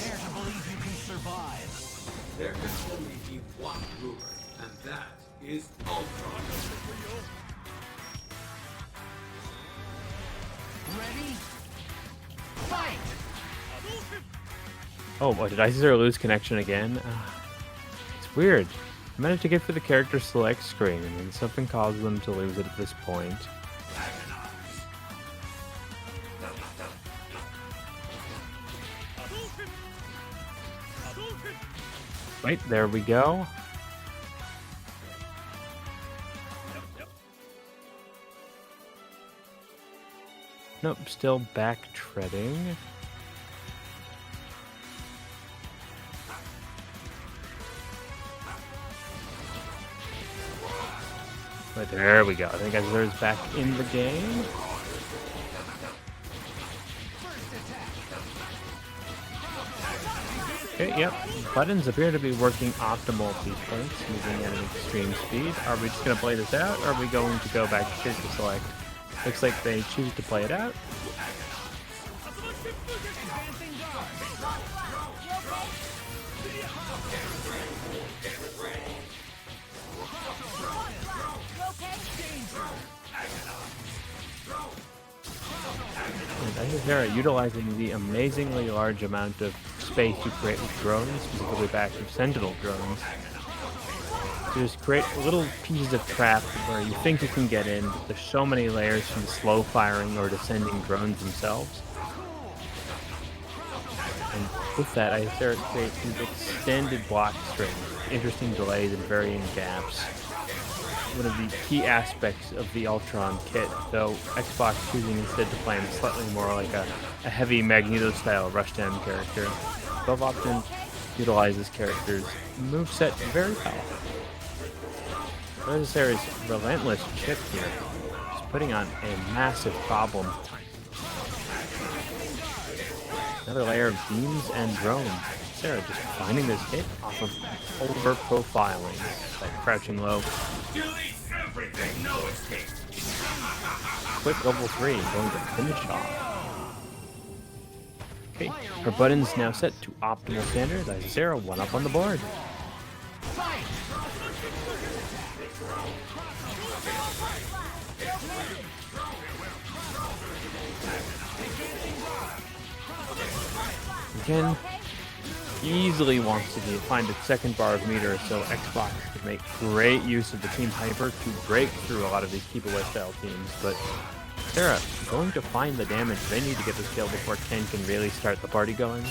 Dare to believe you can survive. There can only be one ruler, and that is Ultron. Ready? Fight! Oh, did Icer lose connection again? It's weird. I managed to get for the character select screen, and then something caused them to lose it at this point. Right, there we go. Nope, still backtreading. But there we go. I think Azur's back in the game. Okay, yep. Buttons appear to be working optimal at these points, moving at an extreme speed. Are we just going to play this out, or are we going to go back to character select? Looks like they choose to play it out. Azura utilizing the amazingly large amount of space to create with drones, specifically back to Sentinel drones, to just create little pieces of trap where you think you can get in, but there's so many layers from slow firing or descending drones themselves. And with that, Azura creates these extended block strings, interesting delays and varying gaps. one of the key aspects of the Ultron kit, though Xbox choosing instead to play him slightly more like a heavy Magneto-style rushdown character. Both often utilize this character's moveset very powerful. There's relentless chip here. He's putting on a massive problem. Another layer of beams and drones. Sarah just finding this hit off of over-profiling. Like crouching low. Quick level 3, going to finish off. Okay, her buttons now set to optimal standards. Sarah, one up on the board. Again, easily wants to find a second bar of meter, so Xbox can make great use of the Team Hyper to break through a lot of these keep-away style teams, but Sarah going to find the damage they need to get this kill before Ken can really start the party going.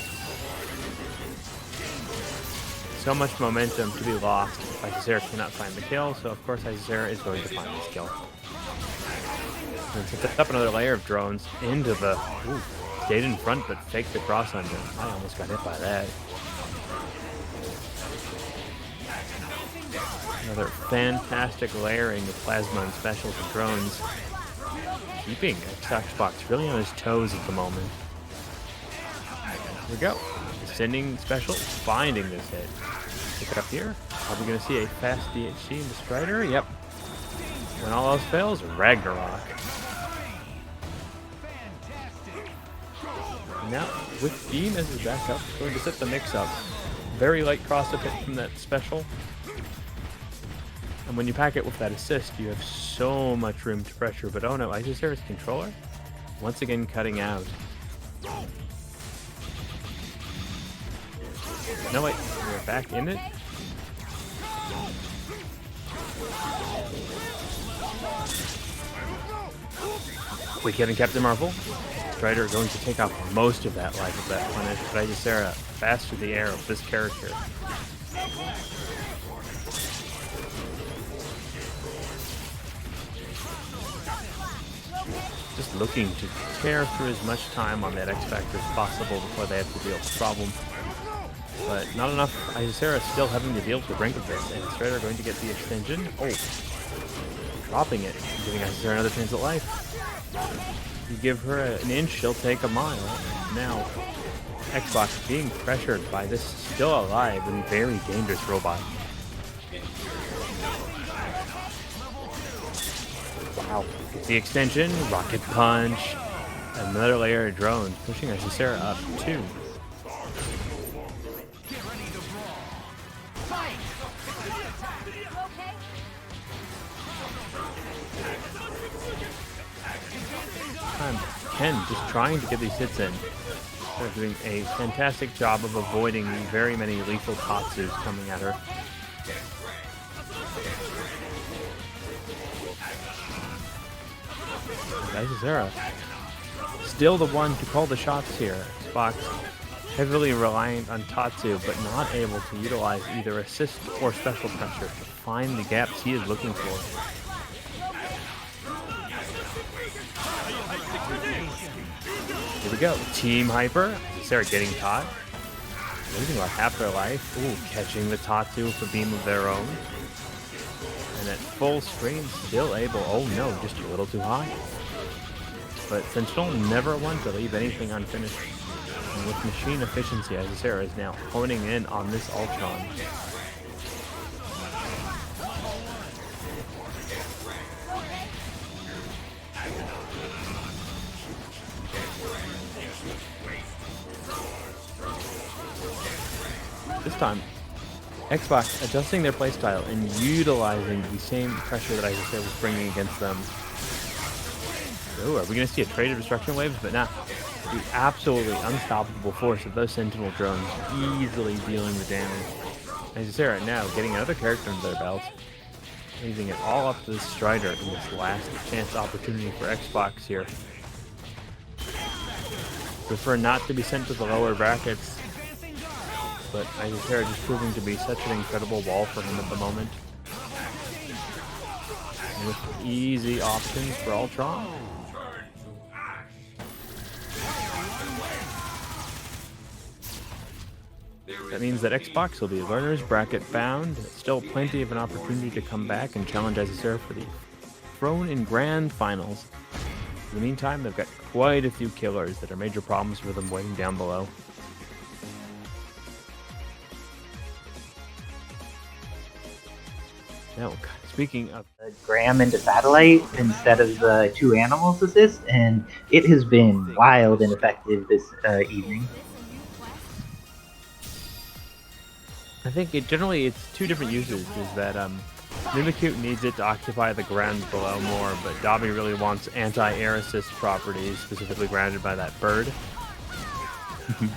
So much momentum to be lost. Sarah cannot find the kill, so of course Sarah is going to find this kill. And sets up another layer of drones into the... Ooh, stayed in front but faked the cross under. I almost got hit by that. Another fantastic layering of plasma and specials and drones. Keeping Xbox really on his toes at the moment. Here we go. Descending special, finding this hit. Pick it up here. Are we going to see a fast DHC in the Strider? Yep. When all else fails, Ragnarok. Now, with Beam as his backup, going to set the mix up. Very light cross-up hit from that special. And when you pack it with that assist, you have so much room to pressure. But oh no, Isocera's controller, once again cutting out. No wait, we're back in it. Quick hit and Captain Marvel. Strider going to take off most of that life of that punish, but Isocera fast through the air of this character. Just looking to tear through as much time on that X Factor as possible before they have to deal with the problem. But not enough. Isocera still having to deal with the brink of this, and Strider going to get the extension. Oh, dropping it, giving Isocera another chance at life. You give her an inch, she'll take a mile. Now, Xbox being pressured by this still alive and very dangerous robot. Wow. Gets the extension, rocket punch, another layer of drones, pushing Isocera up too. Ken just trying to get these hits in. They're doing a fantastic job of avoiding very many lethal Tatsus coming at her. Isocera still the one to call the shots here. Xbox heavily reliant on Tatsu, but not able to utilize either assist or special pressure to find the gaps he is looking for. Here we go. Team Hyper. Sarah getting caught. Losing about half their life. Ooh, catching the Tatsu with a beam of their own. And at full screen, still able. Oh no, just a little too high. But Sentinel never one to leave anything unfinished. And with machine efficiency, Isocera is now honing in on this Ultron. This time, Xbox adjusting their playstyle and utilizing the same pressure that Isocera was bringing against them. Oh, are we going to see a trade of destruction waves? But not the absolutely unstoppable force of those Sentinel drones easily dealing the damage. Isocera now getting another character under their belt, leaving it all up to the Strider in this last chance opportunity for Xbox here. Prefer not to be sent to the lower brackets. But Isocera just proving to be such an incredible wall for him at the moment. with easy options for Ultron. That means that Xbox will be learner's bracket bound. Still plenty of an opportunity to come back and challenge Azazel for the Throne in Grand Finals. In the meantime, they've got quite a few killers that are major problems for them waiting down below. Now, speaking of Graham into Satellite instead of the 2 animals assist, and it has been wild and effective this evening. I think generally it's 2 different uses. Is that Mimikyu needs it to occupy the ground below more, but Dobby really wants anti-air assist properties, specifically granted by that bird. And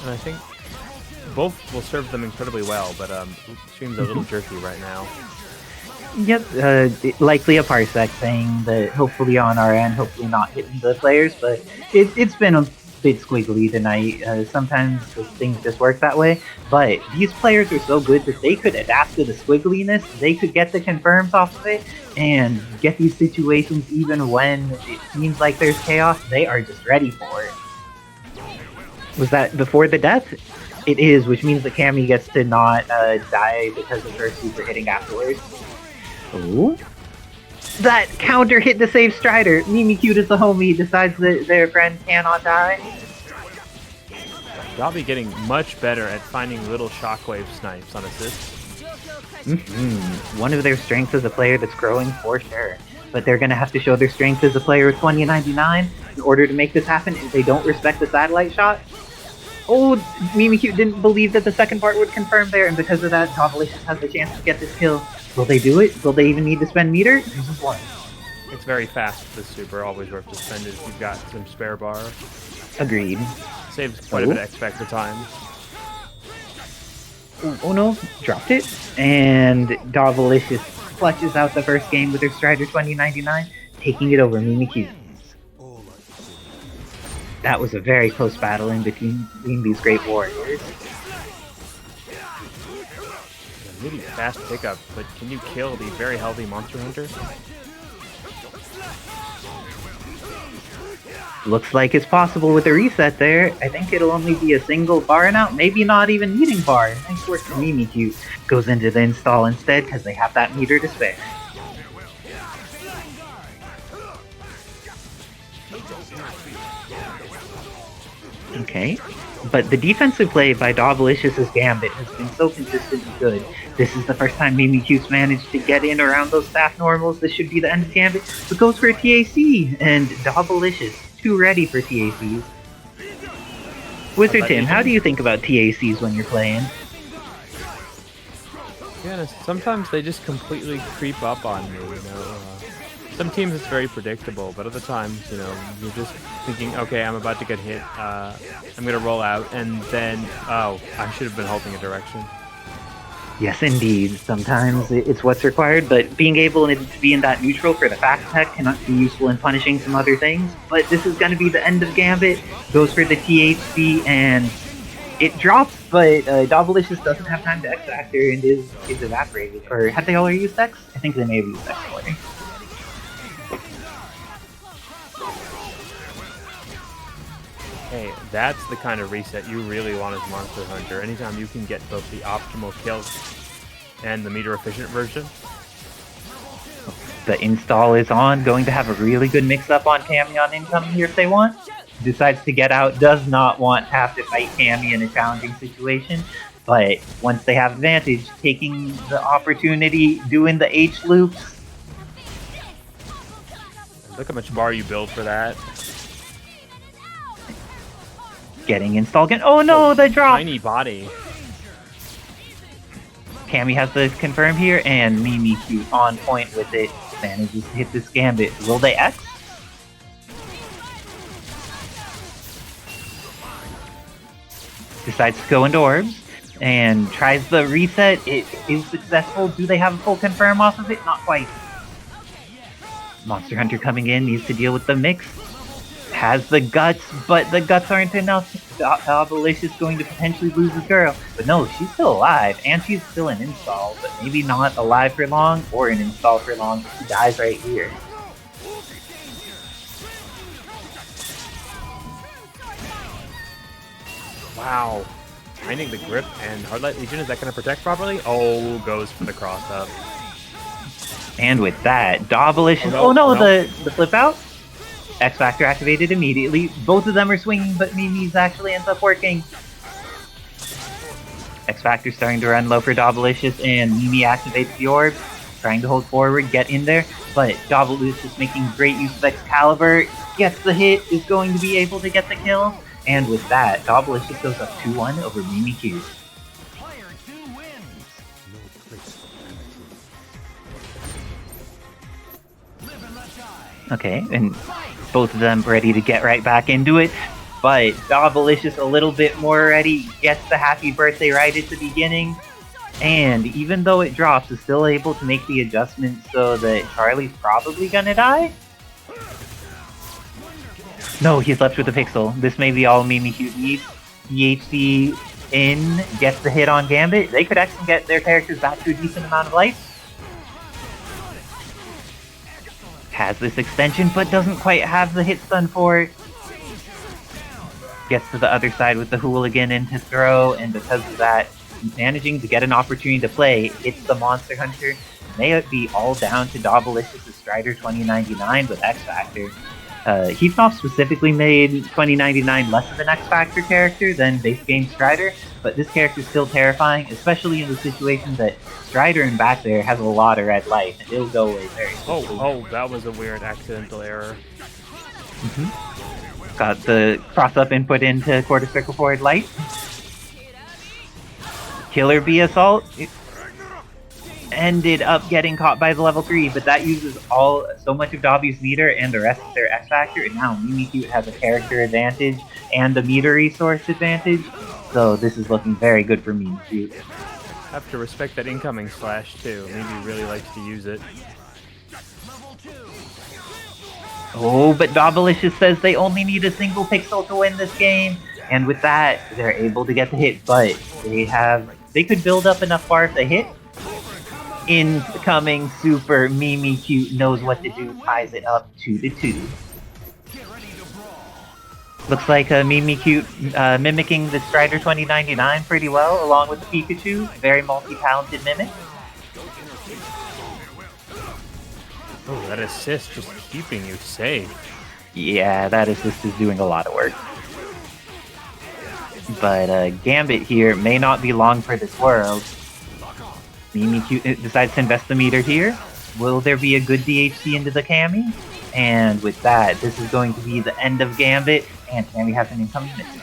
I think both will serve them incredibly well, but stream's a little jerky right now. Yep, likely a Parsec thing that hopefully on our end, hopefully not hitting the players, but it's been a bit squiggly tonight. Sometimes things just work that way, but these players are so good that they could adapt to the squiggliness, they could get the confirms off of it, and get these situations even when it seems like there's chaos, they are just ready for it. Was that before the death? It is, which means that Cammy gets to not die because of her super hitting afterwards. Ooh. That counter hit to save Strider. Mimikyu as the homie decides that their friend cannot die. Dobby getting much better at finding little shockwave snipes on assist. One of their strengths as a player that's growing for sure. But they're going to have to show their strength as a player with 2099 in order to make this happen if they don't respect the satellite shot. Oh, Mimikyu didn't believe that the second part would confirm there, and because of that, Novelicious has the chance to get this kill. Will they do it? Will they even need to spend meter? This is one. It's very fast with this super, always worth to spend it if you've got some spare bar. Agreed. Saves quite a bit of X-Factor time. Oh no, dropped it. And Novelicious clutches out the first game with her Strider 2099, taking it over Mimikyu. That was a very close battle in between these great warriors. Maybe fast pickup, but can you kill the very healthy Monster Hunter? Looks like it's possible with a reset there. I think it'll only be a single bar and out, maybe not even needing bar. Nice work from Mimikyu. Goes into the install instead because they have that meter to spare. Okay, but the defensive play by Novelicious' Gambit has been so consistent and good. This is the first time Mimikyu's managed to get in around those staff normals. This should be the end of Gambit, but goes for a TAC, and Novelicious, too ready for TACs. Wizard Tim, how do you think about TACs when you're playing? Yeah, sometimes they just completely creep up on you, you know. Some teams it's very predictable, but other times, you know, you're just thinking, okay, I'm about to get hit, I'm gonna roll out, and then, oh, I should have been holding a direction. Yes, indeed. Sometimes it's what's required, but being able to be in that neutral for the fast attack cannot be useful in punishing some other things. But this is going to be the end of Gambit. Goes for the THC, and it drops, but Novelicious doesn't have time to X-Factor and is evaporated. Or have they already used X? I think they may have used X already. Hey, that's the kind of reset you really want as Monster Hunter. Anytime you can get both the optimal kill and the meter efficient version. The install is on, going to have a really good mix-up on Cammy on incoming here if they want. Decides to get out, does not want to have to fight Cammy in a challenging situation. But once they have advantage, taking the opportunity, doing the H loops. Look how much bar you build for that. Getting installed again. Oh no, the drop! Tiny body. Cammy has the confirm here, and Mimikyu on point with it. Manages to hit this Gambit. Will they X? Decides to go into orbs, and tries the reset. It is successful. Do they have a full confirm off of it? Not quite. Monster Hunter coming in, needs to deal with the mix. Has the guts, but the guts aren't enough. Delicious going to potentially lose his girl? But no, she's still alive, and she's still an install, but maybe not alive for long, or an install for long. She dies right here. Wow. Finding the grip and Hardlight Legion, is that going to protect properly? Oh, goes for the cross up. And with that, Dobalicious. Oh no, the flip out. X Factor activated immediately. Both of them are swinging, but Mimi's actually ends up working. X Factor starting to run low for Dobalicious, and Mimi activates the orb, trying to hold forward, get in there. But Dobalicious making great use of Excalibur, gets the hit, is going to be able to get the kill. And with that, Dobalicious goes up 2-1 over Mimikyu. Player 2 wins. No place for Live and let die. Okay, and both of them ready to get right back into it. But Dobalicious a little bit more ready, gets the happy birthday right at the beginning. And even though it drops, is still able to make the adjustment so that Charlie's probably gonna die? No, he's left with a pixel. This may be all Mimikyu needs. DHC in, gets the hit on Gambit. They could actually get their characters back to a decent amount of life. Has this extension, but doesn't quite have the hit stun for it. Gets to the other side with the Hooligan in to throw, and because of that, managing to get an opportunity to play, hits the Monster Hunter. May be all down to Dobalicious' Strider 2099 with X Factor. Heathnop specifically made 2099 less of an X Factor character than base game Strider, but this character is still terrifying, especially in the situation that Strider in back there has a lot of red life, and it'll go away very quickly. Oh, that was a weird accidental error. Got the cross-up input into quarter circle forward light. Killer Bee Assault. It ended up getting caught by the level 3, but that uses so much of Dobby's meter and the rest of their X Factor, and now Mimikyu has a character advantage and a meter resource advantage, so this is looking very good for Mimikyu. Have to respect that incoming slash too. Maybe really likes to use it. Oh, but Dobalicious says they only need a single pixel to win this game, and with that, they're able to get the hit, but they could build up enough bar if they hit. Incoming super Mimikyu knows what to do, ties it up 2-2. Looks like Mimikyu mimicking the Strider 2099 pretty well, along with the Pikachu. Very multi-talented mimic. Oh, that assist just keeping you safe. Yeah, that assist is doing a lot of work. But Gambit here may not be long for this world. Mimikyu decides to invest the meter here. Will there be a good DHC into the Cammy? And with that, this is going to be the end of Gambit, and Cammy has an incoming mission.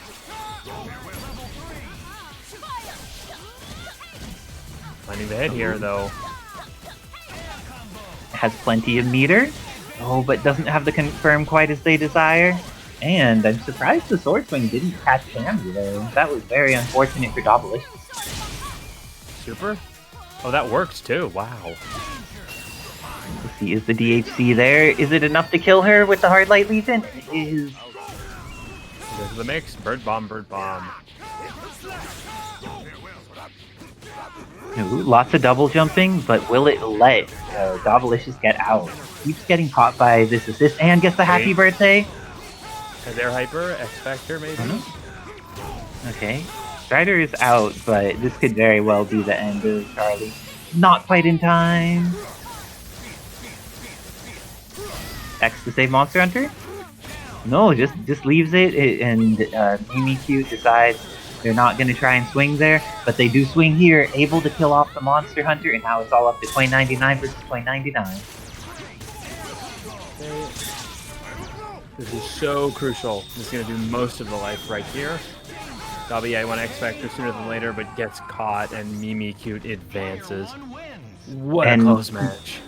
Finding the head here, though. Has plenty of meter. Oh, but doesn't have the confirm quite as they desire. And I'm surprised the Sword Swing didn't catch Cammy there. That was very unfortunate for Dobalicious. Super? Oh, that works too. Wow. Let's see, is the DHC there? Is it enough to kill her with the Hard Light Legion? It is. Goes to the mix. Bird bomb, bird bomb. Ooh, lots of double jumping, but will it let Dobalicious get out? Keeps getting caught by this assist and gets the happy birthday. Is there hyper? X Factor maybe? Okay. Strider is out, but this could very well be the end of Charlie. Not quite in time. X to save Monster Hunter? No, just leaves it, and Mimikyu decides they're not going to try and swing there, but they do swing here, able to kill off the Monster Hunter, and now it's all up to 2099 versus 2099. This is so crucial. This is going to do most of the life right here. Dobby, I want X Factor sooner than later, but gets caught, and Mimikyu advances. What a close match.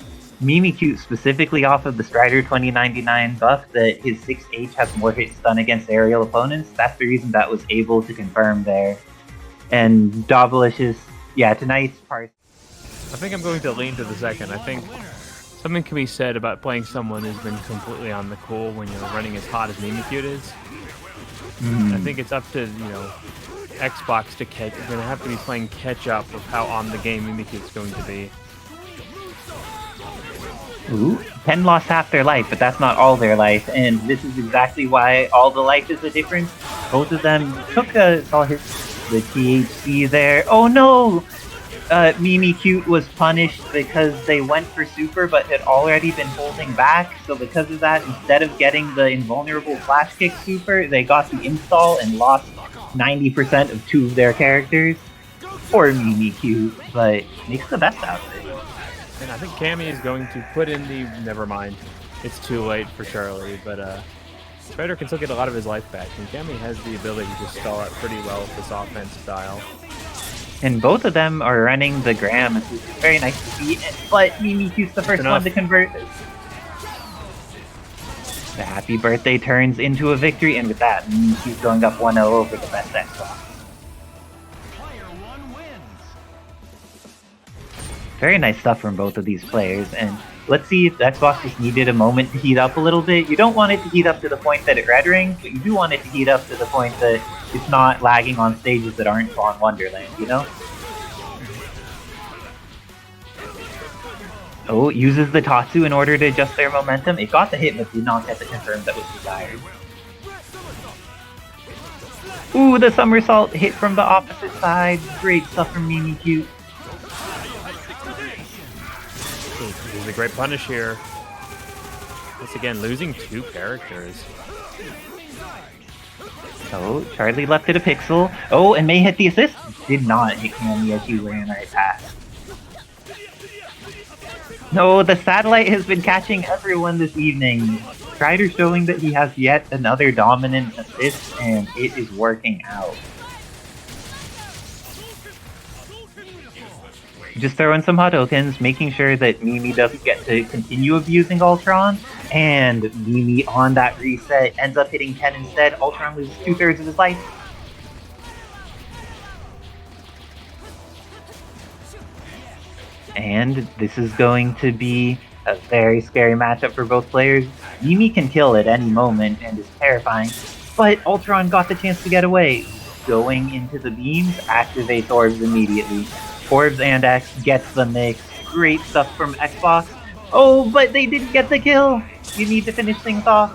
Mimikyu specifically off of the Strider 2099 buff that his 6H has more hit stun against aerial opponents. That's the reason that was able to confirm there. And Dobalicious, yeah, tonight's part. I think I'm going to lean to the second. I think something can be said about playing someone who's been completely on the cool when you're running as hot as Mimikyu is. I think it's up to, you know, Xbox to catch. You're going to have to be playing catch up with how on the game Mimikyu is going to be. Ooh, 10 lost half their life, but that's not all their life, and this is exactly why all the life is a difference. Both of them took the THC there. Oh no! Mimikyu was punished because they went for super but had already been holding back, so because of that, instead of getting the invulnerable flash kick super, they got the install and lost 90% of 2 of their characters. Poor Mimikyu, but makes the best out of it. And I think Cammy is going to put in the... Never mind. It's too late for Charlie, but Spider can still get a lot of his life back, and Cammy has the ability to stall out pretty well with this offense style. And both of them are running the Graham, which is very nice to see, but Mimikyu's the first one to convert. The happy birthday turns into a victory, and with that, Mimikyu's going up 1-0 over the best Xbox. Very nice stuff from both of these players, and let's see if the Xbox just needed a moment to heat up a little bit. You don't want it to heat up to the point that it red rings, but you do want it to heat up to the point that it's not lagging on stages that aren't Spawn Wonderland, you know? Oh, uses the Tatsu in order to adjust their momentum. It got the hit, but did not get the confirm that was desired. Ooh, the somersault hit from the opposite side. Great stuff from Mimikyu. This is a great punish here. Once again, losing 2 characters. Oh, Charlie left it a pixel. Oh, and May hit the assist. Did not hit Cammy as she ran right past. No, the satellite has been catching everyone this evening. Strider showing that he has yet another dominant assist, and it is working out. Just throwing some Hadoukens, making sure that Mimi doesn't get to continue abusing Ultron, and Mimi on that reset ends up hitting 10 instead. Ultron loses 2/3 of his life. And this is going to be a very scary matchup for both players. Mimi can kill at any moment and is terrifying, but Ultron got the chance to get away. Going into the beams, activates Orbs immediately. Orbs and X gets the mix. Great stuff from Xbox. Oh, but they didn't get the kill! You need to finish things off.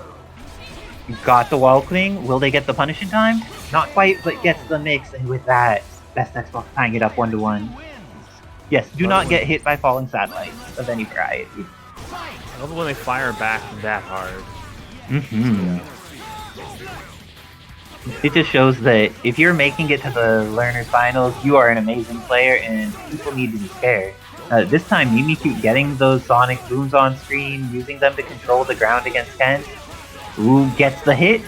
Got the wall cling. Will they get the punish in time? Not quite, but gets the mix, and with that, best Xbox tying it up 1-1. Yes, do not get hit by falling satellites of any variety. I love it when they fire back that hard. It just shows that if you're making it to the Learners Finals, you are an amazing player and people need to be scared. This time, Mimikyu getting those sonic booms on screen, using them to control the ground against Ken. Ooh, gets the hit.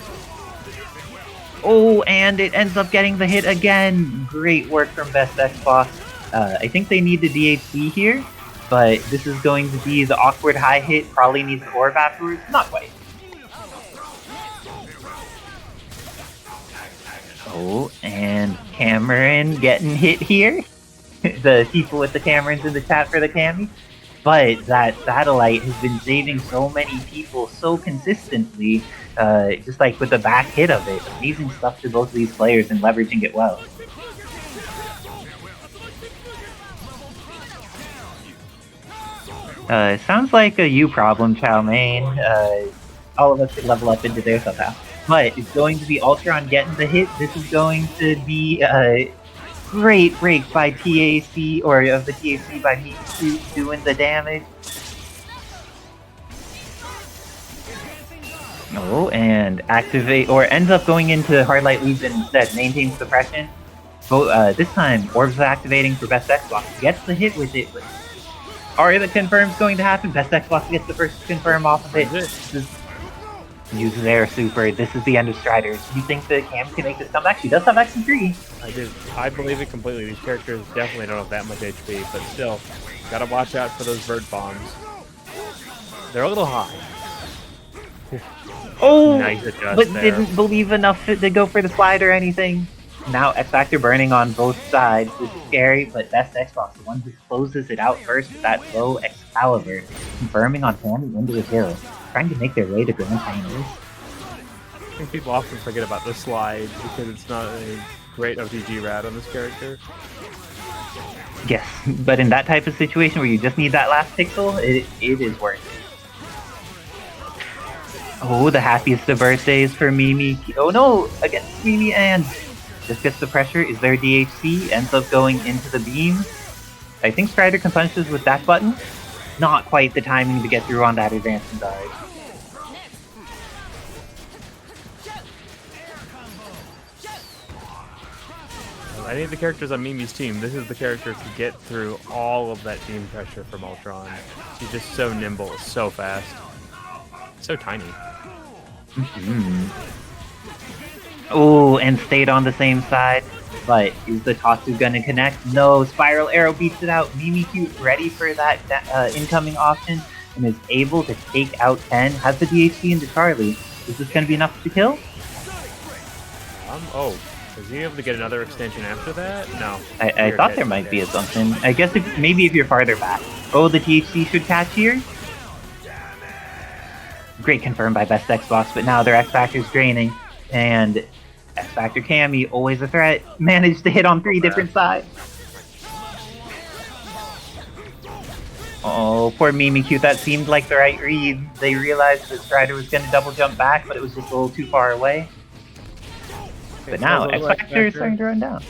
Oh, and it ends up getting the hit again. Great work from Best Xbox. I think they need the DHC here, but this is going to be the awkward high hit, probably needs the orb afterwards. Not quite. Oh, and Cameron getting hit here. The people with the Camerons in the chat for the Cammy. But that satellite has been saving so many people so consistently, just like with the back hit of it. Amazing stuff to both of these players and leveraging it well. Sounds like a you problem, Chow Mein. All of us could level up into there somehow. But it's going to be Ultron getting the hit. This is going to be a great break by TAC, or of the TAC by Mimikyu doing the damage. Oh, and activate, or ends up going into Hard Light Legion instead, maintains suppression. But this time, Orbs activating for Best Xbox. Gets the hit with it, but are the confirms going to happen? Best Xbox gets the first confirm off of it. Use their super. This is the end of Strider. Do you think that Cam can make this comeback? She does have X and 3. I do. I believe it completely. These characters definitely don't have that much HP, but still, gotta watch out for those vert bombs. They're a little high. Oh, nice adjust but there. didn't believe enough to go for the slide or anything. Now X Factor burning on both sides, which is scary, but Best Xbox, the one who closes it out first with that low Excalibur, confirming on Cammy into the kill, trying to make their way to Grand Finals. I think people often forget about the slide because it's not a great OTG rat on this character. Yes, but in that type of situation where you just need that last pixel, it is worth it. Oh, the happiest of birthdays for Mimi. Oh no, against Mimi and just gets the pressure. Is there DHC? Ends up going into the beam. I think Strider can punish this with that button. Not quite the timing to get through on that advancing guard. Any of the characters on Mimi's team, this is the character to get through all of that beam pressure from Ultron. She's just so nimble, so fast, so tiny. Oh, and stayed on the same side. But is the Tatsu gonna connect? No, Spiral Arrow beats it out. Mimikyu ready for that incoming option and is able to take out 10. Has the DHC into Charlie. Is this gonna be enough to kill? Oh, is he able to get another extension after that? No. I thought there might be a something. I guess maybe if you're farther back. Oh, the THC should catch here. Great confirmed by Best Xbox, but now their X Factor's draining, and X Factor Cammy, always a threat, managed to hit on 3 different sides. Oh, poor Mimikyu, that seemed like the right read. They realized that Strider was going to double jump back, but it was just a little too far away. But now, X Factor is starting to run down.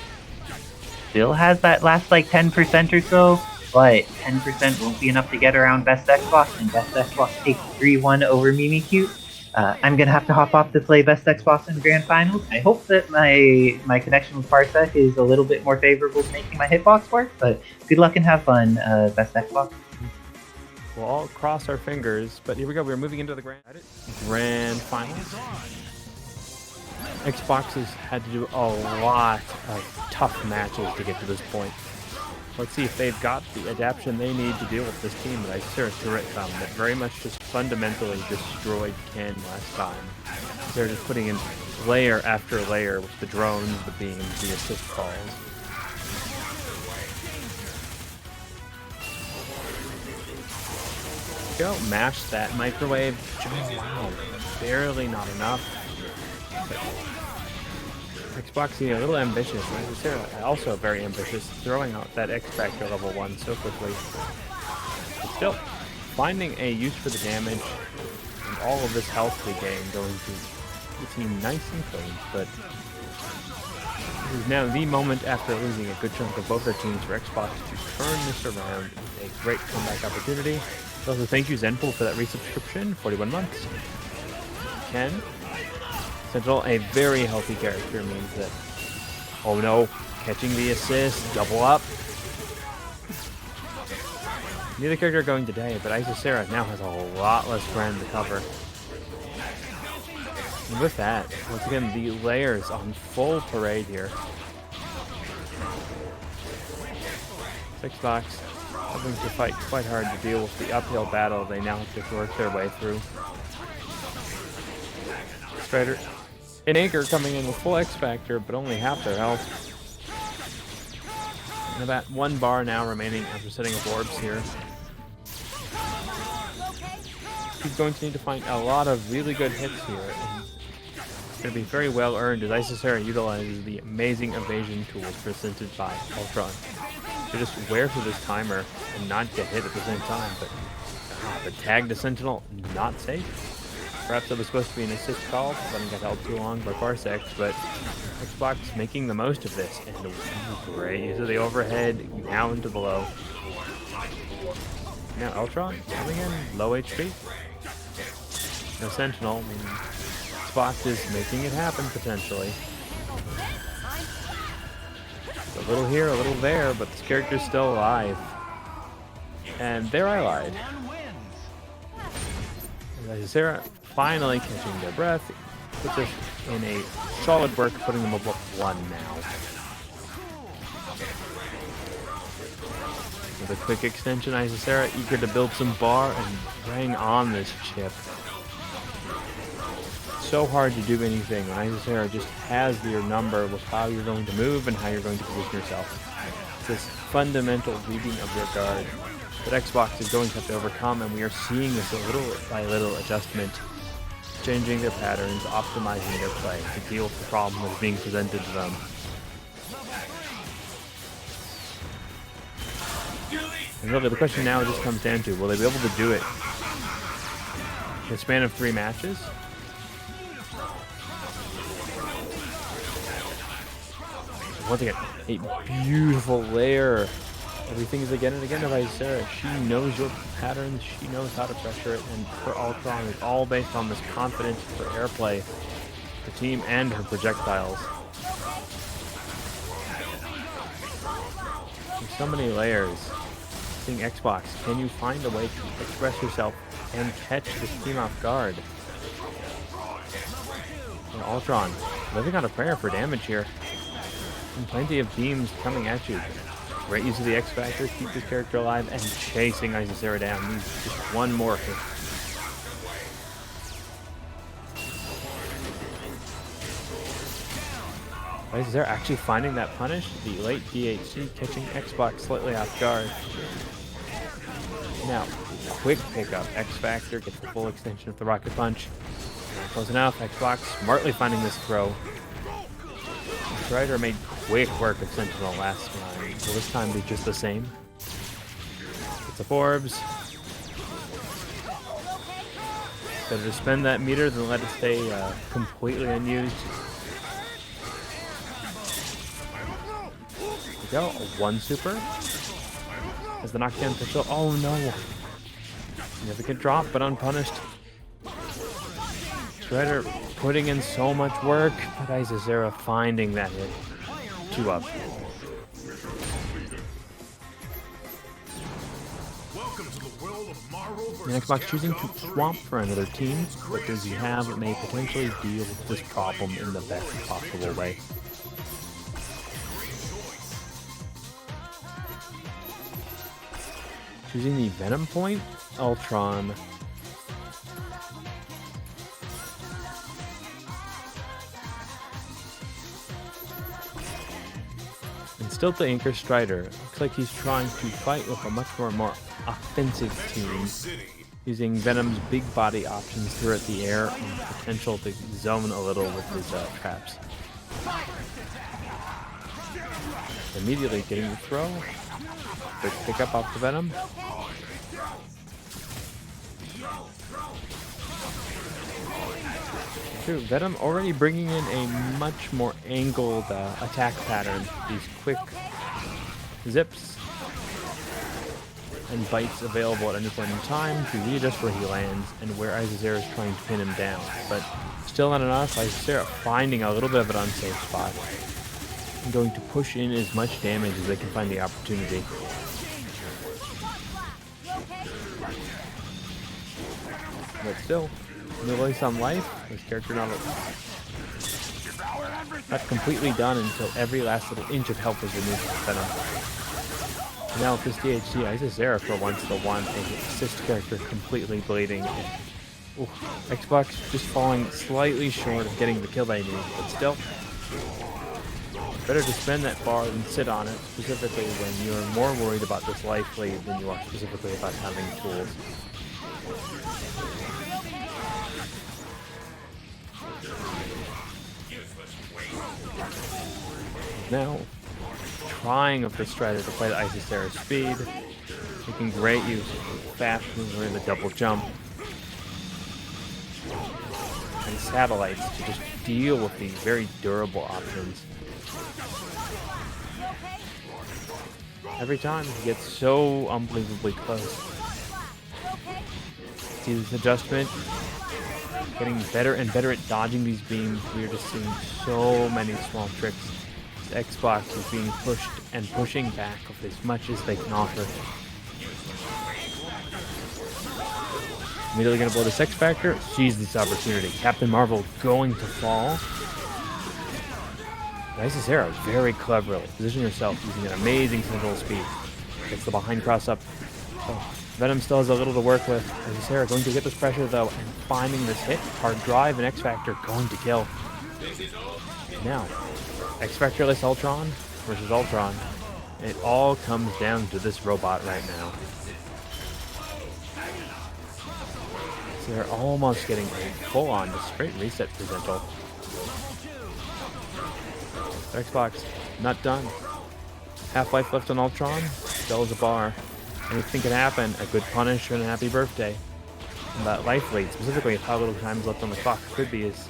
Still has that last like 10% or so, but 10% won't be enough to get around Best Xbox, and Best Xbox takes 3-1 over Mimikyu. I'm gonna have to hop off to play Best Xbox in the Grand Finals. I hope that my connection with Parsec is a little bit more favorable to making my hitbox work, but good luck and have fun, Best Xbox. We'll all cross our fingers, but here we go. We're moving into the Grand Finals. Xbox has had to do a lot of tough matches to get to this point. Let's see if they've got the adaptation they need to deal with this team that I threw at them that very much just fundamentally destroyed Ken last time. They're just putting in layer after layer with the drones, the beams, the assist calls. Go, mash that microwave. Wow, barely not enough. Xbox being a little ambitious, and also very ambitious, throwing out that X Factor level 1 so quickly. But still, finding a use for the damage and all of this health we gain going to the team nice and clean, but this is now the moment after losing a good chunk of both their teams for Xbox to turn this around with a great comeback opportunity. Also, thank you Zenpool for that resubscription, 41 months. Ken? Sentinel, a very healthy character, means that, oh no, catching the assist, double up. Neither character going today, but Isocera now has a lot less ground to cover. And with that, once again, the layers on full parade here. Xbox having to fight quite hard to deal with the uphill battle they now have to work their way through. Strider. An Anchor coming in with full X Factor, but only half their health. And about 1 bar now remaining after setting up orbs here. He's going to need to find a lot of really good hits here. And it's going to be very well earned as Isocera utilizes the amazing evasion tools presented by Ultron. To just wear through this timer and not get hit at the same time, but the tag to Sentinel, not safe. Perhaps it was supposed to be an assist call, letting got held too long by Parsec, but Xbox making the most of this, and great use of the overhead, now into the low. Now Ultron coming in, low HP. No Sentinel, I mean, Xbox is making it happen potentially. A little here, a little there, but this character's still alive. And there I lied. Sarah finally catching their breath, puts us in a solid work, putting them above 1 now. With a quick extension, Isocera eager to build some bar and bring on this chip. So hard to do anything when Isocera just has your number with how you're going to move and how you're going to position yourself. It's this fundamental reading of your guard that Xbox is going to have to overcome, and we are seeing this a little by little adjustment changing their patterns, optimizing their play to deal with the problem that's being presented to them. And really, the question now just comes down to, will they be able to do it in a span of 3 matches? Once again, a beautiful layer. Everything is again and again by Sarah. She knows your patterns, she knows how to pressure it, and for Ultron, it's all based on this confidence for airplay, the team, and her projectiles. There's so many layers. Seeing Xbox, can you find a way to express yourself and catch this team off guard? And Ultron, living on a prayer for damage here. And plenty of beams coming at you. Great use of the X Factor, keep this character alive, and chasing Isisera down. Needs just one more hit. Isisera actually finding that punish. The late DHC catching Xbox slightly off guard. Now, quick pickup. X Factor gets the full extension of the Rocket Punch. Not close enough. Xbox smartly finding this throw. Strider made quick work of Sentinel last time. Will this time be just the same? It's a Forbes. Better to spend that meter than let it stay completely unused. There we go. One super. As the knockdown pistol. Oh no! Significant drop, but unpunished. Strider putting in so much work, but Isisera finding that hit. 2 up. And Xbox choosing to swamp for another team, because you have may potentially deal with this problem in the best possible way. Choosing the Venom point, Ultron. And still the Anchor Strider. Looks like he's trying to fight with a much more offensive team, using Venom's big body options throughout the air and potential to zone a little with his traps. Immediately getting the throw. Quick pickup off the Venom. True, Venom already bringing in a much more angled attack pattern. These quick zips and bites available at any point in time to readjust where he lands and where Isisera is trying to pin him down. But still not enough. Isisera finding a little bit of an unsafe spot and going to push in as much damage as they can find the opportunity. But still, nearly some life. This character not completely done until every last little inch of health is removed from Venom. Now with this DHC, Isisera for once the one assist character completely bleeding. Ooh, Xbox just falling slightly short of getting the kill they need, but still. Better to spend that bar than sit on it, specifically when you're more worried about this life lead than you are specifically about having tools. Now, trying of the Strider to play the Isisera's speed, making great use of fast mover in the double jump, and satellites to just deal with these very durable options. Every time he gets so unbelievably close. See this adjustment, getting better and better at dodging these beams. We are just seeing so many small tricks. Xbox is being pushed and pushing back with as much as they can offer. Immediately going to blow this X Factor. Seize this opportunity. Captain Marvel going to fall. Isisera very cleverly position herself using an amazing central speed. Gets the behind cross up. Oh, Venom still has a little to work with. Isisera going to get this pressure though and finding this hit. Hard drive and X Factor going to kill. Now, X Factor-less Ultron versus Ultron. It all comes down to this robot right now. So they're almost getting a full-on straight reset for Virgil. Xbox, not done. Half-life left on Ultron, still as a bar. Anything can happen, a good punish and a happy birthday. And that life lead, specifically of how little time is left on the clock, could be is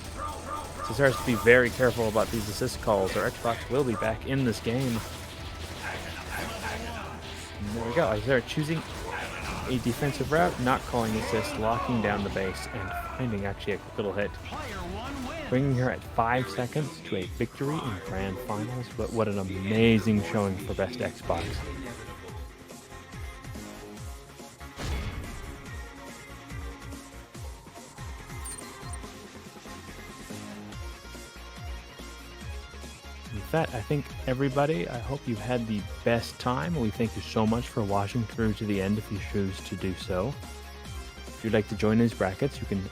so has to be very careful about these assist calls, or Xbox will be back in this game. And there we go. Isaiah choosing a defensive route, not calling assist, locking down the base, and finding actually a quick little hit. Bringing her at 5 seconds to a victory in Grand Finals, but what an amazing showing for Best Xbox. With that, I think everybody, I hope you've had the best time. We thank you so much for watching through to the end if you choose to do so. If you'd like to join these brackets, you can